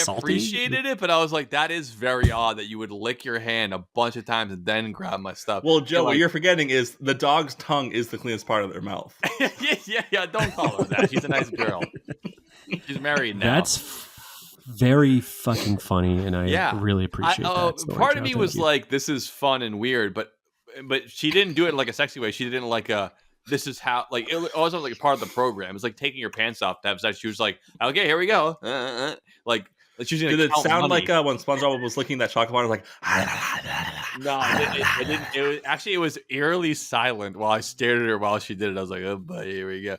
appreciated it, but I was like, "That is very odd that you would lick your hand a bunch of times and then grab my stuff." Well, Joe, what you're forgetting is the dog's tongue is the cleanest part of their mouth. yeah. Don't call her that. She's a nice girl. She's married now. That's very fucking funny, and I really appreciate that. So part of me was like, this is fun and weird, but she didn't do it in like a sexy way. She didn't like this is how, like, it wasn't like a part of the program. It's like taking your pants off to have sex. She was like, okay, here we go. Like she was gonna. Did it sound like when SpongeBob was licking that chocolate bar? Like, no, it didn't. It was eerily silent while I stared at her while she did it. I was like, oh, buddy, here we go.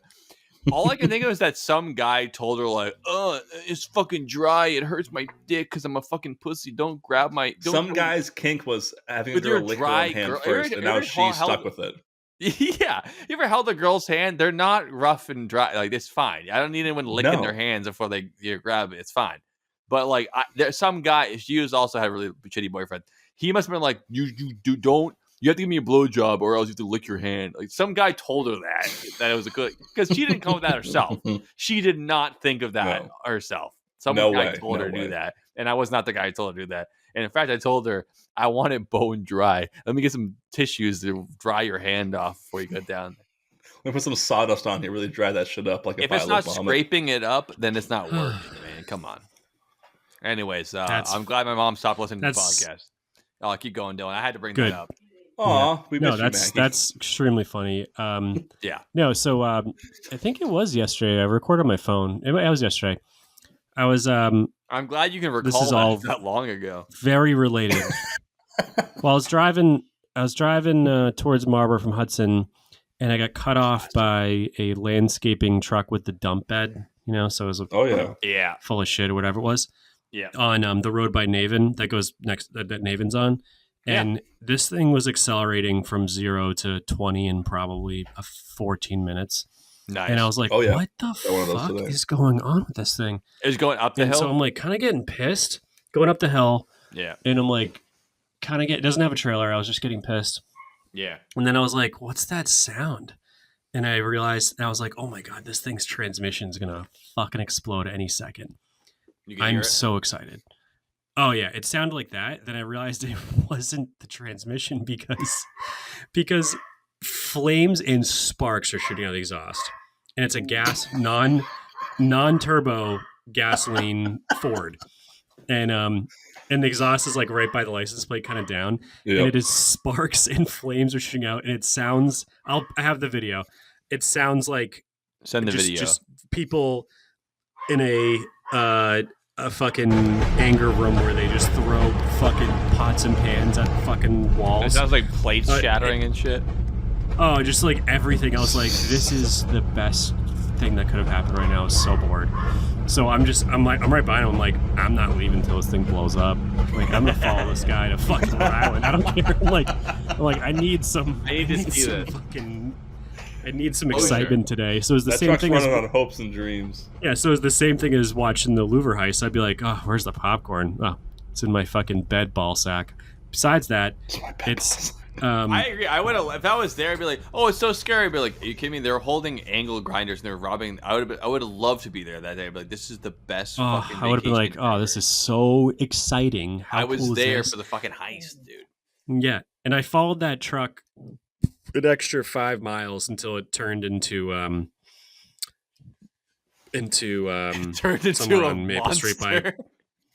All I can think of is that some guy told her like, "Oh, it's fucking dry. It hurts my dick because I'm a fucking pussy. Don't grab my." Some guy's kink was having a girl lick her own hand first, and now she's stuck with it. Yeah, you ever held a girl's hand? They're not rough and dry. Like, it's fine. I don't need anyone licking their hands before they grab it. It's fine. But like, there's some guy. She was also had a really shitty boyfriend. He must have been like, you have to give me a blowjob or else you have to lick your hand. Like, some guy told her that it was a good, because she didn't come with that herself. She did not think of that herself. Some guy told her to do that. And I was not the guy who told her to do that. And in fact, I told her, I want it bone dry. Let me get some tissues to dry your hand off before you go down. Let me put some sawdust on here, really dry that shit up like a If it's not scraping it up, then it's not working, man. Come on. Anyways, I'm glad my mom stopped listening to the podcast. I'll keep going, Dylan. I had to bring that up. Aw, we missed you, that's extremely funny. Yeah. No, so I think it was yesterday. I recorded on my phone. It was yesterday. I was. I'm glad you can recall that long ago. Very related. Well, I was driving towards Marlborough from Hudson, and I got cut off by a landscaping truck with the dump bed. So it was full of shit or whatever it was. Yeah. On the road by Naven that goes next that Naven's on. And this thing was accelerating from 0 to 20 in probably 14 minutes. Nice. And I was like, what the fuck is going on with this thing? It was going up the hill? So I'm like kind of getting pissed going up the hill. Yeah. And I'm like, it doesn't have a trailer. I was just getting pissed. Yeah. And then I was like, what's that sound? And I realized, and I was like, oh my God, this thing's transmission is going to fucking explode any second. I'm so excited. Oh yeah, it sounded like that. Then I realized it wasn't the transmission because flames and sparks are shooting out of the exhaust, and it's a gas non-turbo gasoline Ford, and the exhaust is like right by the license plate, kind of down, and it is sparks and flames are shooting out, and it sounds. I have the video. It sounds like send the video. Just people in a fucking anger room where they just throw fucking pots and pans at fucking walls. It sounds like plates shattering and shit. Oh, just like everything else. Like, this is the best thing that could have happened right now. I was so bored. So I'm right behind him. I'm like, I'm not leaving until this thing blows up. Like, I'm gonna follow this guy to fucking Rhode Island. I don't care. I'm like, I need some. I need to see this. I need some excitement today. So it's the same thing as on hopes and dreams. Yeah, so it's the same thing as watching the Louvre Heist. I'd be like, oh, where's the popcorn? Oh, it's in my fucking bed ball sack. Besides that, it's. I agree. I would have, if I was there, I'd be like, oh, it's so scary. I'd be like, are you kidding me? They're holding angle grinders and they're robbing. I would have loved to be there that day. I'd be like, this is the best fucking I would have been like, oh, this is so exciting. How I was cool there is this? for the fucking heist, dude. Yeah, and I followed that truck an extra 5 miles until it turned into turned into a Maple monster. Street by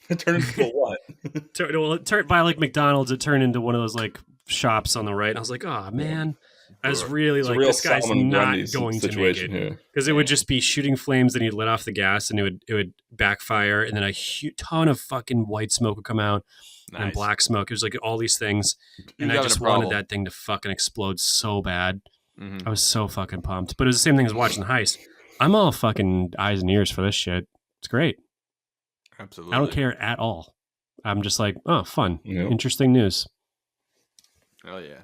it turned into what? It turned by like McDonald's. It turned into one of those like shops on the right. And I was like, oh man, I was really like, this guy's not going to make it, because it would just be shooting flames. Then he'd let off the gas, and it would backfire, and then a ton of fucking white smoke would come out. Nice. And black smoke. It was like all these things, and I just wanted that thing to fucking explode so bad. Mm-hmm. I was so fucking pumped. But it was the same thing as watching the heist. I'm all fucking eyes and ears for this shit. It's great. Absolutely. I don't care at all. I'm just like, oh, fun, interesting news. Oh yeah.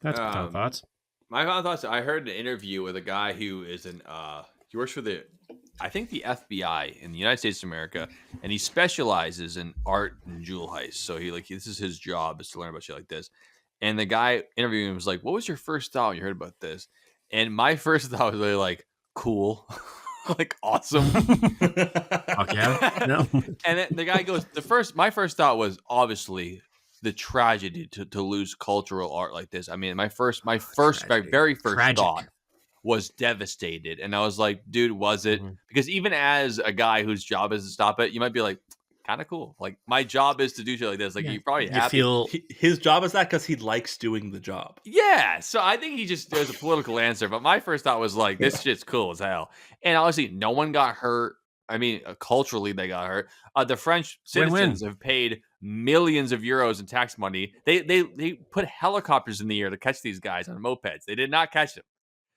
That's my final thoughts. My final thoughts. I heard an interview with a guy who is he works for I think the FBI in the United States of America, and he specializes in art and jewel heists. So this is his job, is to learn about shit like this. And the guy interviewing him was like, what was your first thought when you heard about this? And my first thought was really like, cool. Like, awesome. Fuck yeah. No. And then the guy goes, my first thought was obviously the tragedy to lose cultural art like this. I mean, my very first thought was devastated. And I was like, dude, was it? Mm-hmm. Because even as a guy whose job is to stop it, you might be like, kind of cool. Like, my job is to do shit like this. Like, you probably feel his job is that because he likes doing the job. Yeah. So I think there's a political answer. But my first thought was like, this shit's cool as hell. And obviously, no one got hurt. I mean, culturally, they got hurt. The French citizens have paid millions of euros in tax money. They put helicopters in the air to catch these guys on mopeds. They did not catch them.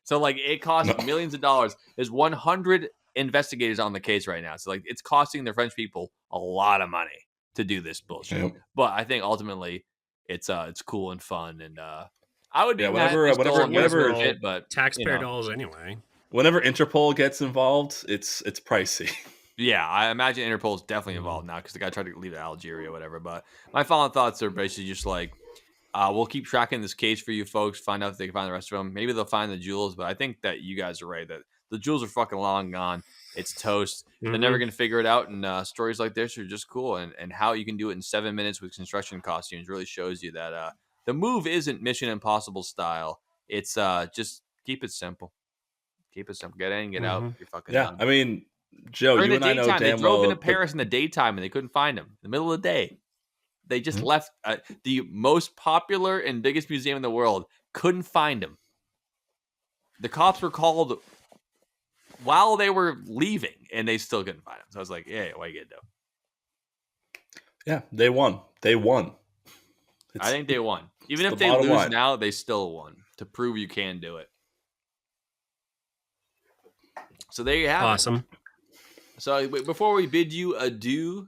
So, like, it cost millions of dollars. There's 100 investigators on the case right now. So, like, it's costing the French people a lot of money to do this bullshit. Yep. But I think ultimately it's cool and fun. And I would be whatever but taxpayer dollars anyway. Whenever Interpol gets involved, it's pricey. Yeah, I imagine Interpol is definitely involved now because the guy tried to leave to Algeria or whatever. But my final thoughts are basically just like, we'll keep tracking this case for you folks, find out if they can find the rest of them. Maybe they'll find the jewels, but I think that you guys are right, that the jewels are fucking long gone. It's toast. Mm-hmm. They're never going to figure it out, and stories like this are just cool. And how you can do it in 7 minutes with construction costumes really shows you that the move isn't Mission Impossible style. It's just keep it simple. Keep it simple. Get in, get out. You're fucking done. I mean, Joe, you and I know damn well. They drove into Paris in the daytime, and they couldn't find him. In the middle of the day. They just left the most popular and biggest museum in the world. Couldn't find him. The cops were called while they were leaving, and they still couldn't find him. So I was like, "Yeah, what are you gonna do?" Yeah, they won. They won. I think they won. Even if they lose now, they still won to prove you can do it. So there you have it. Awesome. So before we bid you adieu,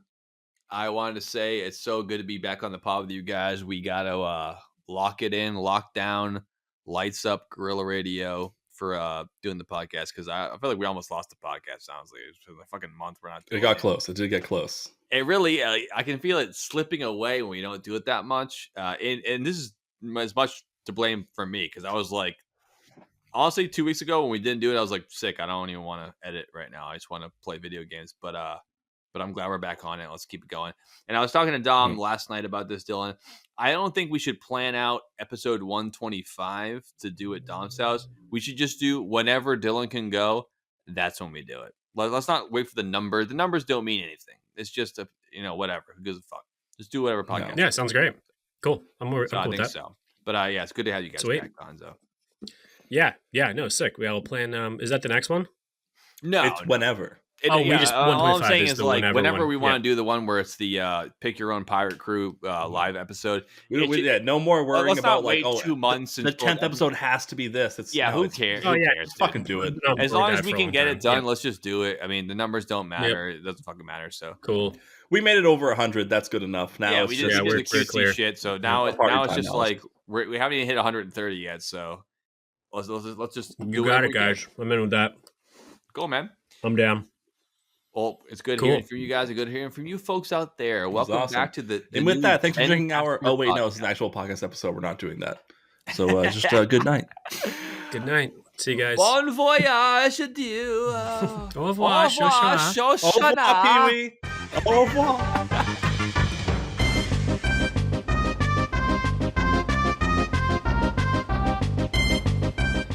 I wanted to say it's so good to be back on the pod with you guys. We got to lock it in, lock down, lights up Guerrilla Radio for doing the podcast, because I feel like we almost lost the podcast, honestly. It was a fucking month we're not doing it. Got close. It did get close. It really, I can feel it slipping away when we don't do it that much. And this is as much to blame for me, because I was like, honestly, 2 weeks ago when we didn't do it, I was like, sick. I don't even want to edit right now. I just want to play video games. But I'm glad we're back on it. Let's keep it going. And I was talking to Dom last night about this, Dylan. I don't think we should plan out episode 125 to do at Dom's house. We should just do whenever Dylan can go. That's when we do it. let's not wait for the number. The numbers don't mean anything. It's just whatever. Who gives a fuck? Just do whatever podcast. Yeah, sounds great. Cool. I'm cool I with think that. so. But it's good to have you guys back, Gonzo. Yeah, no, sick. We'll plan. Is that the next one? No, it's whenever. All I'm saying is like whenever we want to do the one where it's the pick your own pirate crew live episode. No more worrying about like 2 months. The 10th episode has to be this. Who cares? Who cares? Fucking do it. As long as we can get it done, let's just do it. I mean, the numbers don't matter. It doesn't fucking matter. So cool. We made it over 100. That's good enough. Now we just did the QC shit. So now it's just like we haven't even hit 130 yet. So let's just. You got it, guys. I'm in with that. Go, man. I'm down. Well, it's good hearing from you guys. It's good hearing from you folks out there. Welcome back to the and with that, thanks for drinking our. Oh wait, no, it's an actual podcast episode. We're not doing that. So just good night. Good night. See you guys. Bon voyage, adieu. Au revoir, Shoshana. Au revoir, Pee-wee. Au revoir.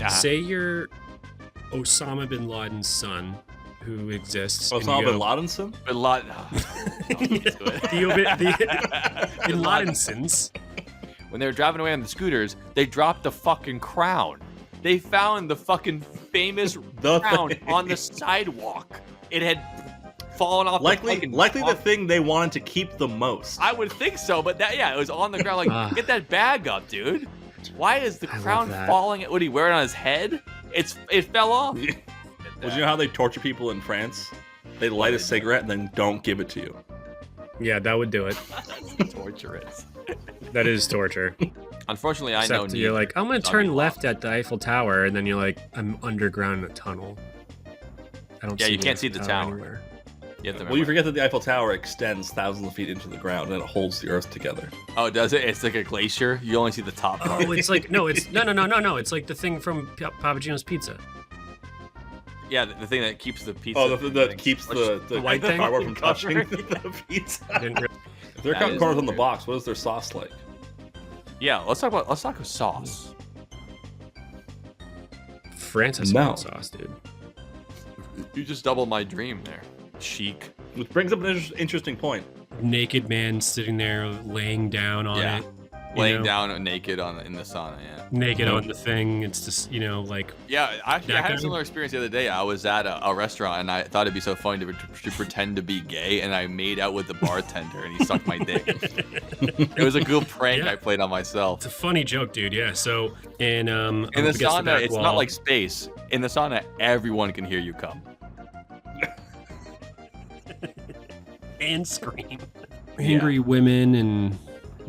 Say you're Osama bin Laden's son, who exists. Osama bin Laden's son? Bin Laden. Bin Ladensons. When they were driving away on the scooters, they dropped the fucking crown. They found the fucking famous crown on the sidewalk. It had fallen off. Likely the thing they wanted to keep the most. I would think so, but it was on the ground. Like, get that bag up, dude. Why is the crown falling? What did he wear it on his head? It fell off. Well, you know how they torture people in France? They light a cigarette and then don't give it to you. Yeah, that would do it. That's torturous. That is torture. Unfortunately, Except I know. You're like, I'm going to turn left at the Eiffel Tower, and then you're like, I'm underground in a tunnel. I don't. Yeah, you can't see the tower. Anywhere. You forget that the Eiffel Tower extends thousands of feet into the ground and it holds the Earth together. Oh, does it? It's like a glacier. You only see the top part. Oh, it's like no. It's no. It's like the thing from Papa Gino's Pizza. Yeah, the thing that keeps the pizza. Oh, that keeps the white thing cardboard from touching the pizza. If they're cutting corners on the box, what is their sauce like? Yeah, let's talk about sauce. France has some sauce, dude. You just doubled my dream there. Chic. Which brings up an interesting point. Naked man sitting there laying down on it. Laying down naked in the sauna, Naked on the thing. It's just, like... Yeah, I had a similar experience the other day. I was at a restaurant, and I thought it'd be so funny to pretend to be gay, and I made out with the bartender, and he sucked my dick. It was a good prank I played on myself. It's a funny joke, dude, yeah. So, in the sauna, it's not like space. In the sauna, everyone can hear you come. And scream. Angry women and...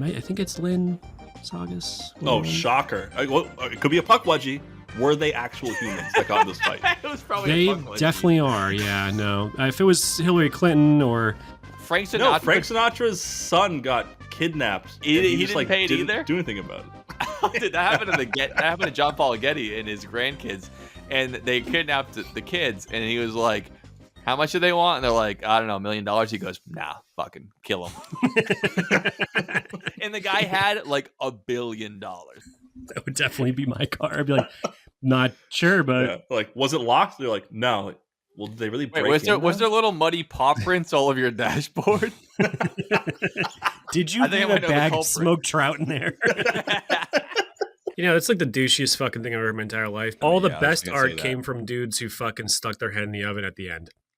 I think it's Lynn Saugus. Oh, shocker. It could be a puckwudgie. Were they actual humans that got in this fight? It was probably They definitely are, yeah, no. If it was Hillary Clinton or... Frank Sinatra. No, Frank Sinatra's son got kidnapped. He didn't pay it either? Do anything about it. Dude, that happened to John Paul Getty and his grandkids. And they kidnapped the kids, and he was like, how much do they want? And they're like, I don't know, $1 million. He goes, nah, fucking kill him. And the guy had like $1 billion. That would definitely be my car. I'd be like, not sure, but like, was it locked? They're like, no. Like, well, did they really break was there little muddy paw prints all over your dashboard? Did you leave a bag of smoked trout in there? It's like the douchiest fucking thing I've eard in my entire life. All the best art came from dudes who fucking stuck their head in the oven at the end.